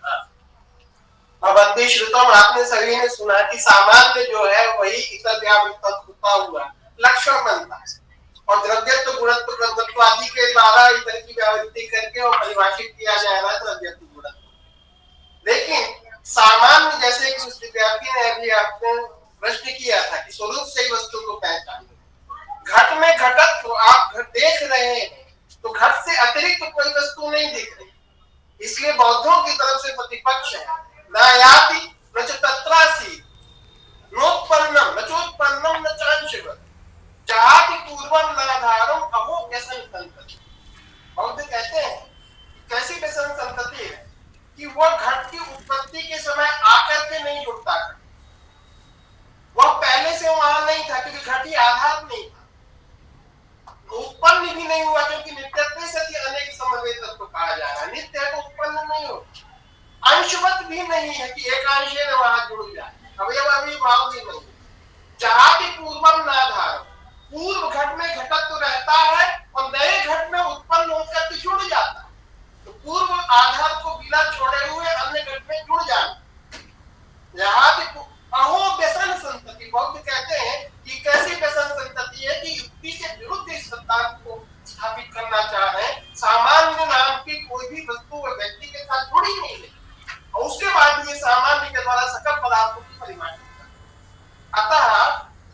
भगवद्गीता श्रुतम, आपने सभी ने सुना कि सामान्य जो है वही इतर व्यावृत्त होता हुआ लक्षण बनता है, और द्रव्यत्व गुणत्व कर्तृत्व आदि के द्वारा इतर की व्यावृत्ति करके और परिभाषित किया जा रहा है द्रव्यत्व गुणत्व। लेकिन सामान्य, जैसे कि उस विद्यार्थी ने अभी आपको प्रश्न किया था कि स्वरूप से ही वस्तु को पहचान, घट में घटत्व आप घट देख रहे हैं तो घट से अतिरिक्त कोई वस्तु नहीं दिख रही, इसलिए बौद्धों की तरफ से प्रतिपक्ष है न याति न च तत्रासि नोत्पन्नम न चोत्पन्नम न चांशवत् जाति पूर्वम नाधारम अहो व्यसन भी नहीं है कि एकांशेन वहां जुड़ जाए, अवयव अविभाव भी नहीं। जहां की पूर्वम नाधार, पूर्व घट में घटत्व रहता है और नए घट में उत्पन्न होकर जुड़ जाता है। तो पूर्व आधार को बिना छोड़े हुए अन्य घट में जुड़ जाना। यहाँ की अहो व्यसन संतति, बौद्ध कहते हैं कि कैसी व्यसन संतति है कि युक्ति से विरुद्ध इस सिद्धांत को स्थापित करना चाहे। सामान्य नाम की कोई भी वस्तु व व्यक्ति के साथ जुड़ी नहीं है और उसके बाद ये सामान्य के द्वारा सकल पदार्थों की परिभाषा करता है। अतः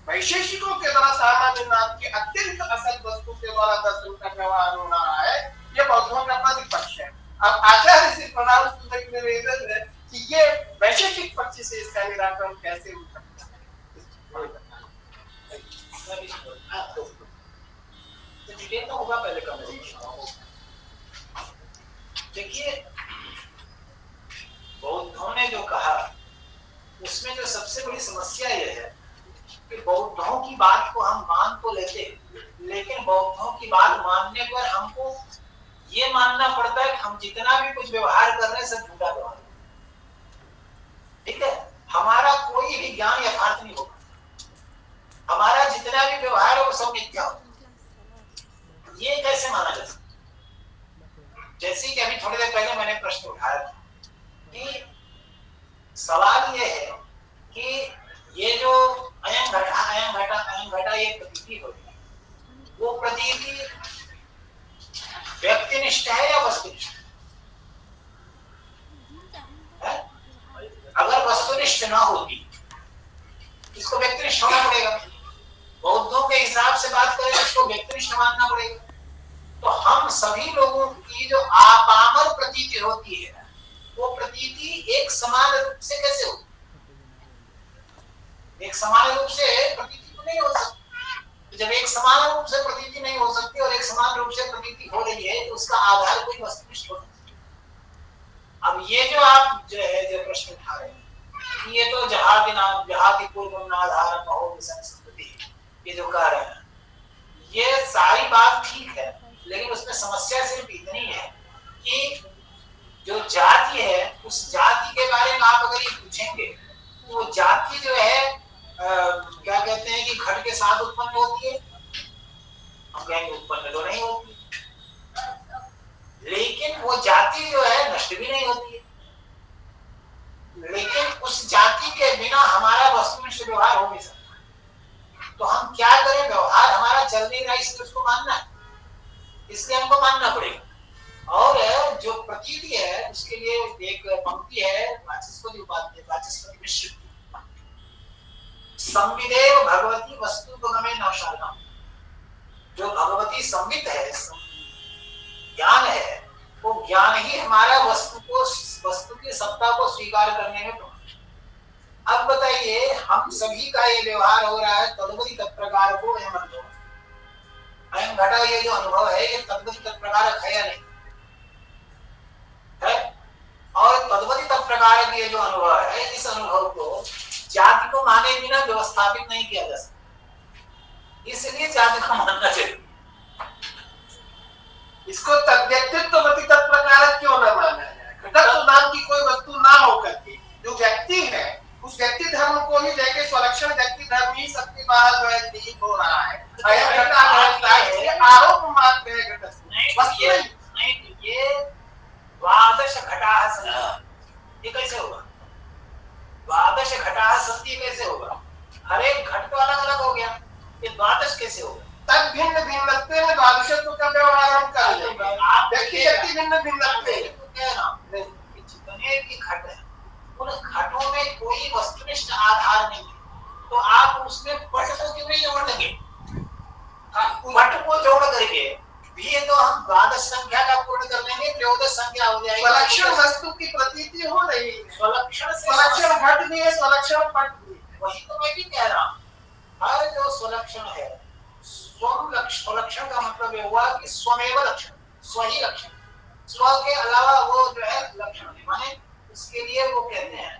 वैशेषिकों के द्वारा सामान्य नाम की अत्यंत असल वस्तु के द्वारा दर्शन का व्यवहार हो रहा है, ये बौद्धों का प्रतिपक्ष है। अब आचार्य श्री प्रणाम सूत्रक में निवेदन है कि ये वैशेषिक पक्ष से इसका निराकरण कैसे हो सकता है। तो होगा पहले कन्वर्सेशन। देखिए, बौद्धों ने जो कहा उसमें जो सबसे बड़ी समस्या यह है कि बौद्धों की बात को हम मान तो लेते हैं, लेकिन बौद्धों की बात मानने पर हमको ये मानना पड़ता है कि हम जितना भी कुछ व्यवहार कर रहे हैं सब झूठा व्यवहार, ठीक है। हमारा कोई भी ज्ञान यथार्थ नहीं होगा, हमारा जितना भी व्यवहार है वो सब मिथ्या होगा। ये कैसे माना जा सकता? जैसे कि अभी थोड़ी देर पहले मैंने प्रश्न उठाया था कि सवाल ये है कि ये जो अयं घटा ये प्रतीति होती है, वो प्रतीति व्यक्तिनिष्ठ है या वस्तुनिष्ठ है? अगर वस्तुनिष्ठ ना होती इसको व्यक्तिनिष्ठ होना पड़ेगा। बौद्धों के हिसाब से बात करें इसको व्यक्तिनिष्ठ मानना पड़ेगा। तो हम सभी लोगों की जो आपामर प्रतीति होती है वो प्रतीति एक समान रूप से कैसे हो? एक समान रूप से प्रतीति तो नहीं हो सकती। जब एक समान रूप से प्रतीति नहीं हो सकती और एक समान रूप से प्रतीति हो रही है तो उसका आधार कोई वस्तुनिष्ठ होना चाहिए। अब ये जो आप जो है जो प्रश्न उठा रहे हैं ये तो जहाति पूर्वम नाधारम अहो व्यसन संतति, ये जो कह रहे हैं ये सारी बात ठीक है, लेकिन उसमें समस्या सिर्फ इतनी है कि जो जाति है उस जाति के बारे में आप अगर ये पूछेंगे तो वो जाति जो है क्या कहते हैं कि घट के साथ उत्पन्न होती है, हम कहेंगे उत्पन्न तो नहीं होती, लेकिन वो जाति जो है नष्ट भी नहीं होती है। लेकिन उस जाति के बिना हमारा वस्तुनिष्ठ व्यवहार हो नहीं सकता। तो हम क्या करें? व्यवहार हमारा चल नहीं रहा इसलिए उसको मानना है, इसलिए हमको मानना पड़ेगा। और जो प्रतीति है उसके लिए एक पंक्ति है वाचस्पति उपाध्याय वाचस्पति मिश्र की, संविदेव भगवती वस्तुगमे न शरणम। जो भगवती संवित है, ज्ञान है, वो ज्ञान ही हमारा वस्तु की सत्ता को स्वीकार करने में प्रमाण। अब बताइए, हम सभी का ये व्यवहार हो रहा है तद्वति तत्प्रकार को अयम अनुभव, अयम घटा ये जो अनुभव है ये तद्वति तत्प्रकार है या नहीं है? और तद्वति तत्प्रकार की ये जो अनुभव है इस अनुभव को जाति को माने बिना व्यवस्थापित नहीं किया जा सकता, इसलिए जाति को मानना चाहिए। इसको व्यक्तित्ववती तत्प्रकार क्यों न माना जाए? घटत्व नाम की कोई वस्तु ना होकर के जो व्यक्ति है उस व्यक्ति धर्म को ही लेके स्वलक्षण व्यक्ति धर्म ही सबके बाहर जो है निहित हो रहा है। आरोप मात्र है घटत्व नहीं, ये द्वादश घटाः सन्ति, ये कैसे होगा? द्वादश घटाः सन्ति कैसे होगा? हर एक घट तो अलग अलग हो गया, ये द्वादश कैसे होगा? तब भिन्न भिन्नत्व में द्वादशत्व का व्यवहार हम कर लेंगे। व्यक्ति व्यक्ति भिन्न भिन्नत्व जितने भी घट है उन घटों में कोई वस्तुनिष्ठ आधार नहीं है, तो आप उसमें पट को क्यों नहीं जोड़ देंगे? पट को जोड़ करके भी तो हम द्वादश संख्या का पूर्ण कर लेंगे, त्रयोदश संख्या हो जाएगी। स्वलक्षण वस्तु की प्रतीति हो रही है, स्वलक्षण घट भी है, स्वलक्षण पट भी। वही तो मैं भी कह रहा हूँ, हर जो स्वलक्षण है स्वलक्षण का मतलब ये हुआ कि स्वमेव लक्षण, स्व ही लक्षण, स्व के अलावा वो जो है लक्षण है, माने उसके लिए वो कहते हैं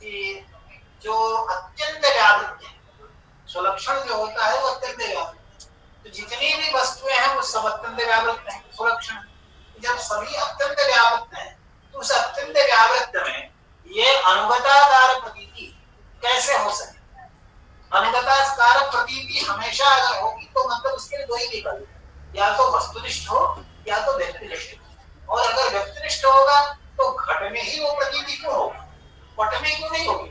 कि जो अत्यंत व्यावृत है, स्वलक्षण जो होता है वो अत्यंत व्यावृत है। तो जितनी भी वस्तुएं हैं वो सब अत्यंत व्यावृत हैं, स्वलक्षण। जब सभी अत्यंत व्यावृत हैं तो उस अत्यंत व्यावृत में ये अनुगताकार प्रतीति कैसे हो सके? अनुगताकार प्रतीति हमेशा अगर होगी तो मतलब उसके लिए दो ही विकल्प, या तो वस्तुनिष्ठ हो या तो व्यक्तिनिष्ठ हो। और अगर व्यक्तिनिष्ठ होगा तो घट में ही वो प्रतीति क्यों होगी, पट में क्यों नहीं होगी?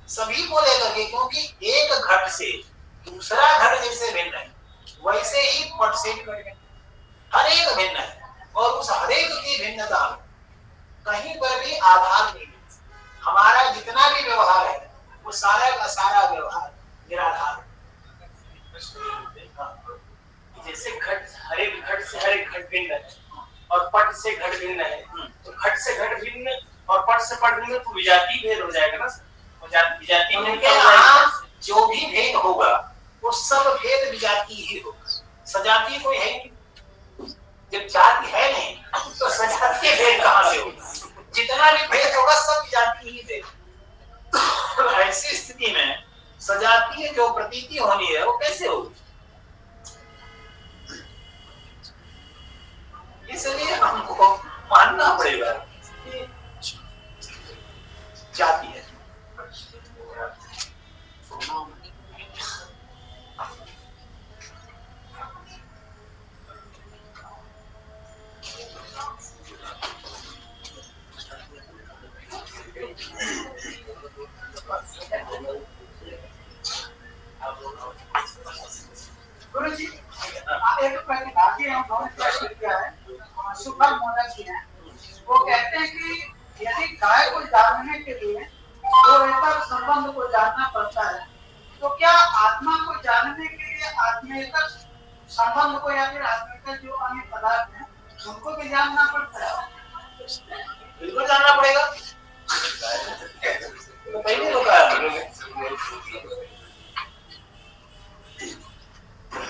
सभी को लेकर के, क्योंकि एक घट से दूसरा घट जैसे भिन्न है वैसे ही पट से भी भिन्न है, हर एक भिन्न है। और उस हर एक की भिन्नता कहीं पर भी आधार नहीं है। हमारा जितना भी व्यवहार है वो सारा का सारा व्यवहार निराधार है। जैसे घट, हर एक घट से हर एक घट भिन्न है और पट से घट भिन्न है, तो घट से घट भिन्न और पट से पट भिन्न तो विजातीय भेद हो जाएगा ना। विजातीय में क्या यहाँ जो भी भेद होगा वो सब भेद विजातीय ही होगा, सजातीय कोई है नहीं। जब जाति है नहीं तो सजातीय भेद कहाँ से होगा? जितना भी भेद होगा सब विजातीय ही भेद। ऐसी स्थिति में सजातीय जो प्रतीति होनी है वो कैसे होगी? इसलिए हमको मानना पड़ेगा कि जाति है। गुरु जी, एक प्रतिभागी हम बहुत प्रश्न किया है, सुखा मोदा जी हैं, वो कहते हैं कि यदि गाय को जानने के लिए गोरेतर संबंध को जानना पड़ता है, तो क्या आत्मा को जानने के लिए आत्मेतर संबंध को या फिर आत्मेतर जो अन्य पदार्थ हैं उनको भी जानना पड़ता है? बिल्कुल जानना पड़ेगा। तो पहले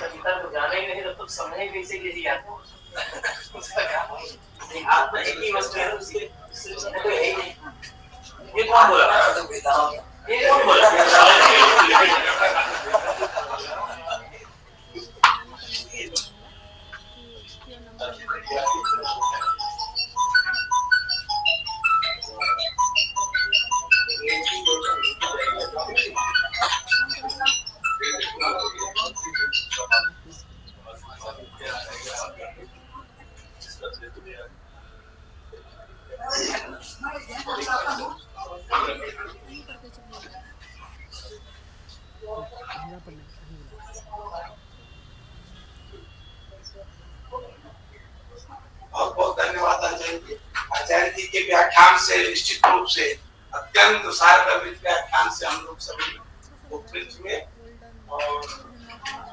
पिता को जाना ही नहीं तब तो समझे कैसे कि आपको आत्मा एक ही वस्तु है, उसके तो है ही नहीं। ये कौन बोला? ये कौन बोला? बहुत बहुत धन्यवाद आचार्य जी। आचार्य जी के व्याख्यान से निश्चित रूप से अत्यंत सारगर्भित व्याख्यान से हम लोग सभी उपकृत हुए और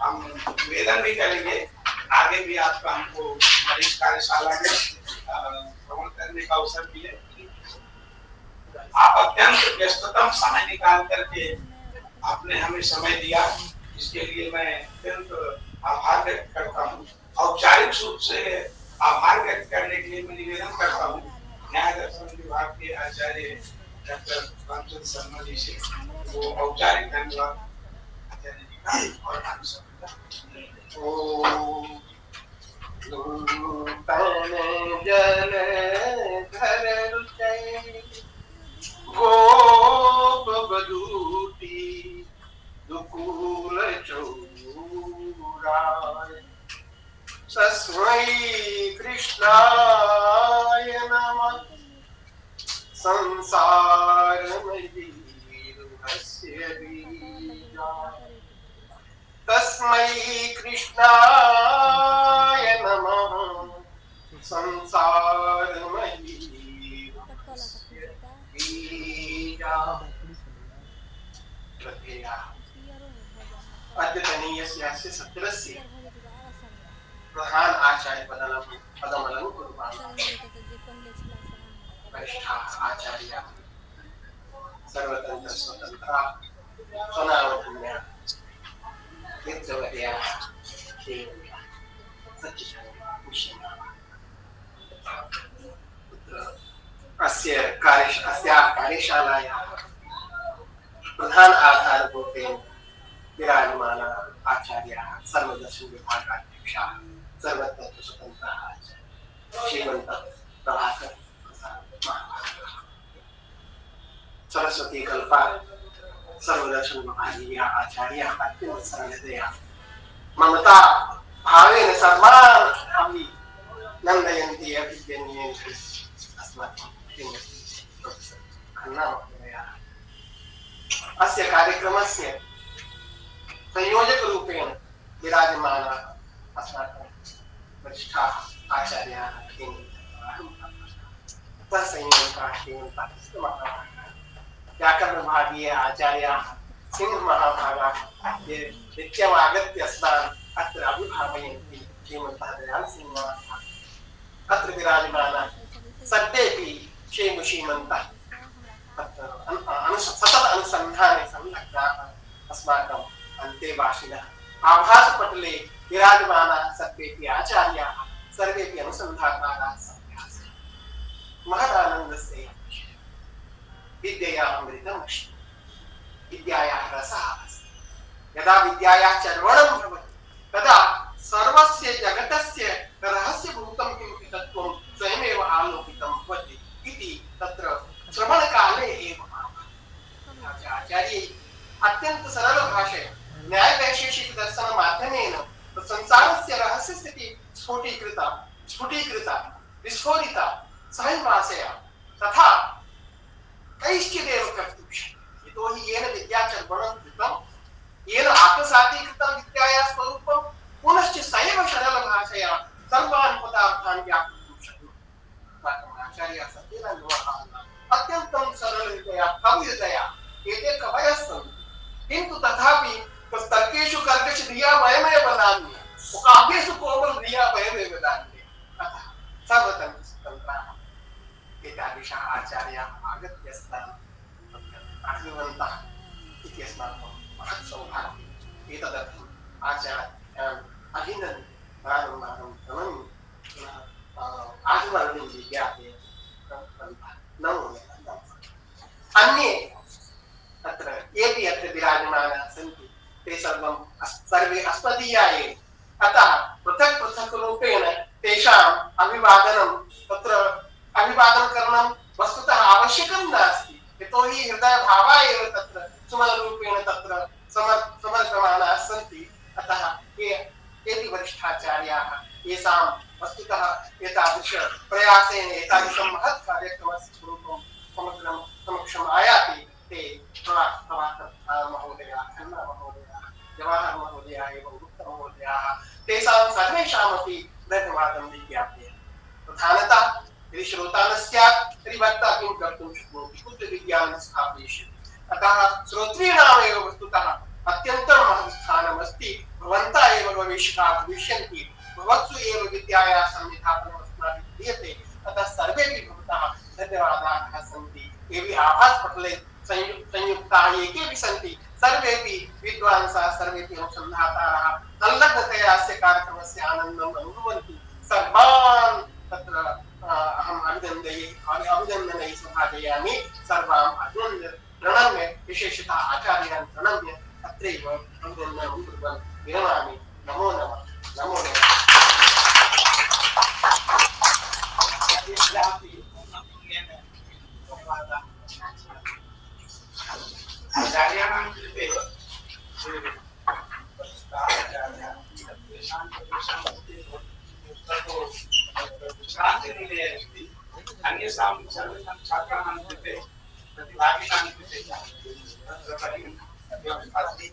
हम निवेदन भी करेंगे आगे भी आपका हमको हमारी इस कार्यशाला में भ्रमण करने का अवसर मिले। आप अत्यंत व्यस्ततम समय निकाल करके आपने हमें समय दिया, इसके लिए मैं अत्यंत आभार व्यक्त करता हूँ। औपचारिक रूप से आभार व्यक्त करने के लिए मैं निवेदन करता हूँ न्याय दर्शन विभाग के आचार्य डॉक्टर रामचंद्र शर्मा जी से। वो औपचारिक धन्यवाद आचार्य जी का और हम सबका। जल धर गोप बदूती दुकूल चौराय तस्मै कृष्णाय नमः। संसारमयी दुःखस्य बीजाय तस्मै कृष्णाय नमः। संसारमयी दुःखस्य बीजाय अद्यतनीयस्य सत्रस्य प्रधान आचार्य पदमलंकुर्बाण वरिष्ठाः आचार्याः सर्वतन्त्र स्वतन्त्रा स्वनामधन्या नित्यवद्याः अस्याः कार्यशालायाः प्रधान आधारभूतेन विराजमानाः आचार्याः सर्वदर्शन विभागाध्यक्षाः सर्वतन्त्र स्वतन्त्राः श्रीमन्तः प्रभाकर प्रसाद महाभागाः सरस्वती कल्पा सर्वदर्शन विभागीय आचार्य अत्यंत सरलतया ममता भावेन सर्वान् अपि नन्दयन्ति अभिज्ञन्येन अस्माकं खन्नामहोदयः अस्य कार्यक्रमस्य संयोजकरूपेण विराजमानाः अस्माकं वरिष्ठाः आचार्याः व्याकरण विभागीय आचार्याः सिंह महाभागाः ये नित्यम् आगत्य अस्मान् अत्र अभिभावयन्ति श्रीमन्तः दयाल सिंह महाभागाः अत्र विराजमानाः सर्वेपि श्रीमन्तः सतत अनुसन्धाने संलग्नाः अस्माकम् अन्तेवासिनः आभासपटले विराजमानाः सर्वेपि आचार्याः सर्वेपि अनुसन्धाताराः महदानन्दस्य विद्यया अमृतमस्ति विद्यायाः रसः अस्ति यदा विद्यायाः चर्वणं भवति तदा सर्वस्य जगतस्य रहस्यभूतं किमपि तत्त्वं स्वयमेव आलोकितं भवति इति तत्र श्रवणकाले एव आचार्यैः अत्यन्त सरलभाषया न्यायवैशेषिक दर्शन माध्यमेन संसारस्य रहस्यस्थितिः स्फुटीकृता विस्फोरिता सहैवासया तथा कैश्चिदेव कर्तुं शक्यते यतोहि येन विद्याचर्वणं कृतं येन आत्मसातीकृतं विद्यायाः स्वरूपं पुनश्च सैव सरलभाषया सर्वान् पदार्थान् व्याकर्तुं शक्नोति आचार्याः सत्येन अत्यन्तं सरलतया कवितया एते कवयः सन्ति किन्तु तथापि तर्केषु कर्कश धिया वयमेव वदामः काव्येषु कोमल धिया वयमेव वदामः अतः सर्वतन्त्राः एतादृशाः आचार्याः आगत्य पाठितवन्तः इति अस्माकं महत् सौभाग्यम् एतदर्थम् आचार्यान् अभिनन्दे वारं प्रणम्य आशीर्वादं ज्ञापयन्तः नमो नमः। अन्ये अत्र येपि अत्र विराजमानाः सन्ति ते सर्वे अस्मदीया एव अतः पृथक् रूपेण तेषाम् अभिवादनं तत्र अभिवादनकरणं वस्तुतः आवश्यकं नास्ति यतोहि हृदयभावः एव तत्र सुमनरूपेण तत्र समर्पमानाः सन्ति अतः एपि वरिष्ठाचार्याः येषां वस्तुतः एतादृश प्रयासेन एतादृशं महत् कार्यक्रमस्य स्वरूपं समक्षम् आयाति ते प्रभाकर महोदयः खन्ना महोदयः जवाहर महोदयः एवं गुप्ता महोदयाः तेषां सर्वेषामपि धन्यवादं विज्ञापयामि। प्रधानतः यदि श्रोता न स्यात् तर्हि वक्ता किं कर्तुं शक्नोति कुत्र विज्ञानं स्थापयिष्यति अतः श्रोतॄणामेव वस्तुतः अत्यन्तं महत् स्थानमस्ति भवन्तः एव भविष्यकाः भविष्यन्ति भवत्सु एव विद्यायाः संविधानम् अस्माभिः क्रियते अतः सर्वेपि भवतः धन्यवादाः सन्ति एवि आभासपटले संयुक्ताः ये केऽपि सन्ति सर्वेपि विद्वांसः सर्वेपि अनुसन्धातारः संलग्नतया अस्य कार्यक्रमस्य आनन्दम् अनुभवन्ति सर्वान् तत्र अहम् अभिनन्दनैः सभाजयामि सर्वान् प्रणम्य विशेषतः आचार्यान् प्रणम्य अत्रैव अभिनन्दनं कुर्वन् विरमामि। नमो नमः। नमो नमः। आचार्याणां कृते विश्रान्तिनिलये अस्ति अन्येषां सर्वेषां छात्राणां कृते प्रतिभागिनां कृते तत्र व्यवस्था अस्ति।